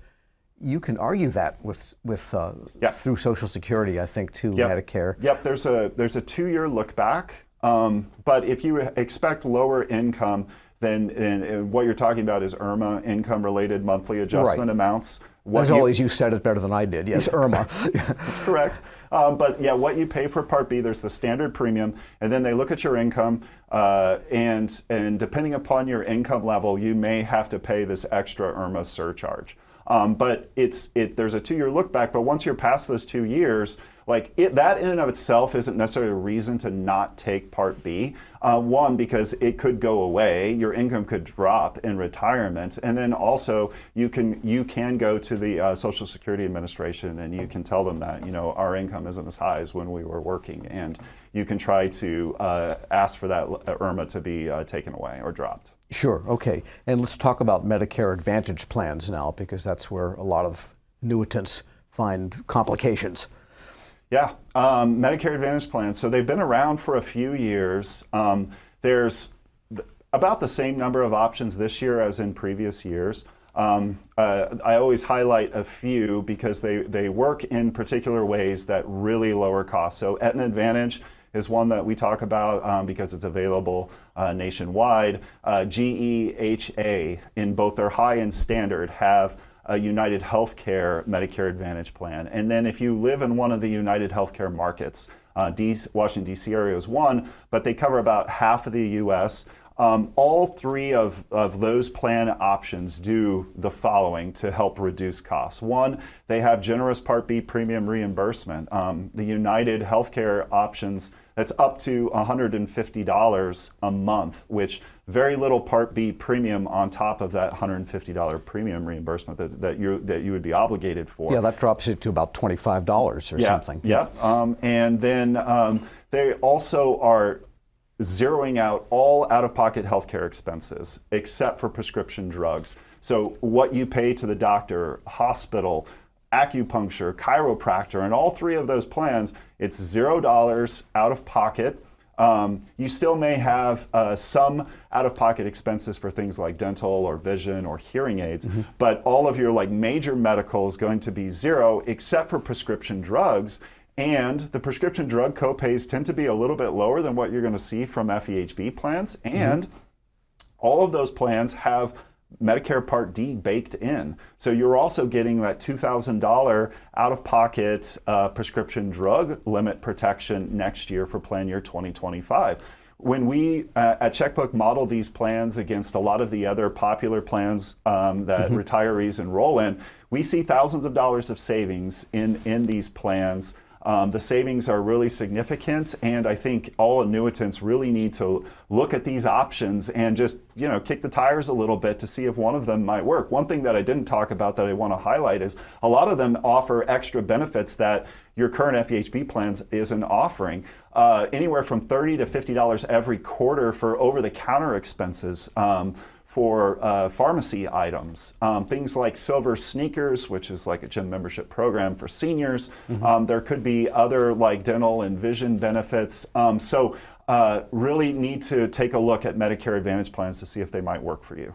you can argue that with through Social Security, I think, to Medicare. Yep, there's a 2-year look back. But if you expect lower income, then what you're talking about is IRMAA, income-related monthly adjustment amounts. As always, you said it better than I did. Yes, IRMAA. That's correct. But yeah, what you pay for Part B, there's the standard premium, and then they look at your income, and depending upon your income level, you may have to pay this extra IRMAA surcharge. But there's a 2-year look back, but once you're past those 2 years, that in and of itself isn't necessarily a reason to not take Part B. One, because it could go away, your income could drop in retirement, and then also you can go to the Social Security Administration and you can tell them that our income isn't as high as when we were working, and you can try to ask for that IRMAA to be taken away or dropped. Sure, okay. And let's talk about Medicare Advantage plans now, because that's where a lot of annuitants find complications. Yeah, Medicare Advantage plans. So they've been around for a few years. There's about the same number of options this year as in previous years. I always highlight a few because they work in particular ways that really lower costs. So Aetna Advantage is one that we talk about because it's available nationwide. GEHA, in both their high and standard, have a United Healthcare Medicare Advantage plan. And then if you live in one of the United Healthcare markets, Washington, D.C. area is one, but they cover about half of the U.S. All three of those plan options do the following to help reduce costs. One, they have generous Part B premium reimbursement. The United Healthcare options, that's up to $150 a month, which very little Part B premium on top of that $150 premium reimbursement that you would be obligated for. Yeah, that drops it to about $25 or something. Yeah, and then they also are zeroing out all out-of-pocket healthcare expenses except for prescription drugs. So what you pay to the doctor, hospital, acupuncture, chiropractor, and all three of those plans, it's $0 out of pocket. You still may have some out-of-pocket expenses for things like dental or vision or hearing aids, but all of your major medical is going to be zero except for prescription drugs. And the prescription drug copays tend to be a little bit lower than what you're going to see from FEHB plans. And all of those plans have Medicare Part D baked in. So you're also getting that $2,000 out-of-pocket prescription drug limit protection next year for plan year 2025. When we at Checkbook model these plans against a lot of the other popular plans that retirees enroll in, we see thousands of dollars of savings in these plans. The savings are really significant, and I think all annuitants really need to look at these options and just kick the tires a little bit to see if one of them might work. One thing that I didn't talk about that I want to highlight is a lot of them offer extra benefits that your current FEHB plans isn't offering. Anywhere from $30 to $50 every quarter for over-the-counter expenses. For pharmacy items, things like Silver Sneakers, which is like a gym membership program for seniors. There could be other dental and vision benefits. So really need to take a look at Medicare Advantage plans to see if they might work for you.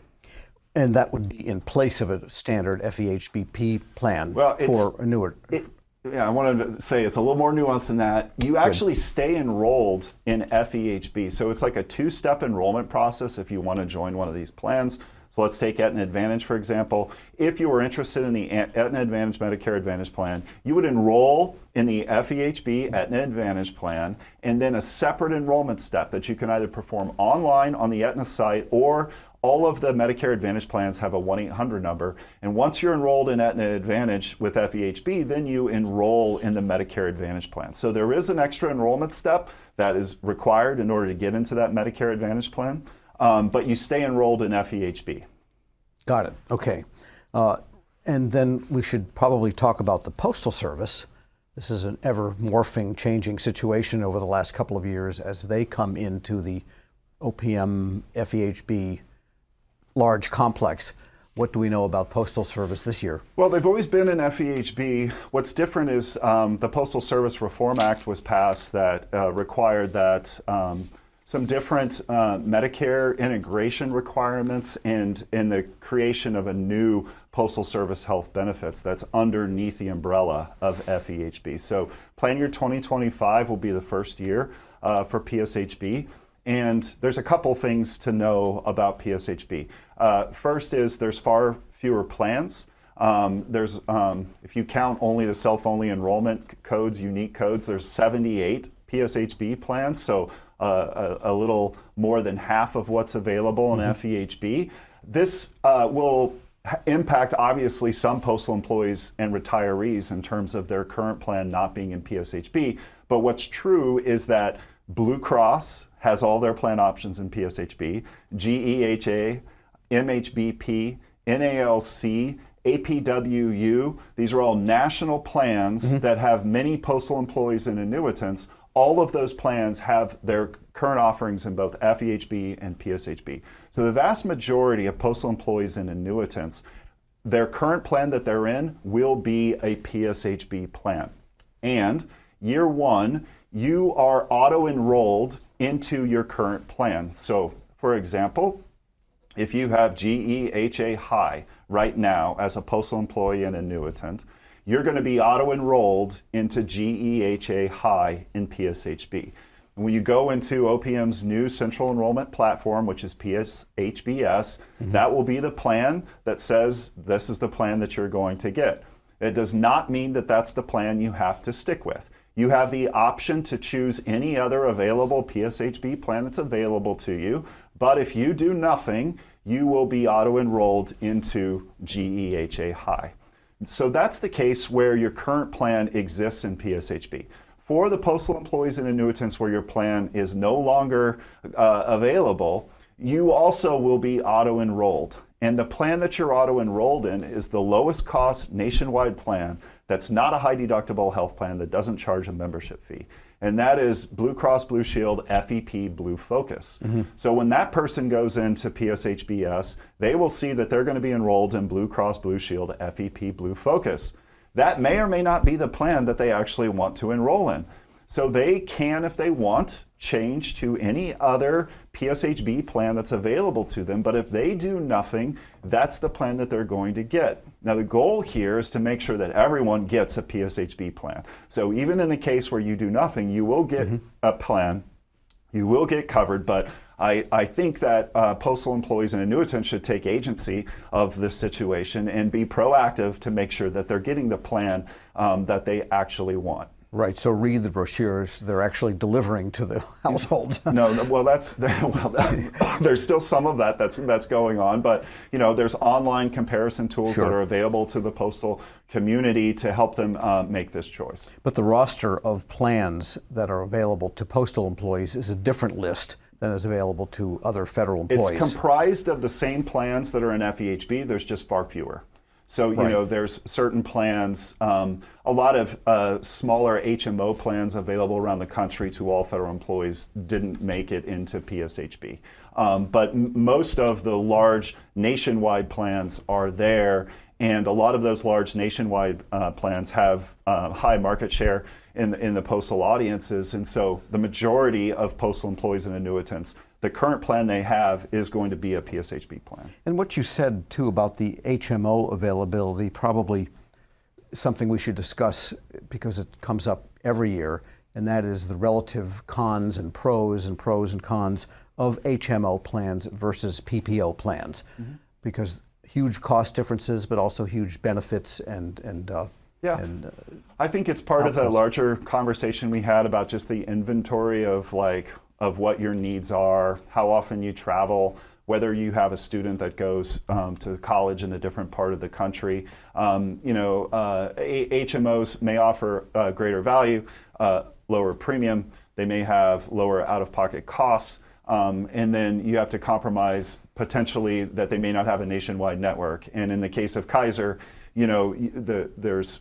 And that would be in place of a standard FEHBP plan for annuitant. Yeah, I wanted to say it's a little more nuanced than that. You actually stay enrolled in FEHB. So it's like a two-step enrollment process if you want to join one of these plans. So let's take Aetna Advantage, for example. If you were interested in the Aetna Advantage Medicare Advantage plan, you would enroll in the FEHB Aetna Advantage plan, and then a separate enrollment step that you can either perform online on the Aetna site, or all of the Medicare Advantage plans have a 1-800 number. And once you're enrolled in Aetna Advantage with FEHB, then you enroll in the Medicare Advantage plan. So there is an extra enrollment step that is required in order to get into that Medicare Advantage plan, but you stay enrolled in FEHB. Got it. Okay. And then we should probably talk about the Postal Service. This is an ever morphing, changing situation over the last couple of years as they come into the OPM FEHB large complex. What do we know about Postal Service this year? Well, they've always been in FEHB. What's different is the Postal Service Reform Act was passed that required that some different Medicare integration requirements and in the creation of a new Postal Service health benefits that's underneath the umbrella of FEHB. So plan year 2025 will be the first year for PSHB. And there's a couple things to know about PSHB. First is there's far fewer plans. If you count only the self-only enrollment codes, unique codes, there's 78 PSHB plans, so a little more than half of what's available in FEHB. This will impact, obviously, some postal employees and retirees in terms of their current plan not being in PSHB. But what's true is that Blue Cross has all their plan options in PSHB, GEHA, MHBP, NALC, APWU. These are all national plans that have many postal employees and annuitants. All of those plans have their current offerings in both FEHB and PSHB. So the vast majority of postal employees and annuitants, their current plan that they're in will be a PSHB plan. And year one, you are auto-enrolled into your current plan. So, for example, if you have GEHA High right now as a postal employee and annuitant, you're going to be auto-enrolled into GEHA High in PSHB. When you go into OPM's new central enrollment platform, which is PSHBS, that will be the plan that says this is the plan that you're going to get. It does not mean that that's the plan you have to stick with. You have the option to choose any other available PSHB plan that's available to you. But if you do nothing, you will be auto-enrolled into GEHA High. So that's the case where your current plan exists in PSHB. For the postal employees and annuitants where your plan is no longer available, you also will be auto-enrolled. And the plan that you're auto-enrolled in is the lowest cost nationwide plan that's not a high deductible health plan that doesn't charge a membership fee. And that is Blue Cross Blue Shield FEP Blue Focus. So when that person goes into PSHBS, they will see that they're going to be enrolled in Blue Cross Blue Shield FEP Blue Focus. That may or may not be the plan that they actually want to enroll in. So they can, if they want, change to any other PSHB plan that's available to them. But if they do nothing, that's the plan that they're going to get. Now, the goal here is to make sure that everyone gets a PSHB plan. So even in the case where you do nothing, you will get a plan, you will get covered, but I think that postal employees and annuitants should take agency of this situation and be proactive to make sure that they're getting the plan that they actually want. Right, so read the brochures. They're actually delivering to the households. There's still some of that that's going on, but there's online comparison tools that are available to the postal community to help them make this choice. But the roster of plans that are available to postal employees is a different list than is available to other federal employees. It's comprised of the same plans that are in FEHB, there's just far fewer. So, there's certain plans, a lot of smaller HMO plans available around the country to all federal employees didn't make it into PSHB. But most of the large nationwide plans are there, and a lot of those large nationwide plans have high market share in the postal audiences. And so the majority of postal employees and annuitants, the current plan they have is going to be a PSHB plan. And what you said, too, about the HMO availability, probably something we should discuss because it comes up every year, and that is the relative cons and pros and cons of HMO plans versus PPO plans. Because huge cost differences, but also huge benefits and I think it's part of the larger conversation we had about just the inventory of what your needs are, how often you travel, whether you have a student that goes to college in a different part of the country. HMOs may offer greater value, lower premium. They may have lower out-of-pocket costs. And then you have to compromise potentially that they may not have a nationwide network. And in the case of Kaiser, there's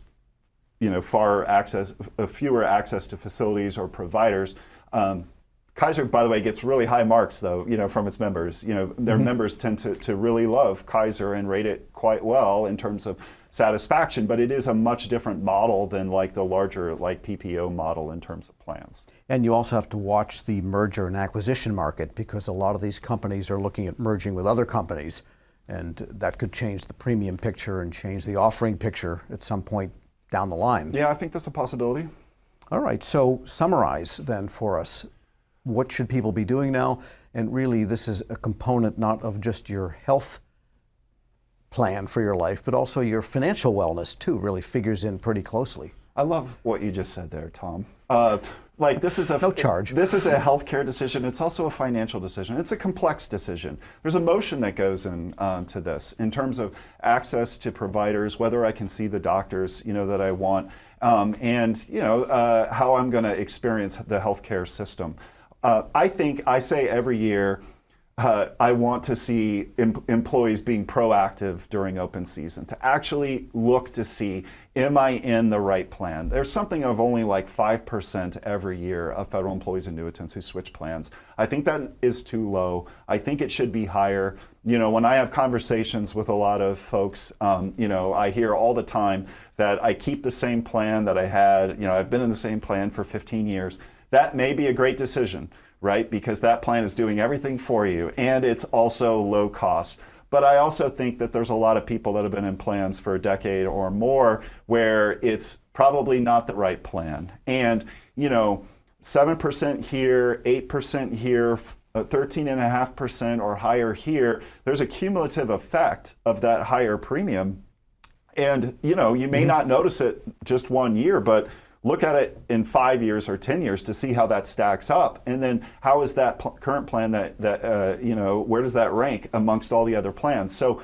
fewer access to facilities or providers. Kaiser, by the way, gets really high marks, though, from its members. Their members tend to really love Kaiser and rate it quite well in terms of satisfaction, but it is a much different model than the larger PPO model in terms of plans. And you also have to watch the merger and acquisition market because a lot of these companies are looking at merging with other companies, and that could change the premium picture and change the offering picture at some point down the line. Yeah, I think that's a possibility. All right, so summarize then for us. What should people be doing now? And really, this is a component not of just your health plan for your life, but also your financial wellness too, really figures in pretty closely. I love what you just said there, Tom. This is no charge. This is a healthcare decision. It's also a financial decision. It's a complex decision. There's emotion that goes into this in terms of access to providers, whether I can see the doctors, that I want, and how I'm going to experience the healthcare system. I say every year, I want to see employees being proactive during open season, to actually look to see, am I in the right plan? There's something of only 5% every year of federal employees and annuitants who switch plans. I think that is too low. I think it should be higher. When I have conversations with a lot of folks, I hear all the time that I keep the same plan that I had. I've been in the same plan for 15 years. That may be a great decision, right? Because that plan is doing everything for you and it's also low cost. But I also think that there's a lot of people that have been in plans for a decade or more where it's probably not the right plan. And, 7% here, 8% here, 13.5% or higher here, there's a cumulative effect of that higher premium. And, you may not notice it just one year, but look at it in 5 years or 10 years to see how that stacks up. And then how is that current plan where does that rank amongst all the other plans? So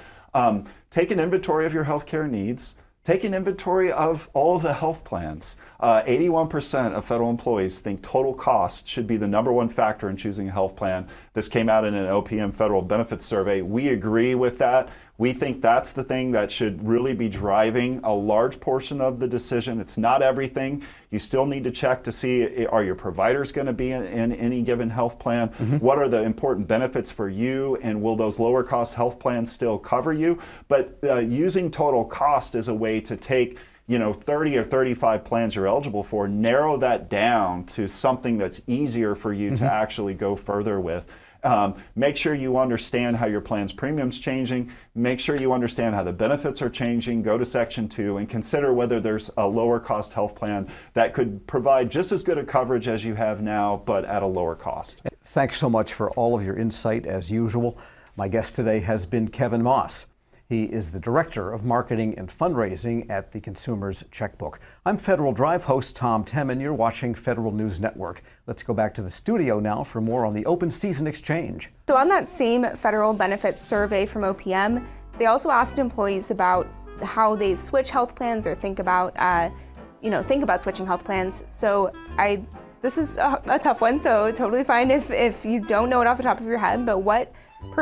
take an inventory of your healthcare needs. Take an inventory of all of the health plans. 81% of federal employees think total cost should be the #1 factor in choosing a health plan. This came out in an OPM federal benefits survey. We agree with that. We think that's the thing that should really be driving a large portion of the decision. It's not everything. You still need to check to see, are your providers going to be in any given health plan? What are the important benefits for you? And will those lower cost health plans still cover you? But using total cost as a way to take 30 or 35 plans you're eligible for, narrow that down to something that's easier for you to actually go further with. Make sure you understand how your plan's premium's changing. Make sure you understand how the benefits are changing. Go to Section 2 and consider whether there's a lower cost health plan that could provide just as good a coverage as you have now, but at a lower cost. Thanks so much for all of your insight as usual. My guest today has been Kevin Moss. He is the Director of Marketing and Fundraising at the Consumer's Checkbook. I'm Federal Drive host Tom Temin. You're watching Federal News Network. Let's go back to the studio now for more on the Open Season Exchange. So on that same federal benefits survey from OPM, they also asked employees about how they switch health plans or think about switching health plans. So this is a tough one, so totally fine if you don't know it off the top of your head, but what %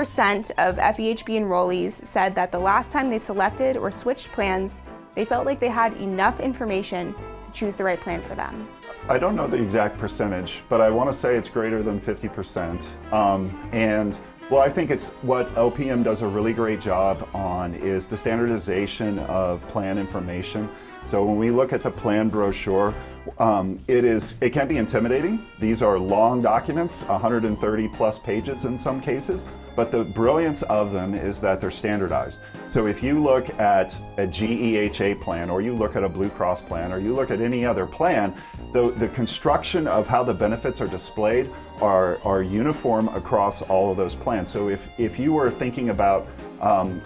of FEHB enrollees said that the last time they selected or switched plans, they felt like they had enough information to choose the right plan for them? I don't know the exact percentage, but I want to say it's greater than 50%. Well, I think it's what OPM does a really great job on is the standardization of plan information. So when we look at the plan brochure, it can be intimidating. These are long documents, 130 plus pages in some cases, but the brilliance of them is that they're standardized. So if you look at a GEHA plan, or you look at a Blue Cross plan, or you look at any other plan, the construction of how the benefits are displayed are uniform across all of those plans. So if you were thinking about,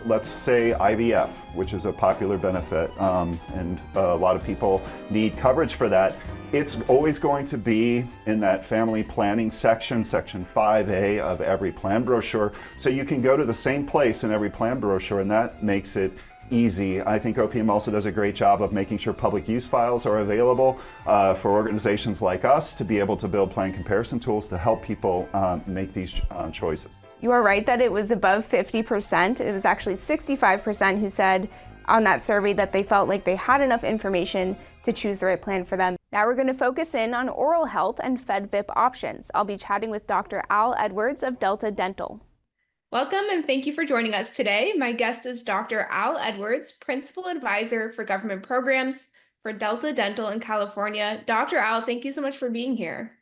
let's say IVF, which is a popular benefit, and a lot of people need coverage for that, it's always going to be in that family planning section, Section 5A of every plan brochure. So you can go to the same place in every plan brochure, and that makes it easy. I think OPM also does a great job of making sure public use files are available for organizations like us to be able to build plan comparison tools to help people make these choices. You are right that it was above 50%. It was actually 65% who said on that survey that they felt like they had enough information to choose the right plan for them. Now we're going to focus in on oral health and FedVIP options. I'll be chatting with Dr. Al Edwards of Delta Dental. Welcome and thank you for joining us today. My guest is Dr. Al Edwards, Principal Advisor for Government Programs for Delta Dental in California. Dr. Al, thank you so much for being here.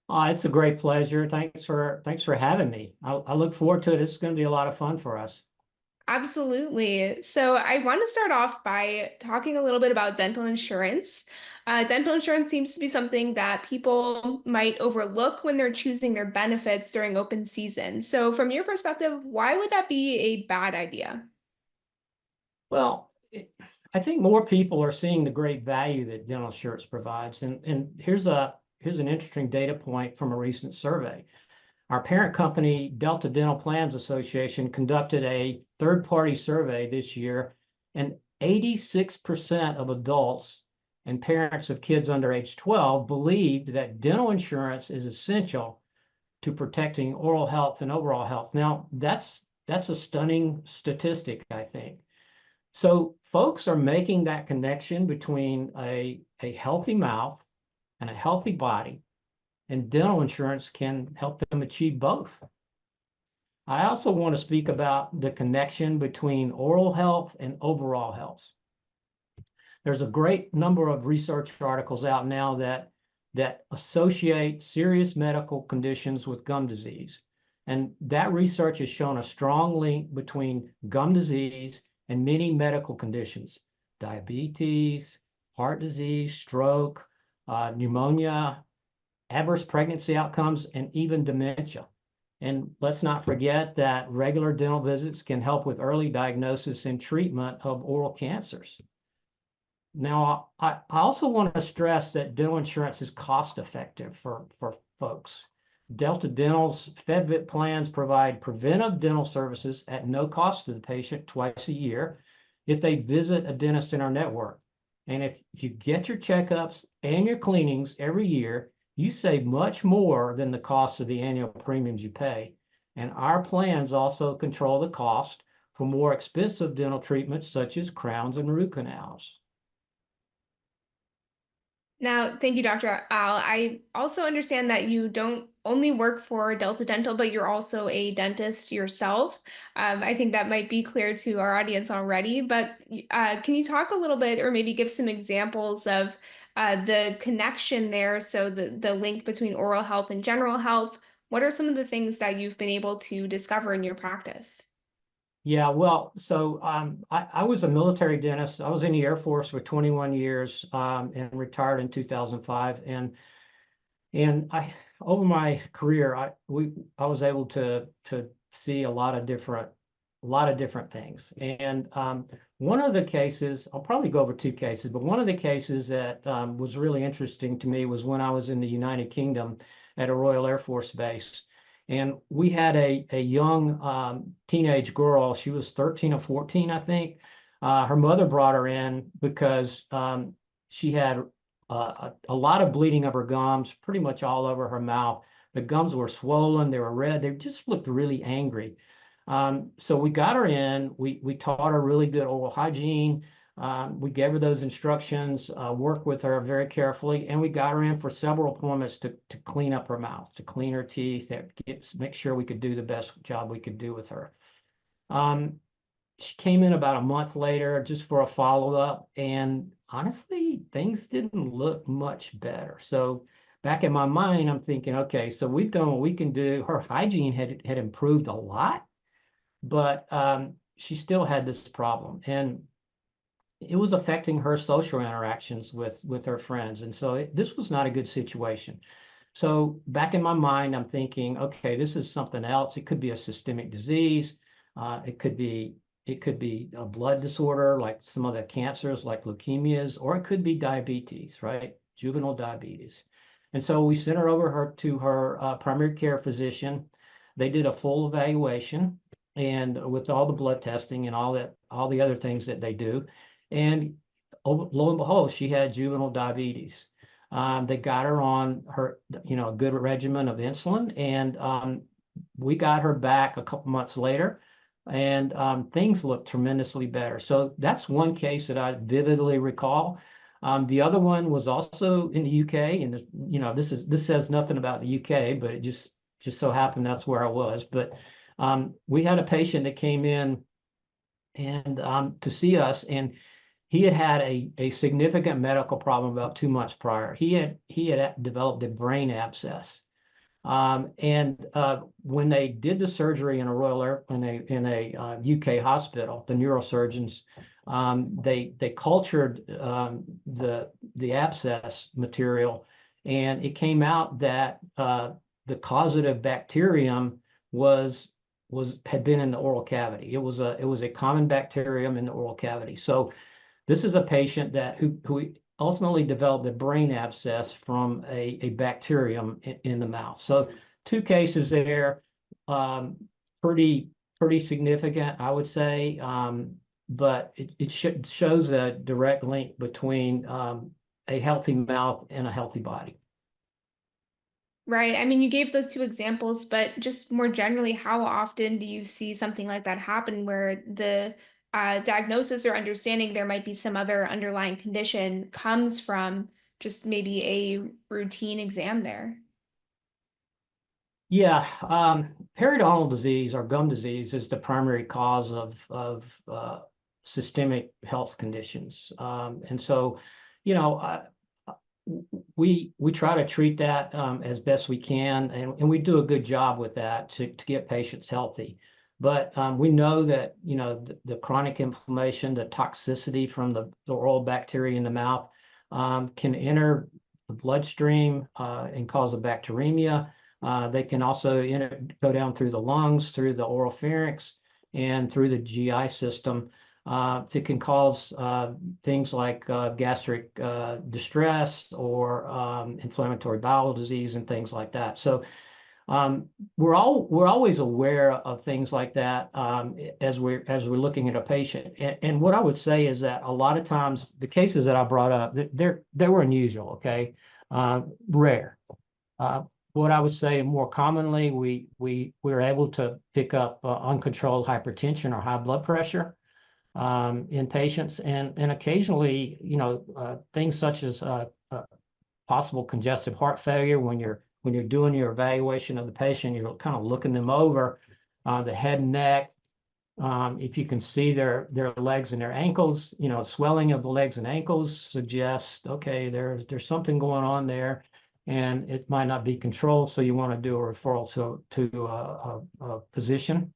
It's a great pleasure. Thanks for having me. I look forward to it. It's going to be a lot of fun for us. Absolutely. So I want to start off by talking a little bit about dental insurance. Dental insurance seems to be something that people might overlook when they're choosing their benefits during open season. So from your perspective, why would that be a bad idea? Well, I think more people are seeing the great value that dental insurance provides. And here's an interesting data point from a recent survey. Our parent company, Delta Dental Plans Association, conducted a third-party survey this year, and 86% of adults and parents of kids under age 12 believed that dental insurance is essential to protecting oral health and overall health. Now, that's a stunning statistic, I think. So folks are making that connection between a healthy mouth and a healthy body, and dental insurance can help them achieve both. I also want to speak about the connection between oral health and overall health. There's a great number of research articles out now that associate serious medical conditions with gum disease. And that research has shown a strong link between gum disease and many medical conditions: diabetes, heart disease, stroke, pneumonia, adverse pregnancy outcomes, and even dementia. And let's not forget that regular dental visits can help with early diagnosis and treatment of oral cancers. Now, I also want to stress that dental insurance is cost effective for folks. Delta Dental's FedVIP plans provide preventive dental services at no cost to the patient twice a year if they visit a dentist in our network. And if you get your checkups and your cleanings every year, you save much more than the cost of the annual premiums you pay. And our plans also control the cost for more expensive dental treatments such as crowns and root canals. Now, thank you, Dr. Al. I also understand that you don't only work for Delta Dental, but you're also a dentist yourself. I think that might be clear to our audience already, but can you talk a little bit or maybe give some examples of the connection there? So the link between oral health and general health. What are some of the things that you've been able to discover in your practice? Yeah, well, so I was a military dentist. I was in the Air Force for 21 years and retired in 2005. And I, over my career, I was able to see a lot of different things. And one of the cases, I'll probably go over two cases, but one of the cases that was really interesting to me was when I was in the United Kingdom at a Royal Air Force base. And we had a young teenage girl. She was 13 or 14, I think. Her mother brought her in because she had a lot of bleeding of her gums, pretty much all over her mouth. The gums were swollen, they were red, they just looked really angry. So we got her in, we taught her really good oral hygiene. We gave her those instructions, worked with her very carefully, and we got her in for several appointments to clean up her mouth, to clean her teeth, make sure we could do the best job we could do with her. She came in about a month later just for a follow-up, and honestly, things didn't look much better. So back in my mind, I'm thinking, okay, so we've done what we can do. Her hygiene had improved a lot, but she still had this problem. And it was affecting her social interactions with her friends. And so this was not a good situation. So back in my mind, I'm thinking, okay, this is something else. It could be a systemic disease. It could be a blood disorder like some of the cancers like leukemias, or it could be diabetes, right? Juvenile diabetes. And so we sent her over to her primary care physician. They did a full evaluation and with all the blood testing and all the other things that they do. And lo and behold, she had juvenile diabetes. They got her on a good regimen of insulin, and we got her back a couple months later, and things looked tremendously better. So that's one case that I vividly recall. The other one was also in the UK, and this says nothing about the UK, but it just so happened that's where I was. But we had a patient that came in and to see us, and he had a significant medical problem about 2 months prior. He had developed a brain abscess, and when they did the surgery in a UK hospital, the neurosurgeons they cultured the abscess material, and it came out that the causative bacterium had been in the oral cavity. It was a common bacterium in the oral cavity. So this is a patient who ultimately developed a brain abscess from a bacterium in the mouth. So 2 cases there, pretty significant, I would say, but it shows a direct link between a healthy mouth and a healthy body. Right. I mean, you gave those 2 examples, but just more generally, how often do you see something like that happen where the diagnosis or understanding there might be some other underlying condition comes from just maybe a routine exam there? Yeah, periodontal disease or gum disease is the primary cause of systemic health conditions. And so, we try to treat that as best we can, and we do a good job with that to get patients healthy. But we know that the chronic inflammation, the toxicity from the oral bacteria in the mouth can enter the bloodstream and cause a bacteremia. They can also go down through the lungs, through the oropharynx, and through the GI system. can cause things like gastric distress or inflammatory bowel disease and things like that. So we're always aware of things like that as we're looking at a patient. And what I would say is that a lot of times the cases that I brought up, they were unusual, okay, rare. What I would say more commonly, we're able to pick up uncontrolled hypertension or high blood pressure in patients, and occasionally, things such as possible congestive heart failure. When you're doing your evaluation of the patient, you're kind of looking them over, the head and neck. If you can see their legs and their ankles, swelling of the legs and ankles suggests, okay, there's something going on there, and it might not be controlled. So you want to do a referral to a physician.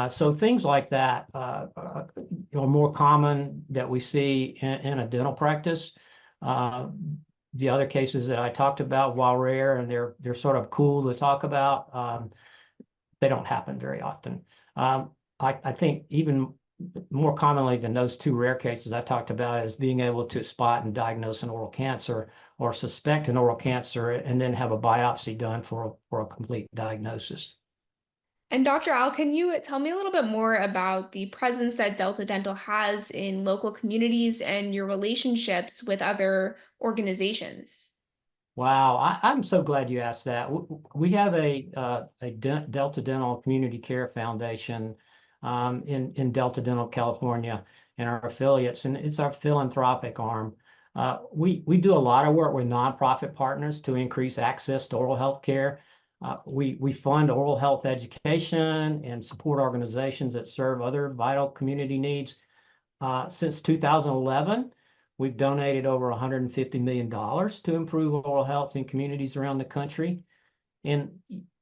So things like that are more common that we see in a dental practice. The other cases that I talked about, while rare and they're sort of cool to talk about, they don't happen very often. I think even more commonly than those two rare cases I talked about is being able to spot and diagnose an oral cancer or suspect an oral cancer and then have a biopsy done for a complete diagnosis. And Dr. Al, can you tell me a little bit more about the presence that Delta Dental has in local communities and your relationships with other organizations? Wow, I'm so glad you asked that. We have a Delta Dental Community Care Foundation in Delta Dental, California, and our affiliates, and it's our philanthropic arm. We do a lot of work with nonprofit partners to increase access to oral health care. We fund oral health education and support organizations that serve other vital community needs. Since 2011, we've donated over $150 million to improve oral health in communities around the country. And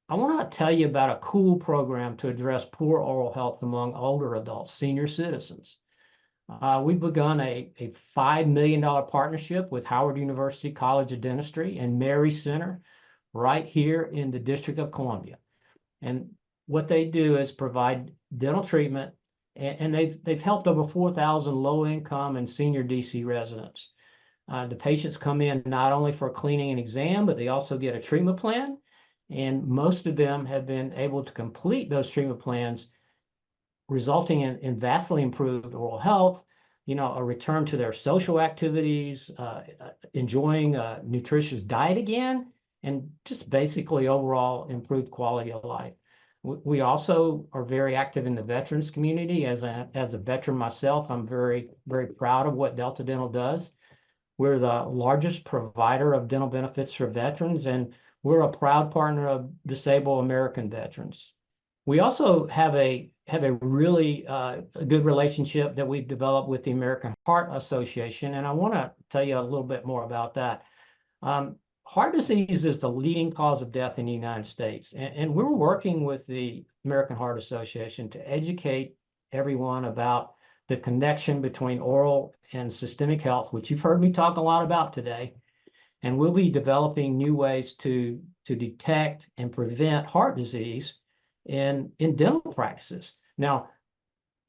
I want to tell you about a cool program to address poor oral health among older adults, senior citizens. We've begun a $5 million partnership with Howard University College of Dentistry and Mary Center right here in the District of Columbia. And what they do is provide dental treatment, and they've helped over 4,000 low-income and senior DC residents. The patients come in not only for cleaning and exam, but they also get a treatment plan. And most of them have been able to complete those treatment plans, resulting in vastly improved oral health, a return to their social activities, enjoying a nutritious diet again, and just basically overall improved quality of life. We also are very active in the veterans community. As a veteran myself, I'm very, very proud of what Delta Dental does. We're the largest provider of dental benefits for veterans, and we're a proud partner of Disabled American Veterans. We also have a really good relationship that we've developed with the American Heart Association, and I want to tell you a little bit more about that. Heart disease is the leading cause of death in the United States, and we're working with the American Heart Association to educate everyone about the connection between oral and systemic health, which you've heard me talk a lot about today. And we'll be developing new ways to detect and prevent heart disease in dental practices. Now,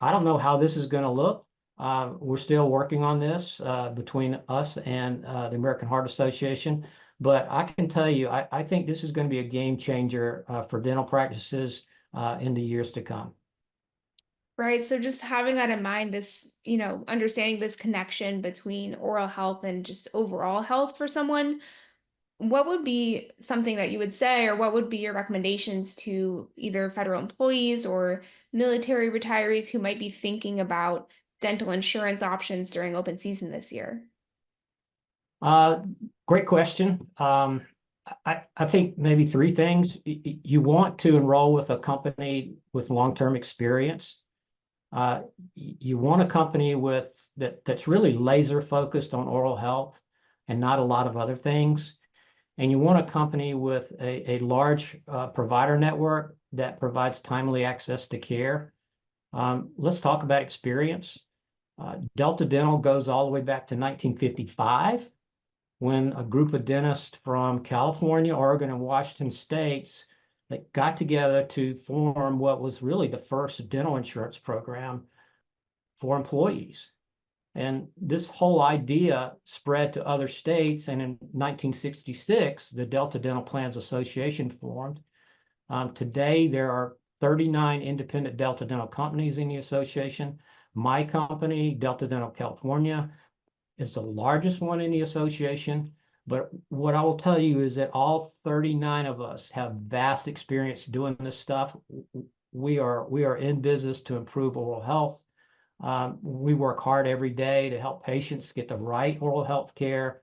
I don't know how this is going to look. We're still working on this between us and the American Heart Association. But I can tell you, I think this is going to be a game changer for dental practices in the years to come. Right. So just having that in mind, this, understanding this connection between oral health and just overall health for someone, what would be something that you would say, or what would be your recommendations to either federal employees or military retirees who might be thinking about dental insurance options during open season this year? Great question. I think maybe three things. You want to enroll with a company with long-term experience. You want a company that's really laser focused on oral health and not a lot of other things. And you want a company with a large provider network that provides timely access to care. Let's talk about experience. Delta Dental goes all the way back to 1955, when a group of dentists from California, Oregon, and Washington states that got together to form what was really the first dental insurance program for employees. And this whole idea spread to other states. And in 1966, the Delta Dental Plans Association formed. Today, there are 39 independent Delta Dental companies in the association. My company, Delta Dental California, is the largest one in the association. But what I will tell you is that all 39 of us have vast experience doing this stuff. We are in business to improve oral health. We work hard every day to help patients get the right oral health care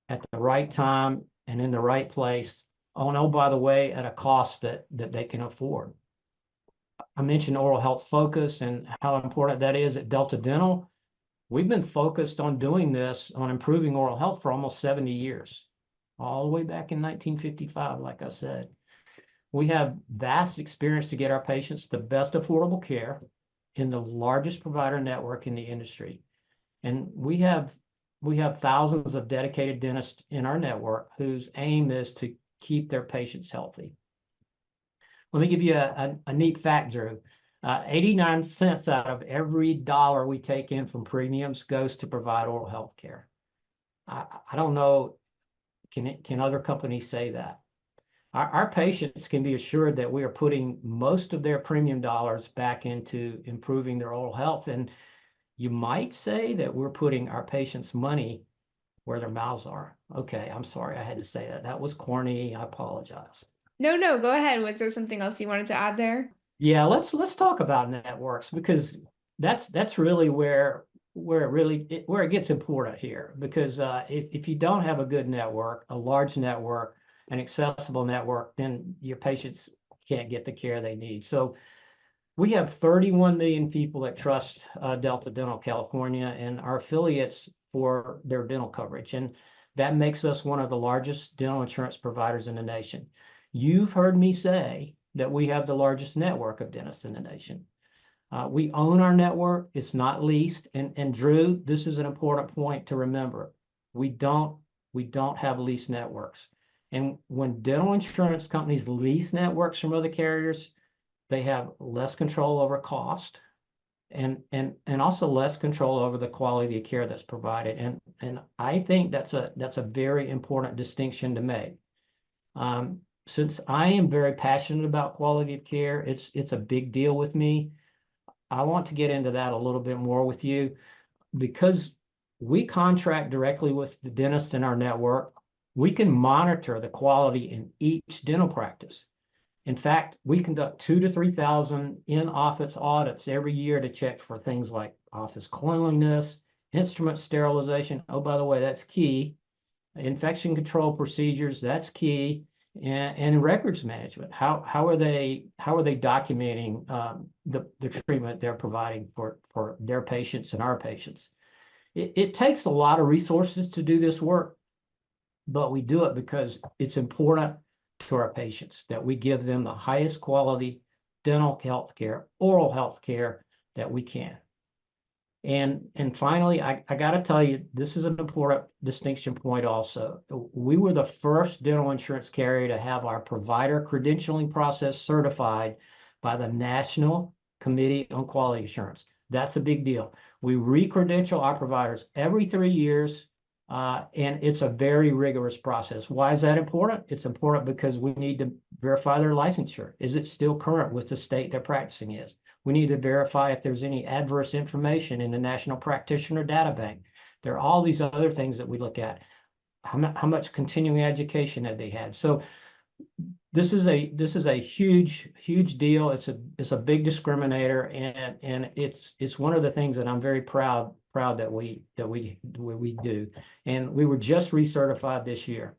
at the right time and in the right place. Oh, by the way, at a cost that they can afford. I mentioned oral health focus and how important that is at Delta Dental. We've been focused on doing this, on improving oral health for almost 70 years, all the way back in 1955, like I said. We have vast experience to get our patients the best affordable care in the largest provider network in the industry. And we have thousands of dedicated dentists in our network whose aim is to keep their patients healthy. Let me give you a neat fact, Drew. 89 cents out of every dollar we take in from premiums goes to provide oral health care. I don't know, can other companies say that? Our patients can be assured that we are putting most of their premium dollars back into improving their oral health. And you might say that we're putting our patients' money where their mouths are. Okay, I'm sorry, I had to say that. That was corny, I apologize. No, go ahead. Was there something else you wanted to add there? Yeah, let's talk about networks, because that's really where it gets important here. Because if you don't have a good network, a large network, an accessible network, then your patients can't get the care they need. So we have 31 million people that trust Delta Dental California and our affiliates for their dental coverage. And that makes us one of the largest dental insurance providers in the nation. You've heard me say that we have the largest network of dentists in the nation. We own our network. It's not leased. And Drew, this is an important point to remember. We don't have leased networks. And when dental insurance companies lease networks from other carriers, they have less control over cost and also less control over the quality of care that's provided. And I think that's a very important distinction to make. Since I am very passionate about quality of care, it's a big deal with me. I want to get into that a little bit more with you, because we contract directly with the dentist in our network. We can monitor the quality in each dental practice. In fact, we conduct 2,000 to 3,000 in-office audits every year to check for things like office cleanliness, instrument sterilization. Oh, by the way, that's key. Infection control procedures, that's key. And records management. How are they documenting the treatment they're providing for their patients and our patients? It takes a lot of resources to do this work, but we do it because it's important to our patients that we give them the highest quality dental health care, oral health care that we can. And finally, I got to tell you, this is an important distinction point also. We were the first dental insurance carrier to have our provider credentialing process certified by the National Committee on Quality Assurance. That's a big deal. We re-credential our providers every 3 years, and it's a very rigorous process. Why is that important? It's important because we need to verify their licensure. Is it still current with the state they're practicing in? We need to verify if there's any adverse information in the National Practitioner Data Bank. There are all these other things that we look at. How much continuing education have they had? So this is a huge deal. It's a big discriminator, and it's one of the things that I'm very proud that we do. And we were just recertified this year.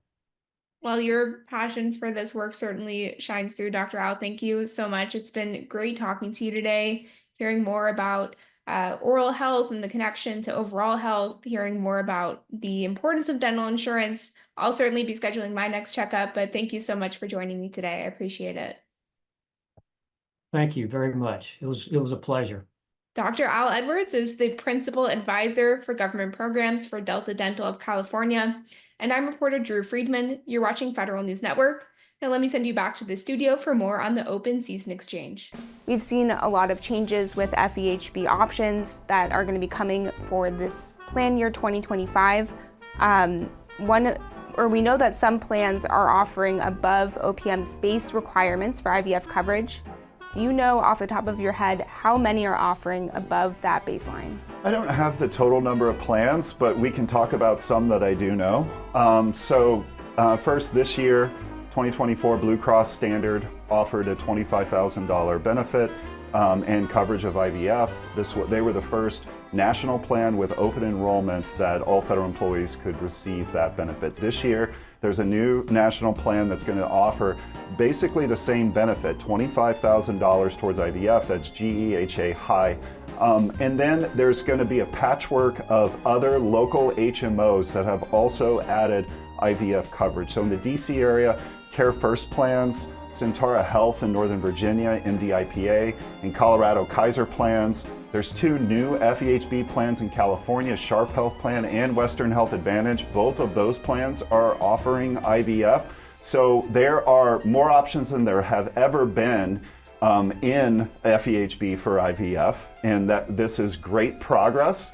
Well, your passion for this work certainly shines through, Dr. Al. Thank you so much. It's been great talking to you today, hearing more about oral health and the connection to overall health, hearing more about the importance of dental insurance. I'll certainly be scheduling my next checkup, but thank you so much for joining me today. I appreciate it. Thank you very much. It was a pleasure. Dr. Al Edwards is the Principal Advisor for Government Programs for Delta Dental of California, and I'm reporter Drew Friedman. You're watching Federal News Network. Now let me send you back to the studio for more on the Open Season Exchange. We've seen a lot of changes with FEHB options that are going to be coming for this plan year 2025. We know that some plans are offering above OPM's base requirements for IVF coverage. Do you know off the top of your head how many are offering above that baseline? I don't have the total number of plans, but we can talk about some that I do know. First, this year, 2024 Blue Cross Standard offered a $25,000 benefit and coverage of IVF. They were the first national plan with open enrollment that all federal employees could receive that benefit. This year, there's a new national plan that's going to offer basically the same benefit, $25,000 towards IVF, that's GEHA high. And then there's going to be a patchwork of other local HMOs that have also added IVF coverage. So in the DC area, Care First plans, Centara Health in Northern Virginia, MDIPA, in Colorado, Kaiser plans. There's 2 new FEHB plans in California, Sharp Health Plan and Western Health Advantage. Both of those plans are offering IVF. So there are more options than there have ever been in FEHB for IVF, and that this is great progress.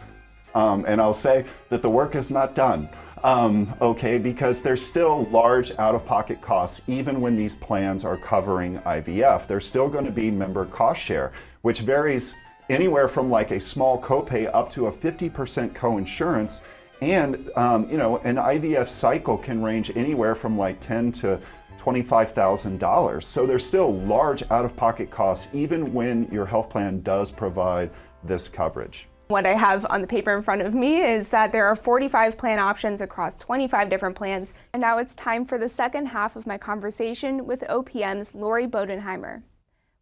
And I'll say that the work is not done. Because there's still large out-of-pocket costs even when these plans are covering IVF. There's still going to be member cost share, which varies anywhere from like a small copay up to a 50% coinsurance. And an IVF cycle can range anywhere from like $10,000 to $25,000. So there's still large out-of-pocket costs even when your health plan does provide this coverage. What I have on the paper in front of me is that there are 45 plan options across 25 different plans. And now it's time for the second half of my conversation with OPM's Lori Bodenheimer.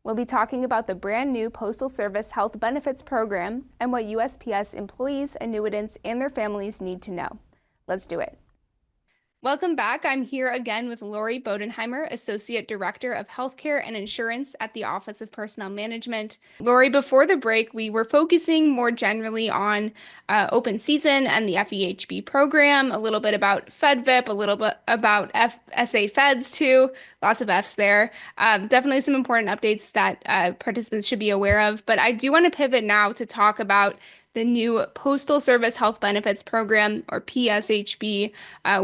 We'll be talking about the brand new Postal Service Health Benefits Program and what USPS employees, annuitants, and their families need to know. Let's do it. Welcome back. I'm here again with Lori Bodenheimer, Associate Director of Healthcare and Insurance at the Office of Personnel Management. Lori, before the break, we were focusing more generally on open season and the FEHB program, a little bit about FedVIP, a little bit about SA Feds too, lots of Fs there. Definitely some important updates that participants should be aware of. But I do want to pivot now to talk about the new Postal Service Health Benefits Program, or PSHB,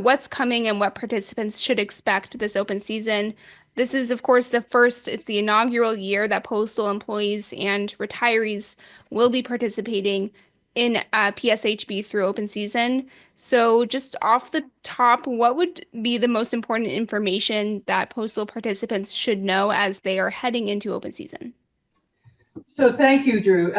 what's coming and what participants should expect this open season. This is, of course, it's the inaugural year that postal employees and retirees will be participating in PSHB through open season. So just off the top, what would be the most important information that postal participants should know as they are heading into open season? So thank you, Drew.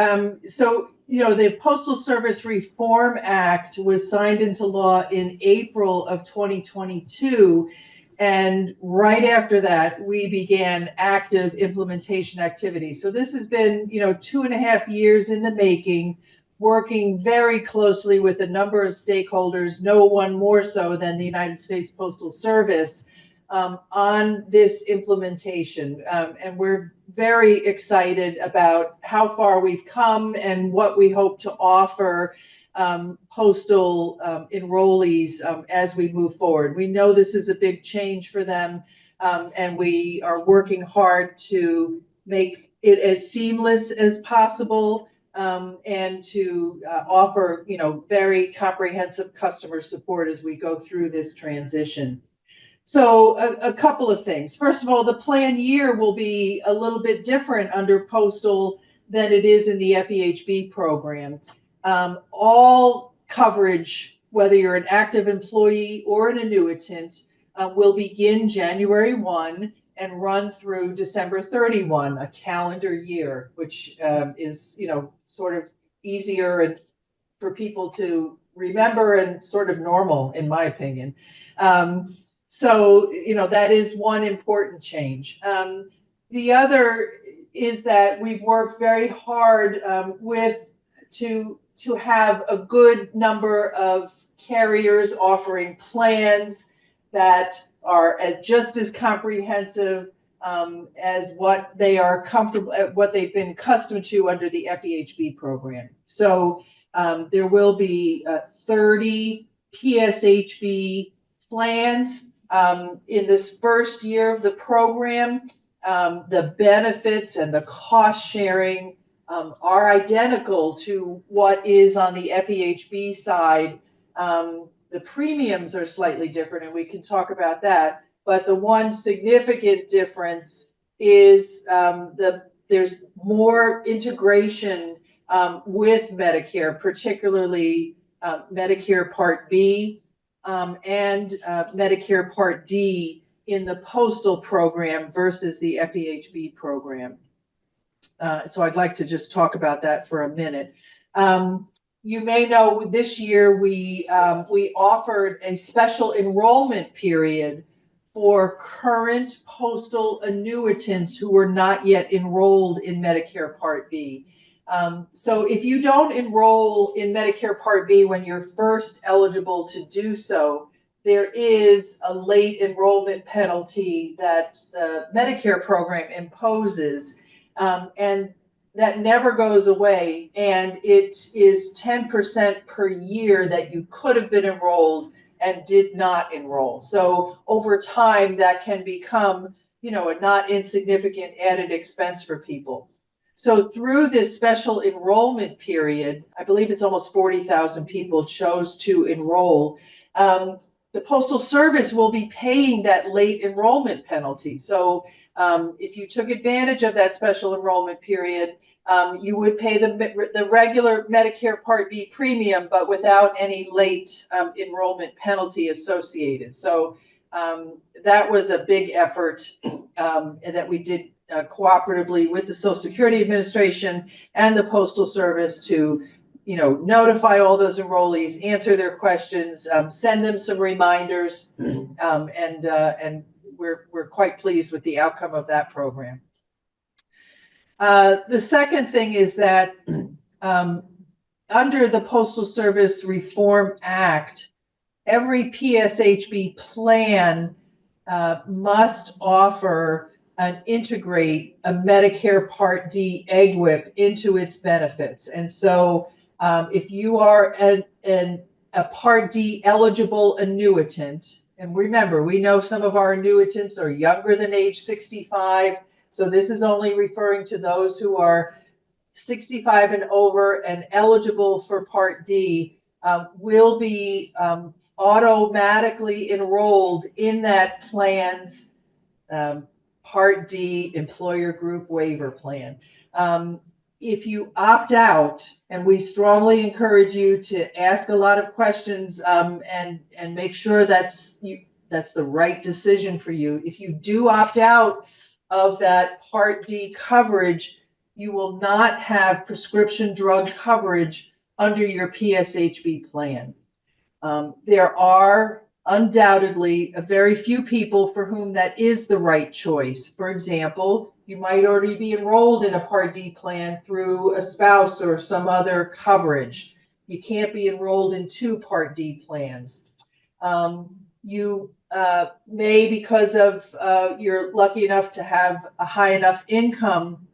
The Postal Service Reform Act was signed into law in April of 2022. And right after that, we began active implementation activities. So this has been, 2.5 years in the making, working very closely with a number of stakeholders, no one more so than the United States Postal Service, on this implementation. And we're very excited about how far we've come and what we hope to offer postal enrollees as we move forward. We know this is a big change for them, and we are working hard to make it as seamless as possible, and to offer, very comprehensive customer support as we go through this transition. So a couple of things. First of all, the plan year will be a little bit different under postal than it is in the FEHB program. All coverage, whether you're an active employee or an annuitant, will begin January 1 and run through December 31, a calendar year, which is, sort of easier and for people to remember and sort of normal, in my opinion. So, that is one important change. The other is that we've worked very hard to have a good number of carriers offering plans that are just as comprehensive as what they are comfortable, what they've been accustomed to under the FEHB program. So there will be 30 PSHB plans In this first year of the program, the benefits and the cost sharing are identical to what is on the FEHB side. The premiums are slightly different, and we can talk about that. But the one significant difference is there's more integration with Medicare, particularly Medicare Part B and Medicare Part D in the postal program versus the FEHB program. So I'd like to just talk about that for a minute. You may know this year we offered a special enrollment period for current postal annuitants who were not yet enrolled in Medicare Part B. So if you don't enroll in Medicare Part B when you're first eligible to do so, there is a late enrollment penalty that the Medicare program imposes, and that never goes away, and it is 10% per year that you could have been enrolled and did not enroll. So over time, that can become, a not insignificant added expense for people. So through this special enrollment period, I believe it's almost 40,000 people chose to enroll. The Postal Service will be paying that late enrollment penalty. So if you took advantage of that special enrollment period, you would pay the regular Medicare Part B premium, but without any late enrollment penalty associated. So that was a big effort that we did cooperatively with the Social Security Administration and the Postal Service to, notify all those enrollees, answer their questions, send them some reminders, and we're quite pleased with the outcome of that program. The second thing is that under the Postal Service Reform Act, every PSHB plan must offer and integrate a Medicare Part D EGWP into its benefits. And so if you are a Part D eligible annuitant, and remember, we know some of our annuitants are younger than age 65, so this is only referring to those who are 65 and over and eligible for Part D, will be automatically enrolled in that plan's Part D employer group waiver plan. If you opt out, and we strongly encourage you to ask a lot of questions and make sure that's the right decision for you. If you do opt out of that Part D coverage, you will not have prescription drug coverage under your PSHB plan. There are undoubtedly a very few people for whom that is the right choice. For example, you might already be enrolled in a Part D plan through a spouse or some other coverage. You can't be enrolled in two Part D plans. You may, because of you're lucky enough to have a high enough income,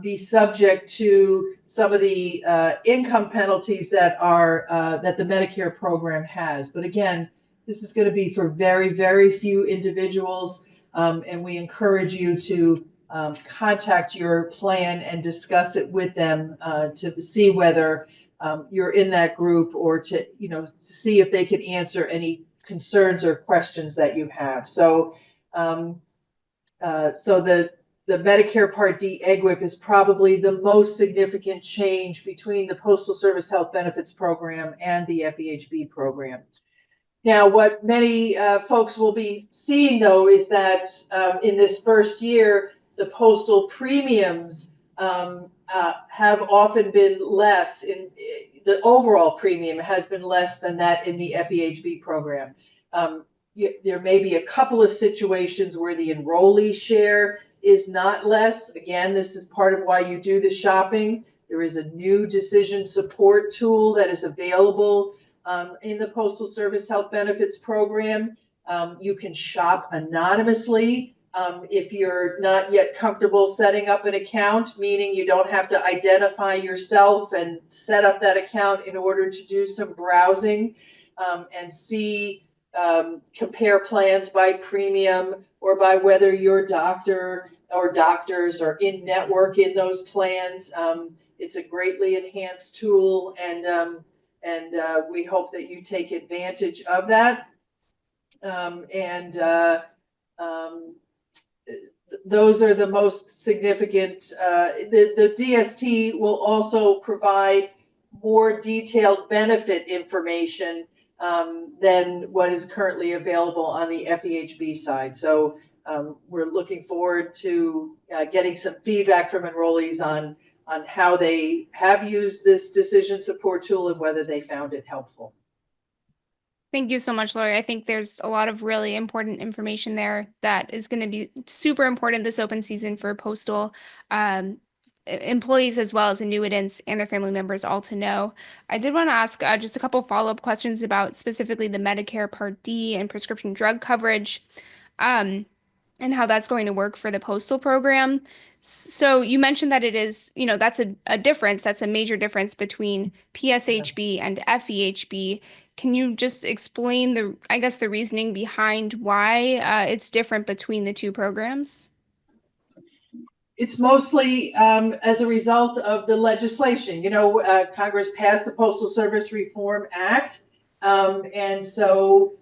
be subject to some of the income penalties that are that the Medicare program has. But again, this is going to be for very, very few individuals, and we encourage you to contact your plan and discuss it with them to see whether you're in that group, or to see if they can answer any concerns or questions that you have. So, the Medicare Part D EGWP is probably the most significant change between the Postal Service Health Benefits Program and the FEHB program. Now, what many folks will be seeing, though, is that in this first year, the postal premiums have often been less. The overall premium has been less than that in the FEHB program. There may be a couple of situations where the enrollee share is not less. Again, this is part of why you do the shopping. There is a new decision support tool that is available in the Postal Service Health Benefits Program. You can shop anonymously if you're not yet comfortable setting up an account, meaning you don't have to identify yourself and set up that account in order to do some browsing and see compare plans by premium or by whether your doctor or doctors are in network in those plans. It's a greatly enhanced tool, and we hope that you take advantage of that. Those are the most significant. The DST will also provide more detailed benefit information than what is currently available on the FEHB side. So we're looking forward to getting some feedback from enrollees on how they have used this decision support tool and whether they found it helpful. Thank you so much, Lori. I think there's a lot of really important information there that is going to be super important this open season for postal employees as well as annuitants and their family members all to know. I did want to ask just a couple follow-up questions about specifically the Medicare Part D and prescription drug coverage. And how that's going to work for the postal program. So you mentioned that it is, that's a difference. That's a major difference between PSHB and FEHB. Can you just explain the reasoning behind why it's different between the two programs? It's mostly as a result of the legislation. Congress passed the Postal Service Reform Act. And so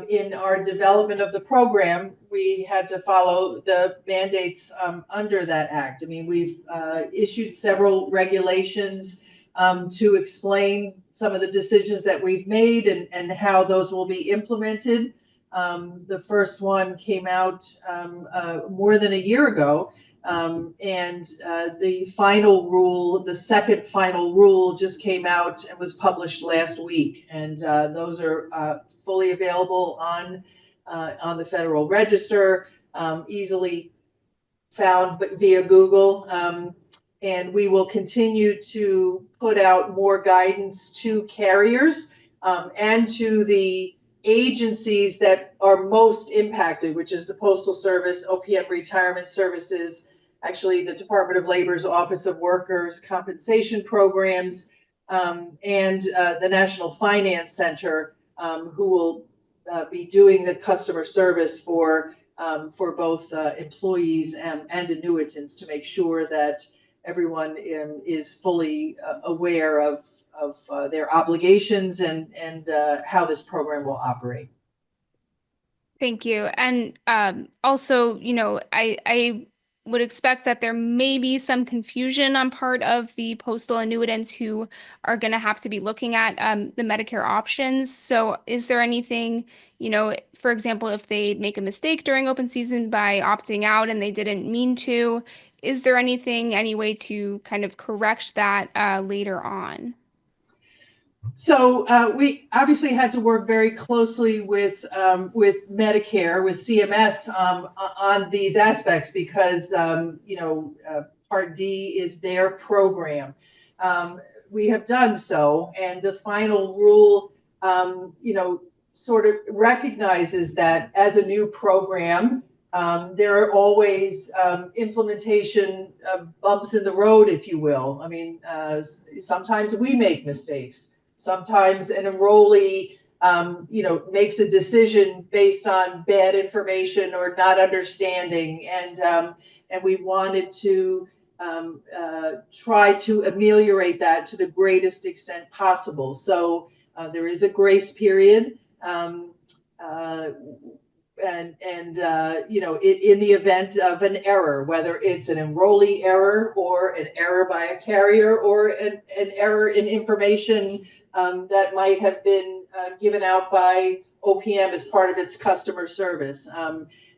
in our development of the program, we had to follow the mandates under that act. I mean, we've issued several regulations to explain some of the decisions that we've made and how those will be implemented. The first one came out more than a year ago. And the final rule, the second final rule, just came out and was published last week. And those are fully available on the Federal Register, easily found via Google. And we will continue to put out more guidance to carriers and to the agencies that are most impacted, which is the Postal Service, OPM Retirement Services, actually the Department of Labor's Office of Workers' Compensation Programs, and the National Finance Center, who will be doing the customer service for both employees and annuitants to make sure that everyone is fully aware of their obligations and how this program will operate. Thank you. And also, I would expect that there may be some confusion on part of the postal annuitants who are going to have to be looking at the Medicare options. So is there anything, for example, if they make a mistake during open season by opting out and they didn't mean to, is there any way to kind of correct that later on? So we obviously had to work very closely with Medicare, with CMS on these aspects because Part D is their program. We have done so, and the final rule, sort of recognizes that as a new program, there are always implementation bumps in the road, if you will. I mean, sometimes we make mistakes. Sometimes an enrollee, makes a decision based on bad information or not understanding, and we wanted to try to ameliorate that to the greatest extent possible. So there is a grace period, in the event of an error, whether it's an enrollee error or an error by a carrier or an error in information that might have been given out by OPM as part of its customer service.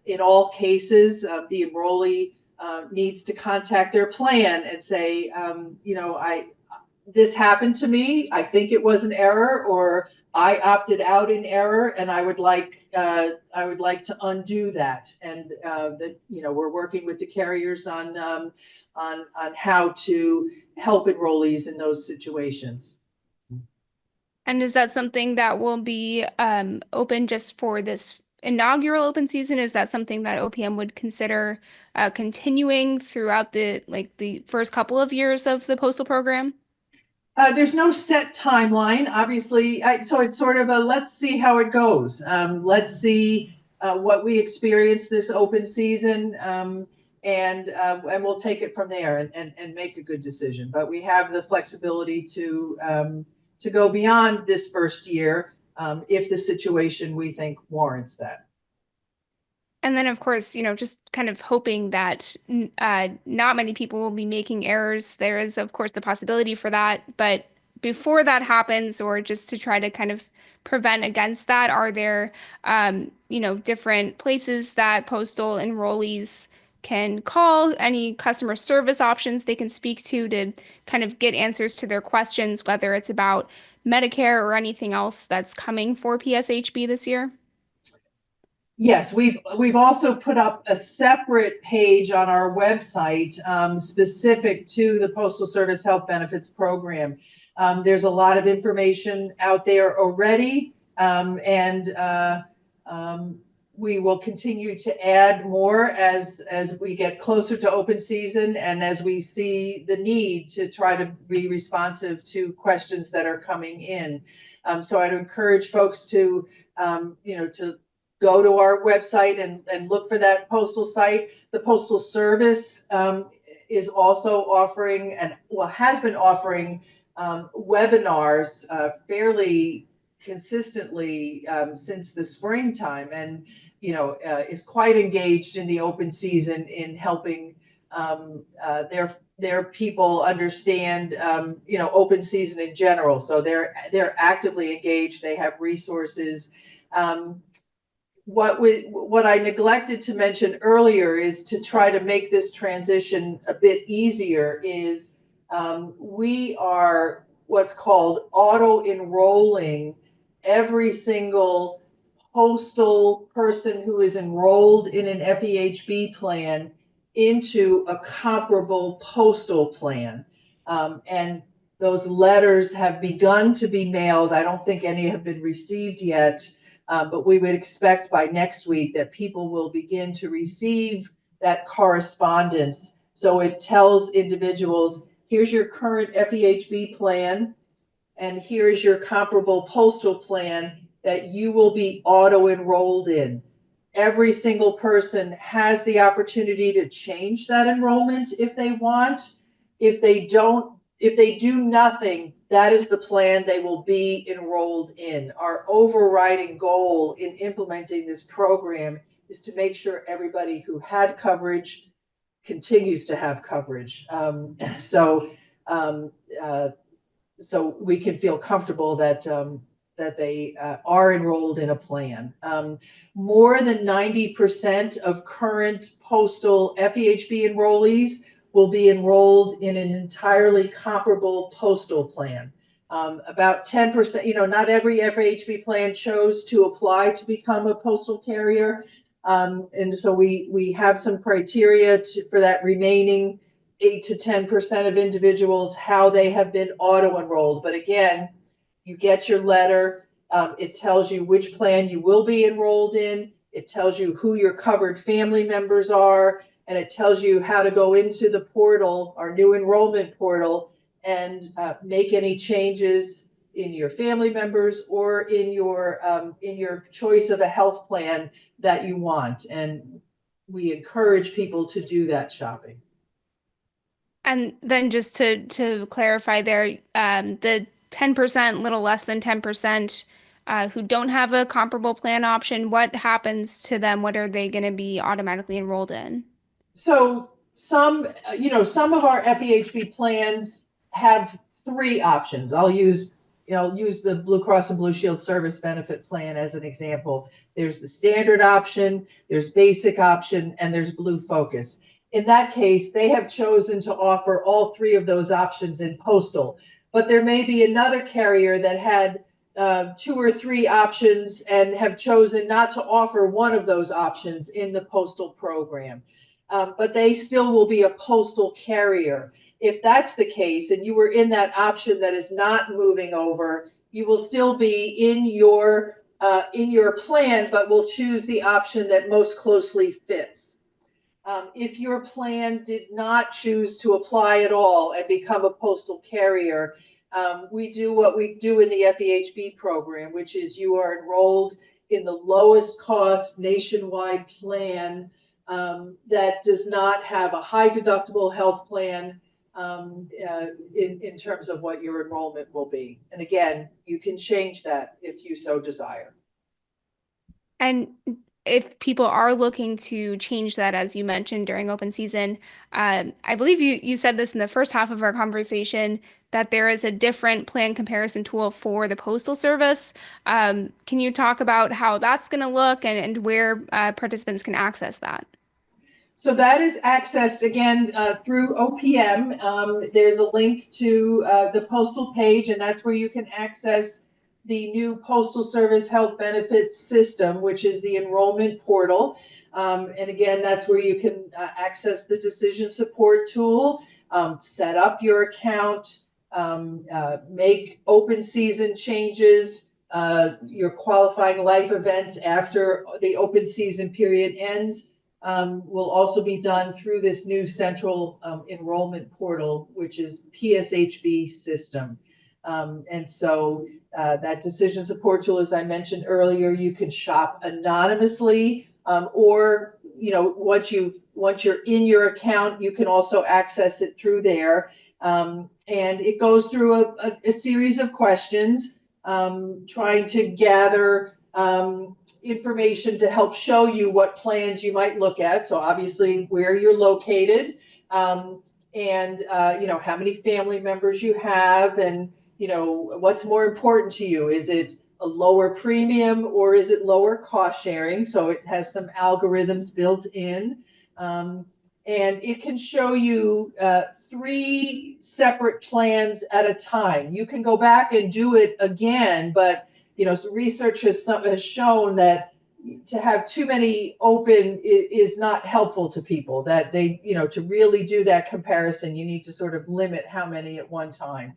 In all cases, the enrollee needs to contact their plan and say, this happened to me. I think it was an error, or I opted out in error, and I would like to undo that. And we're working with the carriers on how to help enrollees in those situations. And is that something that will be open just for this inaugural open season? Is that something that OPM would consider continuing throughout the first couple of years of the postal program? There's no set timeline, obviously. So it's sort of a let's see how it goes. Let's see what we experience this open season, and we'll take it from there and make a good decision. But we have the flexibility to go beyond this first year if the situation we think warrants that. And then, of course, just kind of hoping that not many people will be making errors. There is, of course, the possibility for that. But before that happens, or just to try to kind of prevent against that, are there, different places that postal enrollees can call, any customer service options they can speak to kind of get answers to their questions, whether it's about Medicare or anything else that's coming for PSHB this year? Yes, we've also put up a separate page on our website specific to the Postal Service Health Benefits Program. There's a lot of information out there already, and we will continue to add more as we get closer to open season and as we see the need to try to be responsive to questions that are coming in. So I'd encourage folks to to go to our website and look for that postal site. The Postal Service is also offering has been offering webinars fairly consistently since the springtime, and is quite engaged in the open season in helping their people understand open season in general. So they're actively engaged. They have resources. What I neglected to mention earlier is to try to make this transition a bit easier is we are what's called auto-enrolling every single postal person who is enrolled in an FEHB plan into a comparable postal plan. And those letters have begun to be mailed. I don't think any have been received yet. But we would expect by next week that people will begin to receive that correspondence. So it tells individuals, here's your current FEHB plan, and here's your comparable postal plan that you will be auto-enrolled in. Every single person has the opportunity to change that enrollment if they want. If they do nothing, that is the plan they will be enrolled in. Our overriding goal in implementing this program is to make sure everybody who had coverage continues to have coverage. So we can feel comfortable that they are enrolled in a plan. More than 90% of current postal FEHB enrollees will be enrolled in an entirely comparable postal plan. About 10%, not every FEHB plan chose to apply to become a postal carrier. And so we have some criteria for that remaining 8 to 10% of individuals, how they have been auto-enrolled. But again, you get your letter. It tells you which plan you will be enrolled in. It tells you who your covered family members are. And it tells you how to go into the portal, our new enrollment portal, and make any changes in your family members or in your choice of a health plan that you want. And we encourage people to do that shopping. And then just to clarify there, the 10%, little less than 10%, who don't have a comparable plan option, what happens to them? What are they going to be automatically enrolled in? So some of our FEHB plans have 3 options. I'll use the Blue Cross and Blue Shield Service Benefit Plan as an example. There's the standard option, there's basic option, and there's Blue Focus. In that case, they have chosen to offer all 3 of those options in postal, but there may be another carrier that had 2 or 3 options and have chosen not to offer one of those options in the postal program. But they still will be a postal carrier. If that's the case, and you were in that option that is not moving over, you will still be in your plan, but will choose the option that most closely fits. If your plan did not choose to apply at all and become a postal carrier, we do what we do in the FEHB program, which is you are enrolled in the lowest cost nationwide plan that does not have a high deductible health plan in terms of what your enrollment will be. And again, you can change that if you so desire. And if people are looking to change that, as you mentioned during open season, I believe you said this in the first half of our conversation, that there is a different plan comparison tool for the Postal Service. Can you talk about how that's going to look and where participants can access that? So that is accessed again through OPM. There's a link to the postal page, and that's where you can access the new Postal Service Health Benefits System, which is the enrollment portal. And again, that's where you can access the decision support tool, set up your account, make open season changes, your qualifying life events after the open season period ends. Will also be done through this new central enrollment portal, which is PSHB system. And so that decision support tool, as I mentioned earlier, you can shop anonymously, or once you're in your account, you can also access it through there. And it goes through a series of questions, trying to gather information to help show you what plans you might look at. So obviously where you're located, and how many family members you have, and what's more important to you. Is it a lower premium or is it lower cost sharing? So it has some algorithms built in, and it can show you 3 separate plans at a time. You can go back and do it again, but so research has shown that to have too many open is not helpful to people, that they, to really do that comparison, you need to sort of limit how many at one time.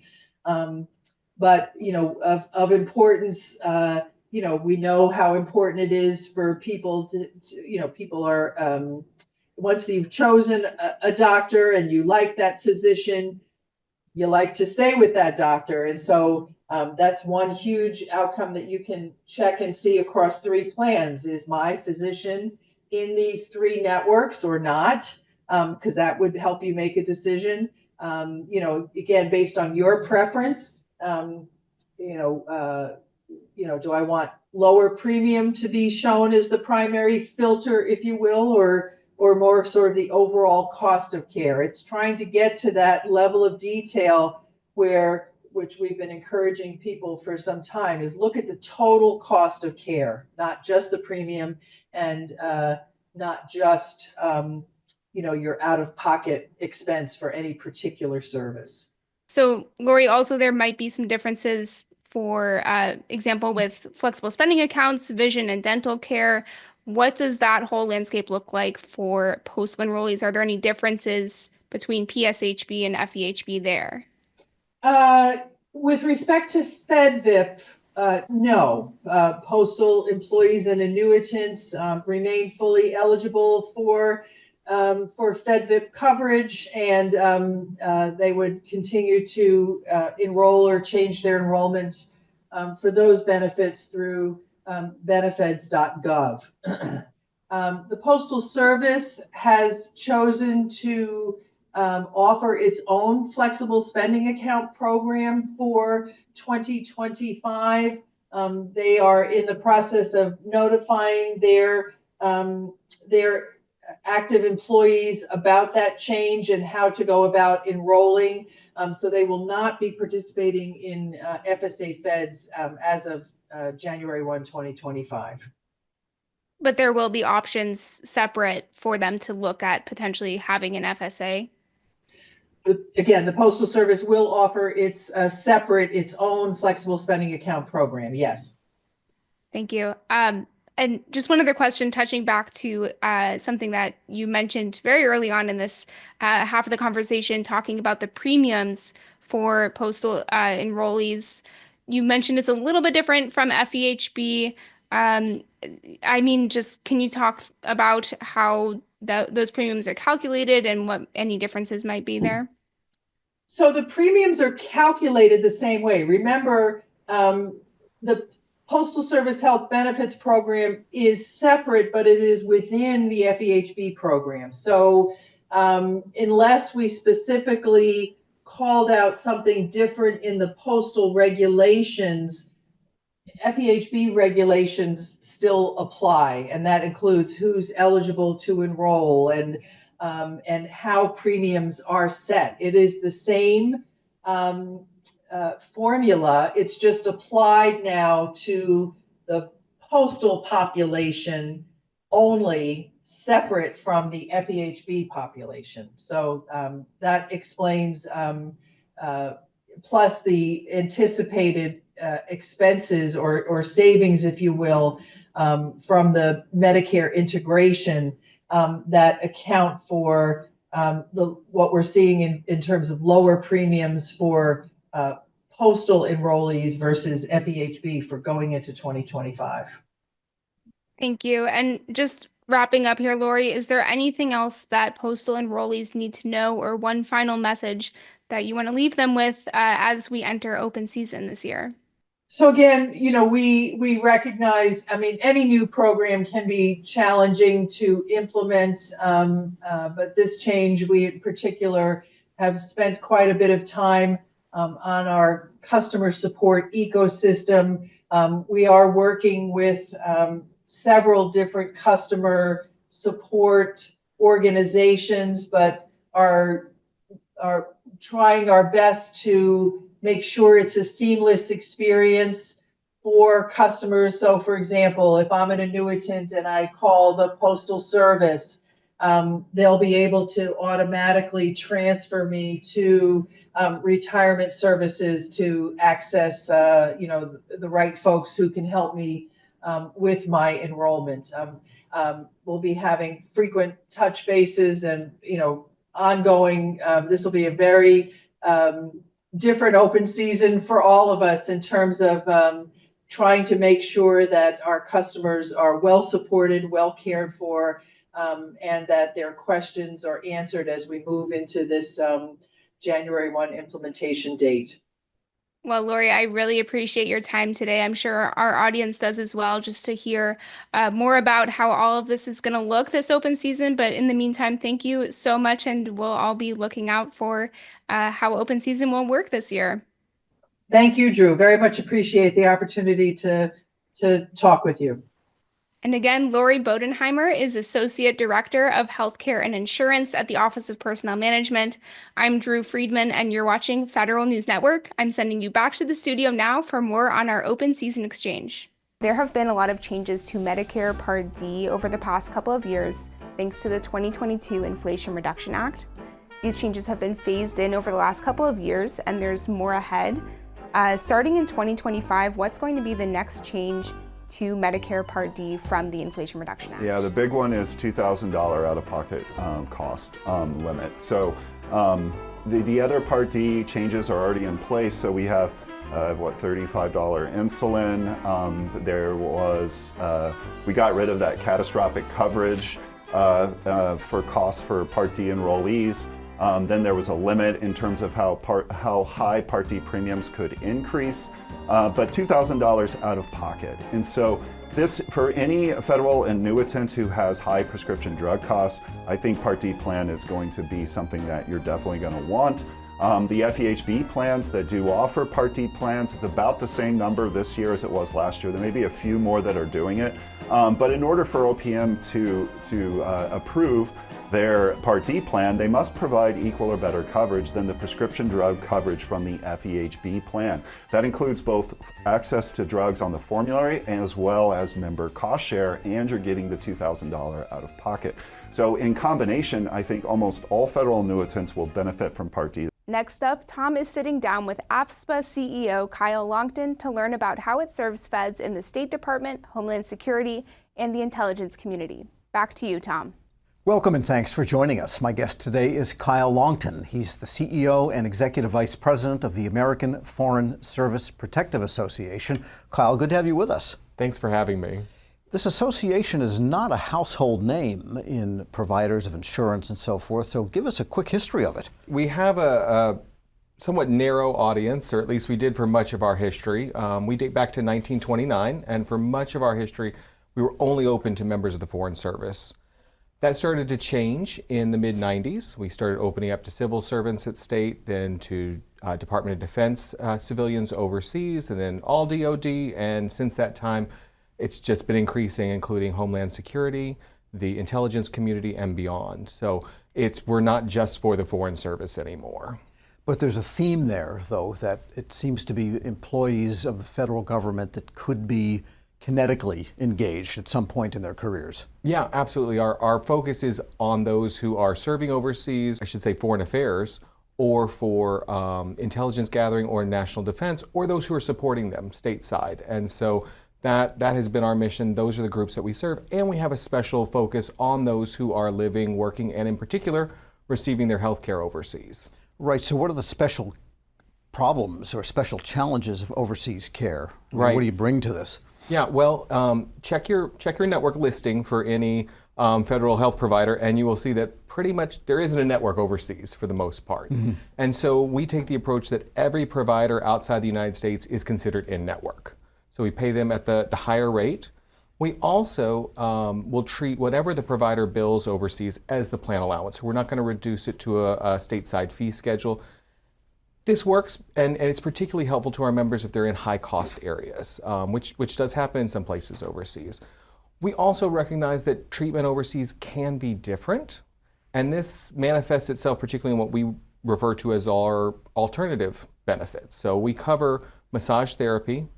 But, of importance, we know how important it is for people to people are, once you've chosen a doctor and you like that physician, you like to stay with that doctor. And so that's one huge outcome that you can check and see across 3 plans. Is my physician in these 3 networks or not? Because that would help you make a decision. Again, based on your preference, do I want lower premium to be shown as the primary filter, if you will, or more sort of the overall cost of care? It's trying to get to that level of detail which we've been encouraging people for some time, is look at the total cost of care, not just the premium, and not just your out-of-pocket expense for any particular service. So, Lori, also there might be some differences, for example, with flexible spending accounts, vision and dental care. What does that whole landscape look like for postal enrollees? Are there any differences between PSHB and FEHB there? With respect to FedVIP, no. Postal employees and annuitants remain fully eligible for FedVIP coverage, and they would continue to enroll or change their enrollment for those benefits through benefeds.gov. The Postal Service has chosen to offer its own flexible spending account program for 2025. They are in the process of notifying their active employees about that change and how to go about enrolling. So they will not be participating in FSA Feds as of January 1, 2025. But there will be options separate for them to look at potentially having an FSA? Again, the Postal Service will offer its own flexible spending account program, yes. Thank you. And just one other question, touching back to something that you mentioned very early on in this half of the conversation, talking about the premiums for postal enrollees. You mentioned it's a little bit different from FEHB. Just can you talk about how those premiums are calculated and what any differences might be there? So the premiums are calculated the same way. Remember, the Postal Service Health Benefits Program is separate, but it is within the FEHB program. So unless we specifically called out something different in the postal regulations, FEHB regulations still apply, and that includes who's eligible to enroll and how premiums are set. It is the same formula. It's just applied now to the postal population only, separate from the FEHB population. So that explains, plus the anticipated expenses or savings, if you will, from the Medicare integration that account for what we're seeing in terms of lower premiums for postal enrollees versus FEHB for going into 2025. Thank you. And just wrapping up here, Lori, is there anything else that postal enrollees need to know, or one final message that you want to leave them with as we enter open season this year? So again, we recognize, any new program can be challenging to implement, but this change, we in particular have spent quite a bit of time on our customer support ecosystem. We are working with several different customer support organizations, but are trying our best to make sure it's a seamless experience for customers. So for example, if I'm an annuitant and I call the Postal Service, they'll be able to automatically transfer me to retirement services to access, the right folks who can help me with my enrollment. We'll be having frequent touch bases and, ongoing. This will be a very different open season for all of us in terms of trying to make sure that our customers are well supported, well cared for, and that their questions are answered as we move into this January 1 implementation date. Well, Lori, I really appreciate your time today. I'm sure our audience does as well, just to hear more about how all of this is going to look this open season. But in the meantime, thank you so much, and we'll all be looking out for how open season will work this year. Thank you, Drew. Very much appreciate the opportunity to talk with you. And again, Lori Bodenheimer is Associate Director of Healthcare and Insurance at the Office of Personnel Management. I'm Drew Friedman, and you're watching Federal News Network. I'm sending you back to the studio now for more on our open season exchange. There have been a lot of changes to Medicare Part D over the past couple of years, thanks to the 2022 Inflation Reduction Act. These changes have been phased in over the last couple of years, and there's more ahead. Starting in 2025, what's going to be the next change to Medicare Part D from the Inflation Reduction Act? Yeah, the big one is $2,000 out-of-pocket cost limit. So the other Part D changes are already in place. So we have $35 insulin. There was we got rid of that catastrophic coverage for costs for Part D enrollees. Then there was a limit in terms of how high Part D premiums could increase, but $2,000 out of pocket. And so this, for any federal annuitant who has high prescription drug costs, I think Part D plan is going to be something that you're definitely going to want. The FEHB plans that do offer Part D plans, it's about the same number this year as it was last year. There may be a few more that are doing it, but in order for OPM to approve their Part D plan, they must provide equal or better coverage than the prescription drug coverage from the FEHB plan. That includes both access to drugs on the formulary as well as member cost share, and you're getting the $2,000 out of pocket. So in combination, I think almost all federal annuitants will benefit from Part D. Next up, Tom is sitting down with AFSPA CEO Kyle Longton to learn about how it serves feds in the State Department, Homeland Security, and the intelligence community. Back to you, Tom. Welcome and thanks for joining us. My guest today is Kyle Longton. He's the CEO and Executive Vice President of the American Foreign Service Protective Association. Kyle, good to have you with us. Thanks for having me. This association is not a household name in providers of insurance and so forth, so give us a quick history of it. We have a somewhat narrow audience, or at least we did for much of our history. We date back to 1929, and for much of our history, we were only open to members of the Foreign Service. That started to change in the mid-90s. We started opening up to civil servants at state, then to Department of Defense civilians overseas, and then all DoD, and since that time, it's just been increasing, including Homeland Security, the intelligence community, and beyond. So we're not just for the Foreign Service anymore. But there's a theme there, though, that it seems to be employees of the federal government that could be kinetically engaged at some point in their careers. Yeah, absolutely. Our focus is on those who are serving overseas, I should say foreign affairs, or for intelligence gathering or national defense, or those who are supporting them stateside. And so that has been our mission. Those are the groups that we serve. And we have a special focus on those who are living, working, and in particular, receiving their health care overseas. Right, so what are the special problems or special challenges of overseas care? Right. What do you bring to this? Yeah, well, check your network listing for any federal health provider, and you will see that pretty much there isn't a network overseas for the most part. Mm-hmm. And so we take the approach that every provider outside the United States is considered in-network. So we pay them at the higher rate. We also will treat whatever the provider bills overseas as the plan allowance. We're not going to reduce it to a stateside fee schedule. This works, and it's particularly helpful to our members if they're in high-cost areas, which does happen in some places overseas. We also recognize that treatment overseas can be different, and this manifests itself particularly in what we refer to as our alternative benefits. So we cover massage therapy,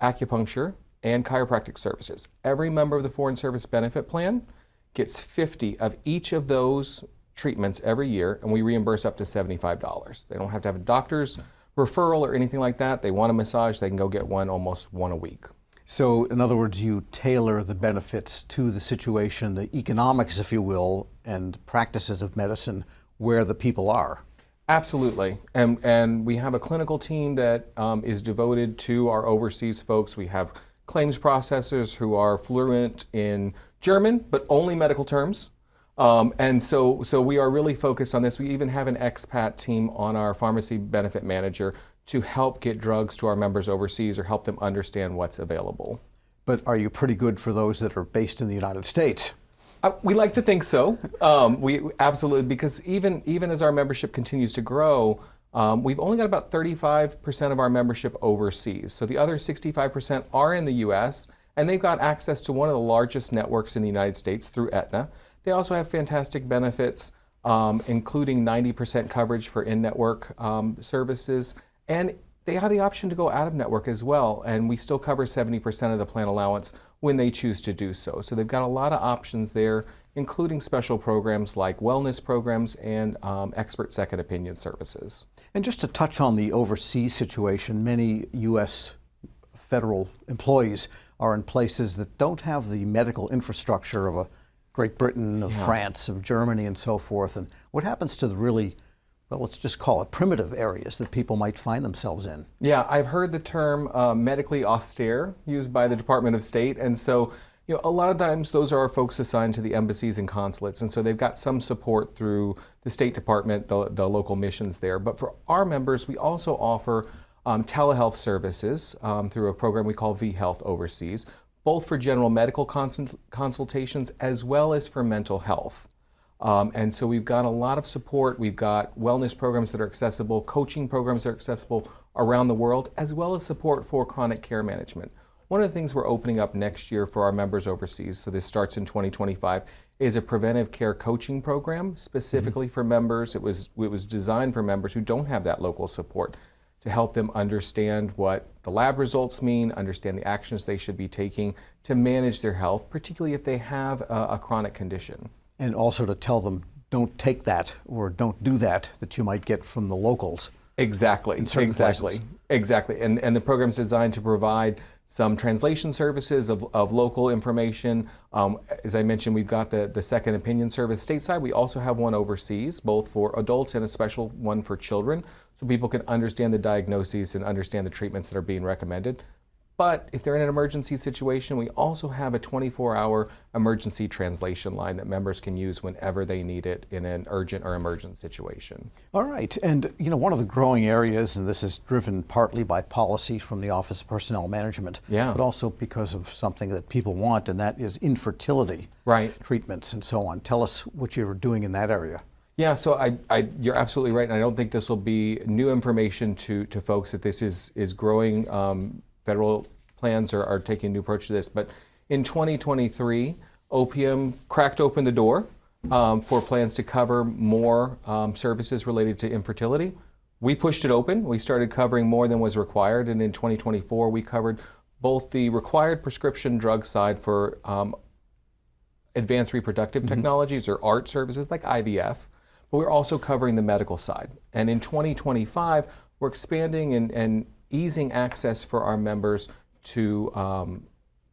acupuncture, and chiropractic services. Every member of the Foreign Service Benefit Plan gets 50 of each of those treatments every year, and we reimburse up to $75. They don't have to have a doctor's referral or anything like that. They want a massage, they can go get almost one a week. So, in other words, you tailor the benefits to the situation, the economics, if you will, and practices of medicine where the people are. Absolutely. And we have a clinical team that is devoted to our overseas folks. We have claims processors who are fluent in German, but only medical terms. And so we are really focused on this. We even have an expat team on our pharmacy benefit manager to help get drugs to our members overseas or help them understand what's available. But are you pretty good for those that are based in the United States? We like to think so. We absolutely, because even as our membership continues to grow, we've only got about 35% of our membership overseas. So the other 65% are in the U.S., and they've got access to one of the largest networks in the United States through Aetna. They also have fantastic benefits, including 90% coverage for in-network services, and they have the option to go out of network as well, and we still cover 70% of the plan allowance when they choose to do so. So they've got a lot of options there, including special programs like wellness programs and expert second opinion services. And just to touch on the overseas situation, many U.S. federal employees are in places that don't have the medical infrastructure of a Great Britain, of France, of Germany, and so forth. And what happens to the really, well, let's just call it primitive areas that people might find themselves in? Yeah, I've heard the term medically austere used by the Department of State. And so, a lot of times those are our folks assigned to the embassies and consulates. And so they've got some support through the State Department, the local missions there. But for our members, we also offer telehealth services through a program we call V-Health overseas, both for general medical consultations as well as for mental health. And so we've got a lot of support. We've got wellness programs that are accessible, coaching programs that are accessible around the world, as well as support for chronic care management. One of the things we're opening up next year for our members overseas, so this starts in 2025, is a preventive care coaching program specifically for members. It was designed for members who don't have that local support, to help them understand what the lab results mean, understand the actions they should be taking to manage their health, particularly if they have a chronic condition. And also to tell them, don't take that or don't do that you might get from the locals. Exactly, places. Exactly. And the program's designed to provide some translation services of local information. As I mentioned, we've got the second opinion service stateside. We also have one overseas, both for adults and a special one for children, so people can understand the diagnoses and understand the treatments that are being recommended. But if they're in an emergency situation, we also have a 24-hour emergency translation line that members can use whenever they need it in an urgent or emergent situation. All right. And, one of the growing areas, and this is driven partly by policy from the Office of Personnel Management, but also because of something that people want, and that is infertility treatments and so on. Tell us what you're doing in that area. Yeah, so you're absolutely right, and I don't think this will be new information to folks that this is growing. Federal plans are taking a new approach to this, but in 2023, OPM cracked open the door for plans to cover more services related to infertility. We pushed it open. We started covering more than was required, and in 2024, we covered both the required prescription drug side for advanced reproductive technologies or ART services like IVF, but we're also covering the medical side. And in 2025, we're expanding and easing access for our members to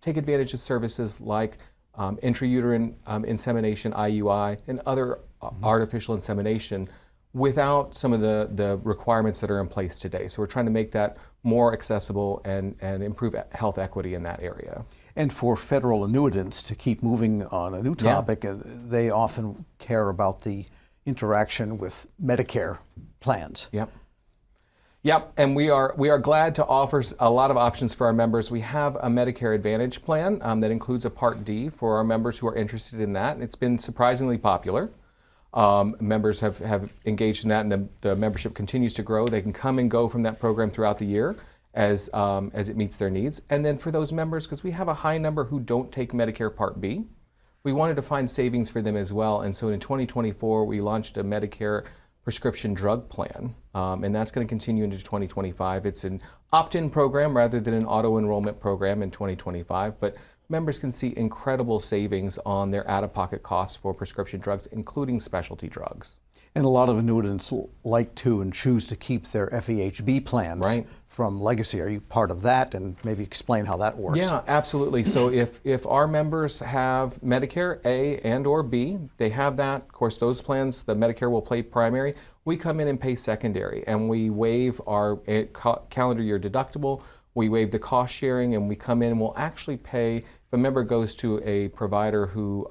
take advantage of services like intrauterine insemination, IUI, and other artificial insemination without some of the requirements that are in place today. So we're trying to make that more accessible and improve health equity in that area. And for federal annuitants, to keep moving on a new topic, they often care about the interaction with Medicare plans. Yep, and we are glad to offer a lot of options for our members. We have a Medicare Advantage plan that includes a Part D for our members who are interested in that. It's been surprisingly popular. Members have engaged in that, and the membership continues to grow. They can come and go from that program throughout the year as it meets their needs. And then for those members, because we have a high number who don't take Medicare Part B, we wanted to find savings for them as well. And so in 2024, we launched a Medicare prescription drug plan, and that's going to continue into 2025. It's an opt-in program rather than an auto-enrollment program in 2025, but members can see incredible savings on their out-of-pocket costs for prescription drugs, including specialty drugs. And a lot of annuitants like to and choose to keep their FEHB plans from Legacy. Are you part of that? And maybe explain how that works. Yeah, absolutely. So if our members have Medicare A and or B, they have that. Of course, those plans, the Medicare will pay primary. We come in and pay secondary, and we waive our calendar year deductible. We waive the cost sharing, and we come in and we'll actually pay, if a member goes to a provider who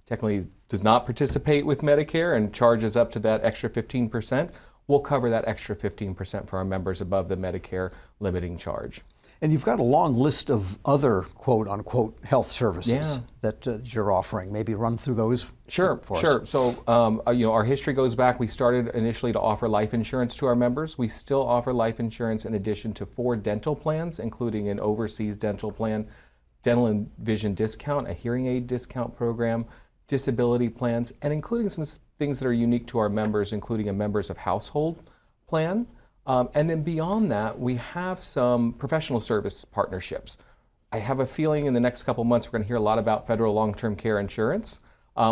technically does not participate with Medicare and charges up to that extra 15%, we'll cover that extra 15% for our members above the Medicare limiting charge. And you've got a long list of other quote-unquote health services that you're offering. Maybe run through those for us. So, our history goes back. We started initially to offer life insurance to our members. We still offer life insurance in addition to 4 dental plans, including an overseas dental plan, dental and vision discount, a hearing aid discount program, disability plans, and including some things that are unique to our members, including a members of household plan. And then beyond that, we have some professional service partnerships. I have a feeling in the next couple months we're going to hear a lot about federal long-term care insurance.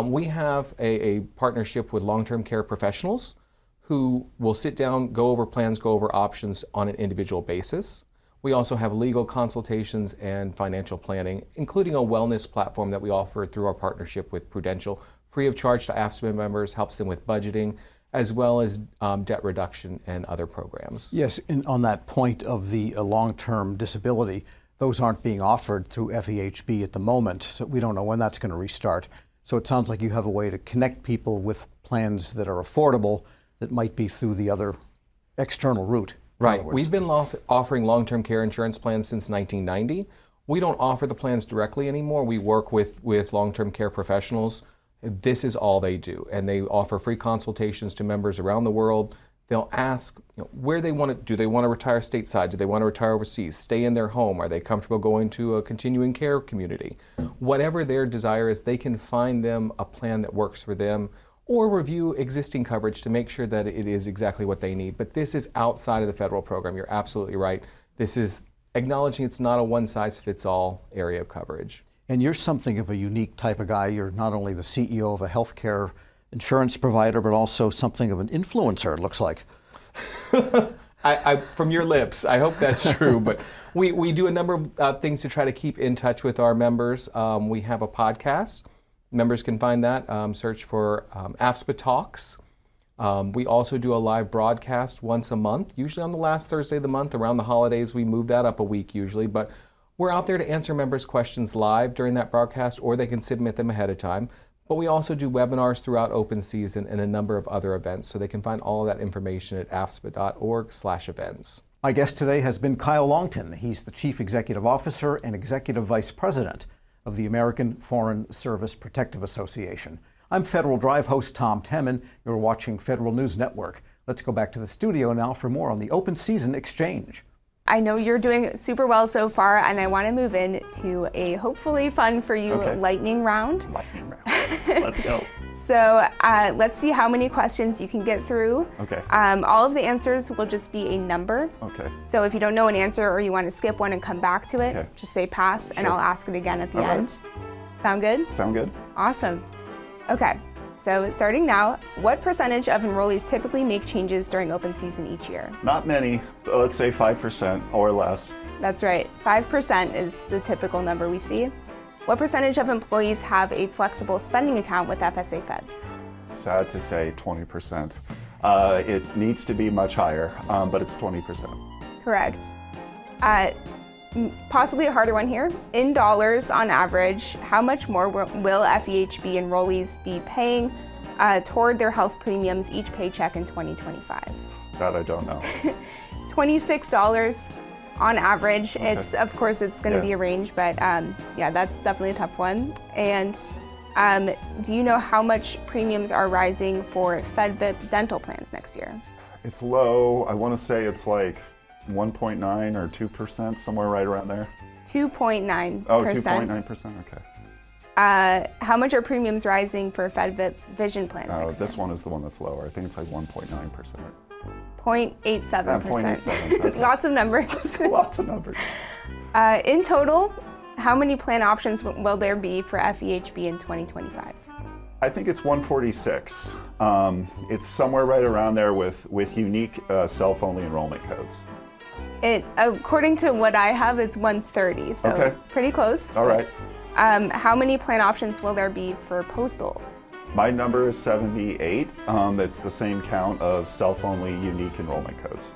We have a partnership with long-term care professionals who will sit down, go over plans, go over options on an individual basis. We also have legal consultations and financial planning, including a wellness platform that we offer through our partnership with Prudential, free of charge to AFSCME members, helps them with budgeting, as well as debt reduction and other programs. Yes, and on that point of the long-term disability, those aren't being offered through FEHB at the moment, so we don't know when that's going to restart. So it sounds like you have a way to connect people with plans that are affordable that might be through the other external route. Right. We've been offering long-term care insurance plans since 1990. We don't offer the plans directly anymore. We work with long-term care professionals. This is all they do, and they offer free consultations to members around the world. They'll ask where they want to. Do they want to retire stateside? Do they want to retire overseas? Stay in their home? Are they comfortable going to a continuing care community? Whatever their desire is, they can find them a plan that works for them, or review existing coverage to make sure that it is exactly what they need. But this is outside of the federal program. You're absolutely right. This is acknowledging it's not a one-size-fits-all area of coverage. And you're something of a unique type of guy. You're not only the CEO of a healthcare insurance provider, but also something of an influencer, it looks like. From your lips, I hope that's true. But we do a number of things to try to keep in touch with our members. We have a podcast. Members can find that. Search for AFSPA Talks. We also do a live broadcast once a month, usually on the last Thursday of the month. Around the holidays, we move that up a week usually. But We're out there to answer members' questions live during that broadcast, or they can submit them ahead of time. But we also do webinars throughout open season and a number of other events, so they can find all of that information at afspa.org/events. My guest today has been Kyle Longton. He's the Chief Executive Officer and Executive Vice President of the American Foreign Service Protective Association. I'm Federal Drive host Tom Temin. You're watching Federal News Network. Let's go back to the studio now for more on the open season exchange. I know you're doing super well so far, and I want to move into a hopefully fun for you lightning round. Lightning round. Let's go. So let's see how many questions you can get through. Okay. All of the answers will just be a number. Okay. So if you don't know an answer or you want to skip one and come back to it, just say pass, and I'll ask it again at the end. Sound good? Sound good. Awesome. Okay. So starting now, what percentage of enrollees typically make changes during open season each year? Not many, but let's say 5% or less. That's right. 5% is the typical number we see. What percentage of employees have a flexible spending account with FSA Feds? Sad to say, 20%. It needs to be much higher, but it's 20%. Correct. Possibly a harder one here. In dollars, on average, how much more will FEHB enrollees be paying toward their health premiums each paycheck in 2025? That I don't know. $26 on average. It's, of course, it's going to be a range, but yeah, that's definitely a tough one. And do you know how much premiums are rising for FedVIP dental plans next year? It's low. I want to say it's like 1.9 or 2%, somewhere right around there. 2.9%. Oh, 2.9%, okay. How much are premiums rising for FedVIP vision plans next year? This one is the one that's lower. I think it's like 1.9%. 0.87%. 0.87, okay. Lots of numbers. Lots of numbers. In total, how many plan options will there be for FEHB in 2025? I think it's 146. It's somewhere right around there with unique self-only enrollment codes. According to what I have, it's 130, so pretty close. All right. How many plan options will there be for postal? My number is 78. It's the same count of self-only unique enrollment codes.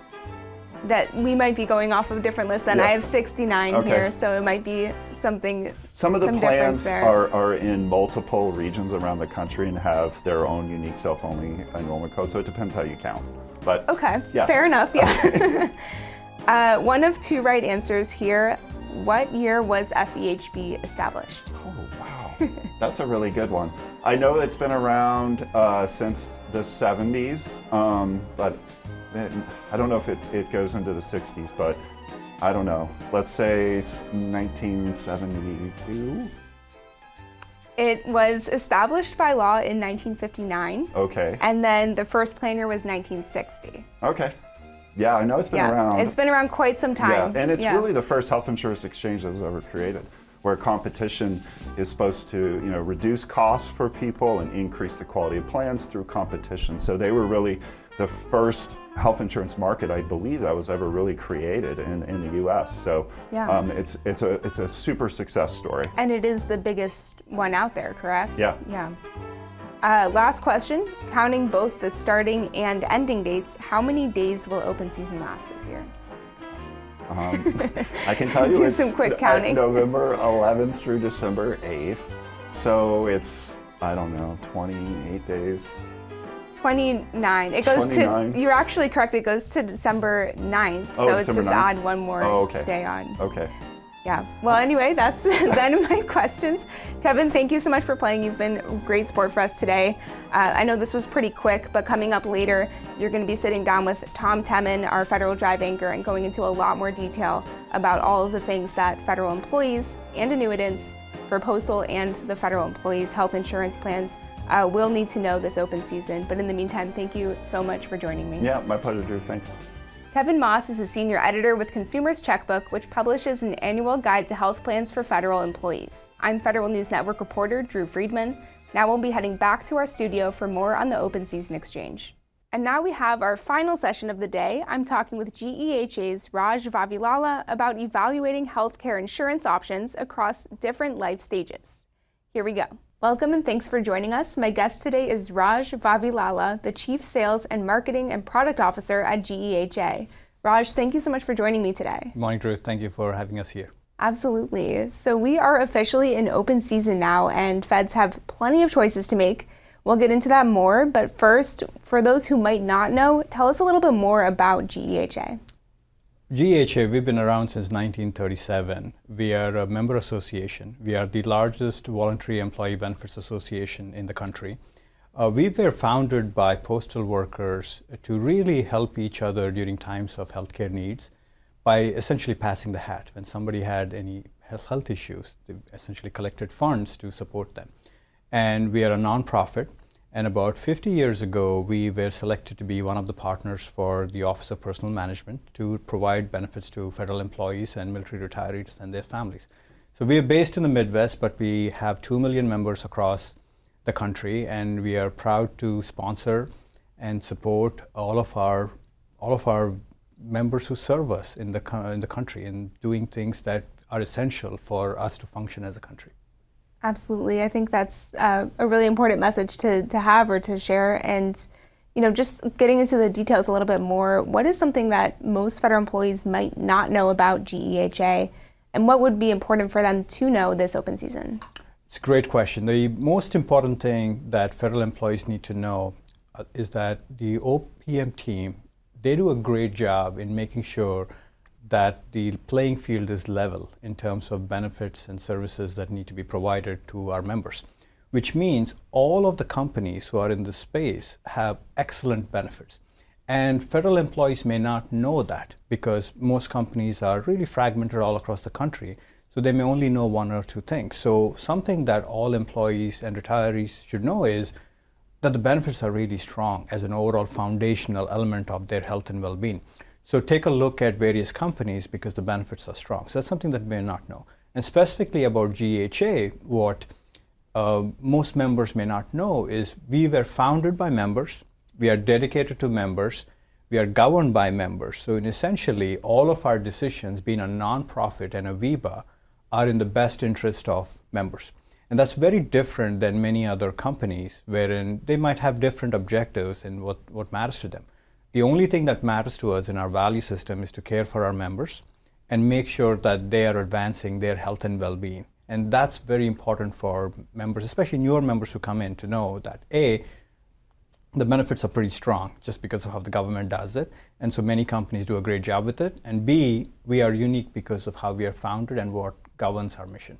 That we might be going off of a different list then. I have 69 here, so it might be something. Some of the plans are in multiple regions around the country and have their own unique self-only enrollment code, so it depends how you count. But fair enough, one of two right answers here. What year was FEHB established? Oh, wow. That's a really good one. I know it's been around since the 70s, but I don't know if it goes into the 60s, but I don't know. Let's say 1972? It was established by law in 1959. Okay. And then the first plan year was 1960. Okay. Yeah, I know it's been around. It's been around quite some time. Yeah, and it's really the first health insurance exchange that was ever created, where competition is supposed to, reduce costs for people and increase the quality of plans through competition. So they were really the first health insurance market, I believe, that was ever really created in the U.S. So it's a super success story. And it is the biggest one out there, correct? Yeah. Yeah. Last question, counting both the starting and ending dates, how many days will open season last this year? I can tell you Do it's some quick counting. November 11th through December 8th. So it's, I don't know, 28 days. 29. It goes 29. to, you're actually correct, it goes to December 9th. Oh, so it's December just 9th? add one more day on. Okay. Yeah. Well, anyway, that's the end of my questions. Kevin, thank you so much for playing. You've been a great sport for us today. I know this was pretty quick, but coming up later, you're going to be sitting down with Tom Temin, our Federal Drive anchor, and going into a lot more detail about all of the things that federal employees and annuitants for postal and the federal employees' health insurance plans will need to know this open season. But in the meantime, thank you so much for joining me. Yeah, my pleasure, Drew. Thanks. Kevin Moss is a senior editor with Consumer's Checkbook, which publishes an annual guide to health plans for federal employees. I'm Federal News Network reporter Drew Friedman. Now we'll be heading back to our studio for more on the open season exchange. And now we have our final session of the day. I'm talking with GEHA's Raj Vavilala about evaluating healthcare insurance options across different life stages. Here we go. Welcome and thanks for joining us. My guest today is Raj Vavilala, the Chief Sales and Marketing and Product Officer at GEHA. Raj, thank you so much for joining me today. Good morning, Drew. Thank you for having us here. Absolutely. So we are officially in open season now, and feds have plenty of choices to make. We'll get into that more, but first, for those who might not know, tell us a little bit more about GEHA. GEHA, we've been around since 1937. We are a member association. We are the largest voluntary employee benefits association in the country. We were founded by postal workers to really help each other during times of healthcare needs by essentially passing the hat. When somebody had any health issues, they essentially collected funds to support them. And we are a nonprofit. And about 50 years ago, we were selected to be one of the partners for the Office of Personnel Management to provide benefits to federal employees and military retirees and their families. So we are based in the Midwest, but we have 2 million members across the country, and we are proud to sponsor and support all of our members who serve us in the country in doing things that are essential for us to function as a country. Absolutely. I think that's a really important message to have or to share. And, just getting into the details a little bit more, what is something that most federal employees might not know about GEHA, and what would be important for them to know this open season? It's a great question. The most important thing that federal employees need to know is that the OPM team, they do a great job in making sure that the playing field is level in terms of benefits and services that need to be provided to our members, which means all of the companies who are in this space have excellent benefits. And federal employees may not know that because most companies are really fragmented all across the country, so they may only know one or two things. So something that all employees and retirees should know is that the benefits are really strong as an overall foundational element of their health and well-being. So take a look at various companies because the benefits are strong. So that's something that may not know. And specifically about GEHA, what most members may not know is we were founded by members, we are dedicated to members, we are governed by members. So essentially, all of our decisions, being a nonprofit and a VEBA, are in the best interest of members. And that's very different than many other companies wherein they might have different objectives in what matters to them. The only thing that matters to us in our value system is to care for our members and make sure that they are advancing their health and well-being. And that's very important for members, especially newer members who come in, to know that A, the benefits are pretty strong just because of how the government does it. And so many companies do a great job with it. And B, we are unique because of how we are founded and what governs our mission.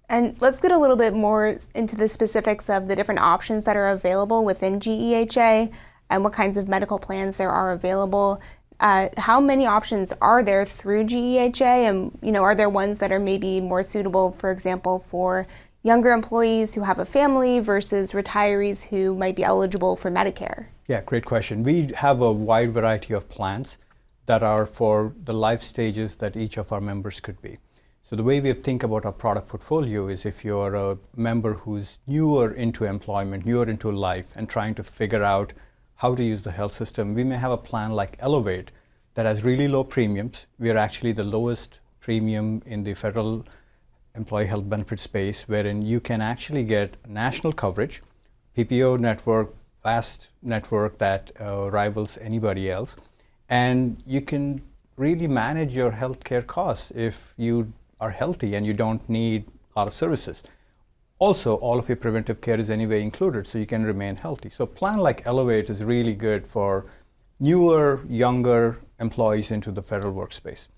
And let's get a little bit more into the specifics of the different options that are available within GEHA and what kinds of medical plans there are available. How many options are there through GEHA? And are there ones that are maybe more suitable, for example, for younger employees who have a family versus retirees who might be eligible for Medicare? Yeah, great question. We have a wide variety of plans that are for the life stages that each of our members could be. So the way we think about our product portfolio is if you're a member who's newer into employment, newer into life, and trying to figure out how to use the health system, we may have a plan like Elevate that has really low premiums. We are actually the lowest premium in the federal employee health benefit space, wherein you can actually get national coverage, PPO network, vast network that rivals anybody else, and you can really manage your healthcare costs if you are healthy and you don't need a lot of services. Also, all of your preventive care is anyway included, so you can remain healthy. So a plan like Elevate is really good for newer, younger employees into the federal workspace.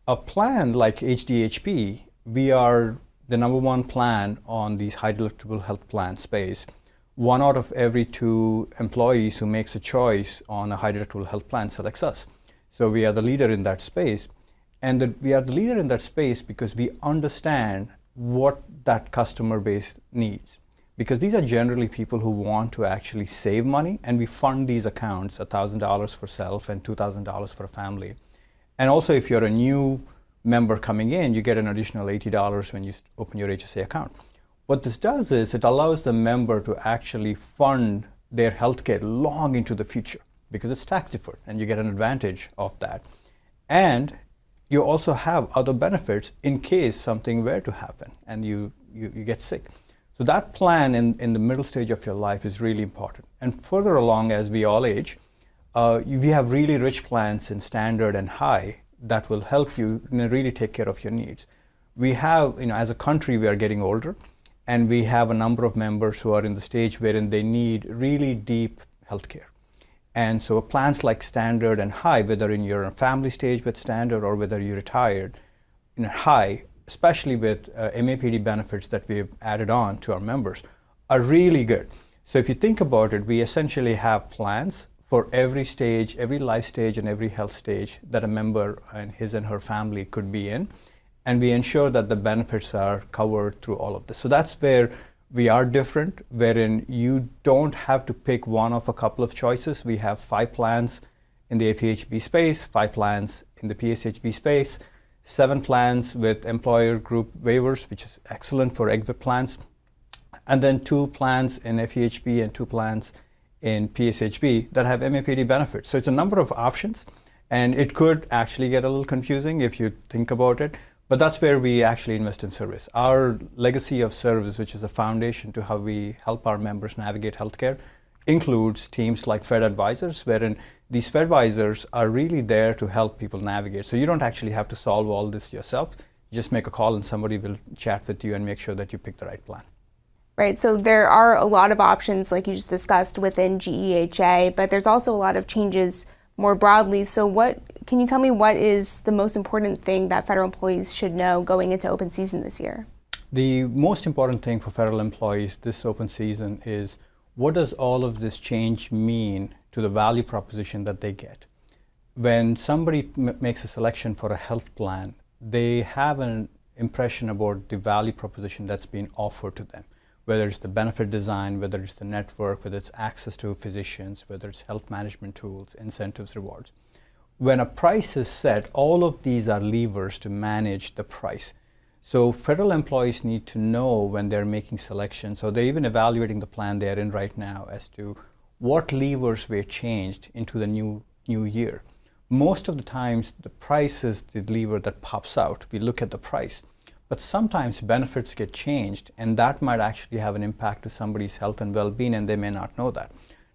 A plan like HDHP, we are the #1 plan on these high deductible health plan space. 1 out of every 2 employees who makes a choice on a high deductible health plan selects us. So we are the leader in that space. And we are the leader in that space because we understand what that customer base needs. Because these are generally people who want to actually save money, and we fund these accounts, $1,000 for self and $2,000 for a family. And also, if you're a new member coming in, you get an additional $80 when you open your HSA account. What this does is it allows the member to actually fund their healthcare long into the future because it's tax deferred, and you get an advantage of that. And you also have other benefits in case something were to happen and you get sick. So that plan in the middle stage of your life is really important. And further along, as we all age, we have really rich plans in standard and high that will help you, really take care of your needs. We have, as a country, we are getting older, and we have a number of members who are in the stage wherein they need really deep healthcare. And so plans like Standard and High, whether in your family stage with Standard or whether you're retired, High, especially with MAPD benefits that we've added on to our members, are really good. So if you think about it, we essentially have plans for every stage, every life stage, and every health stage that a member and his and her family could be in. And we ensure that the benefits are covered through all of this. So that's where we are different, wherein you don't have to pick one of a couple of choices. We have 5 plans in the FEHB space, 5 plans in the PSHB space, 7 plans with employer group waivers, which is excellent for EGWP plans, and then 2 plans in FEHB and 2 plans in PSHB that have MAPD benefits. So it's a number of options, and it could actually get a little confusing if you think about it, but that's where we actually invest in service. Our legacy of service, which is a foundation to how we help our members navigate healthcare, includes teams like Fed Advisors, wherein these Fed Advisors are really there to help people navigate. So you don't actually have to solve all this yourself. You just make a call and somebody will chat with you and make sure that you pick the right plan. Right, so there are a lot of options, like you just discussed, within GEHA, but there's also a lot of changes more broadly. So can you tell me what is the most important thing that federal employees should know going into open season this year? The most important thing for federal employees this open season is, what does all of this change mean to the value proposition that they get? When somebody makes a selection for a health plan, they have an impression about the value proposition that's being offered to them, whether it's the benefit design, whether it's the network, whether it's access to physicians, whether it's health management tools, incentives, rewards. When a price is set, all of these are levers to manage the price. So federal employees need to know when they're making selections, or they're even evaluating the plan they're in right now, as to what levers were changed into the new year. Most of the times, the price is the lever that pops out. We look at the price. But sometimes benefits get changed, and that might actually have an impact to somebody's health and well-being, and they may not know that.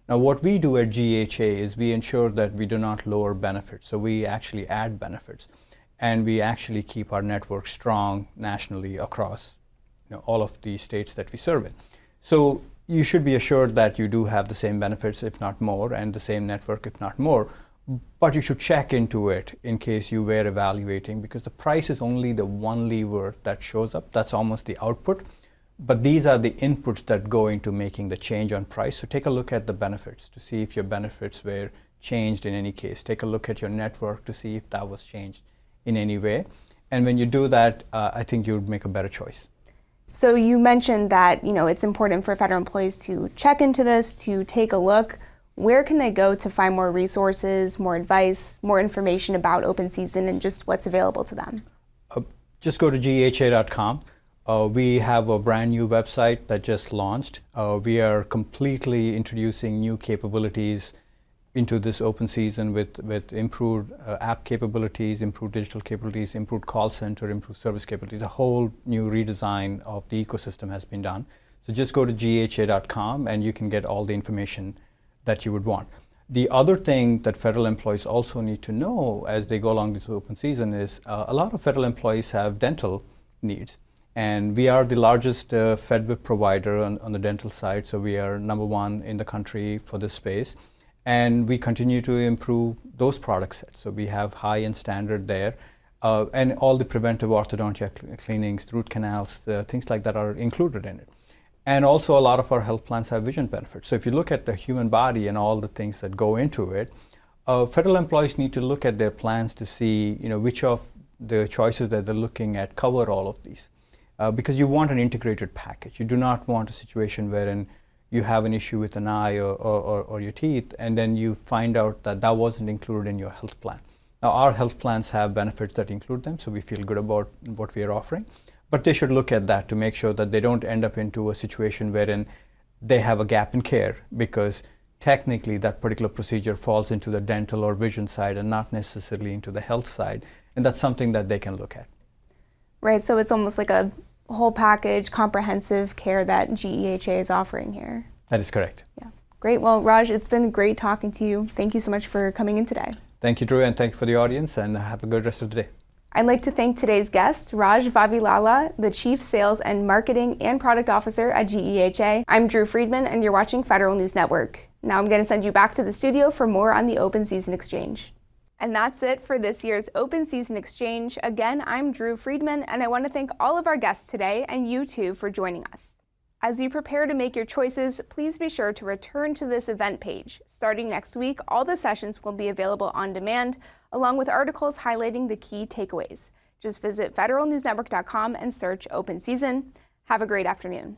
Now, what we do at GEHA is we ensure that we do not lower benefits. So we actually add benefits, and we actually keep our network strong nationally across all of the states that we serve in. So you should be assured that you do have the same benefits, if not more, and the same network, if not more. But you should check into it in case you were evaluating, because the price is only the one lever that shows up. That's almost the output. But these are the inputs that go into making the change on price. So take a look at the benefits to see if your benefits were changed in any case. Take a look at your network to see if that was changed in any way. And when you do that, I think you would make a better choice. So you mentioned that it's important for federal employees to check into this, to take a look. Where can they go to find more resources, more advice, more information about open season and just what's available to them? Just go to geha.com. We have a brand new website that just launched. We are completely introducing new capabilities into this open season with improved app capabilities, improved digital capabilities, improved call center, improved service capabilities. A whole new redesign of the ecosystem has been done. So just go to geha.com and you can get all the information that you would want. The other thing that federal employees also need to know as they go along this open season is a lot of federal employees have dental needs. And we are the largest FedWIP provider on the dental side, so we are number 1 in the country for this space. And we continue to improve those product sets. So we have high and standard there. And all the preventive orthodontia cleanings, root canals, things like that are included in it. And also a lot of our health plans have vision benefits. So if you look at the human body and all the things that go into it, federal employees need to look at their plans to see which of the choices that they're looking at cover all of these. Because you want an integrated package. You do not want a situation wherein you have an issue with an eye or your teeth, and then you find out that that wasn't included in your health plan. Now, our health plans have benefits that include them, so we feel good about what we are offering. But they should look at that to make sure that they don't end up into a situation wherein they have a gap in care, because technically that particular procedure falls into the dental or vision side and not necessarily into the health side. And that's something that they can look at. Right, so it's almost like a whole package, comprehensive care that GEHA is offering here. That is correct. Yeah, great. Well, Raj, it's been great talking to you. Thank you so much for coming in today. Thank you, Drew, and thank you for the audience, and have a good rest of the day. I'd like to thank today's guest, Raj Vavilala, the Chief Sales and Marketing and Product Officer at GEHA. I'm Drew Friedman, and you're watching Federal News Network. Now I'm going to send you back to the studio for more on the Open Season Exchange. And that's it for this year's Open Season Exchange. Again, I'm Drew Friedman, and I want to thank all of our guests today and you too for joining us. As you prepare to make your choices, please be sure to return to this event page. Starting next week, all the sessions will be available on demand, along with articles highlighting the key takeaways. Just visit federalnewsnetwork.com and search Open Season. Have a great afternoon.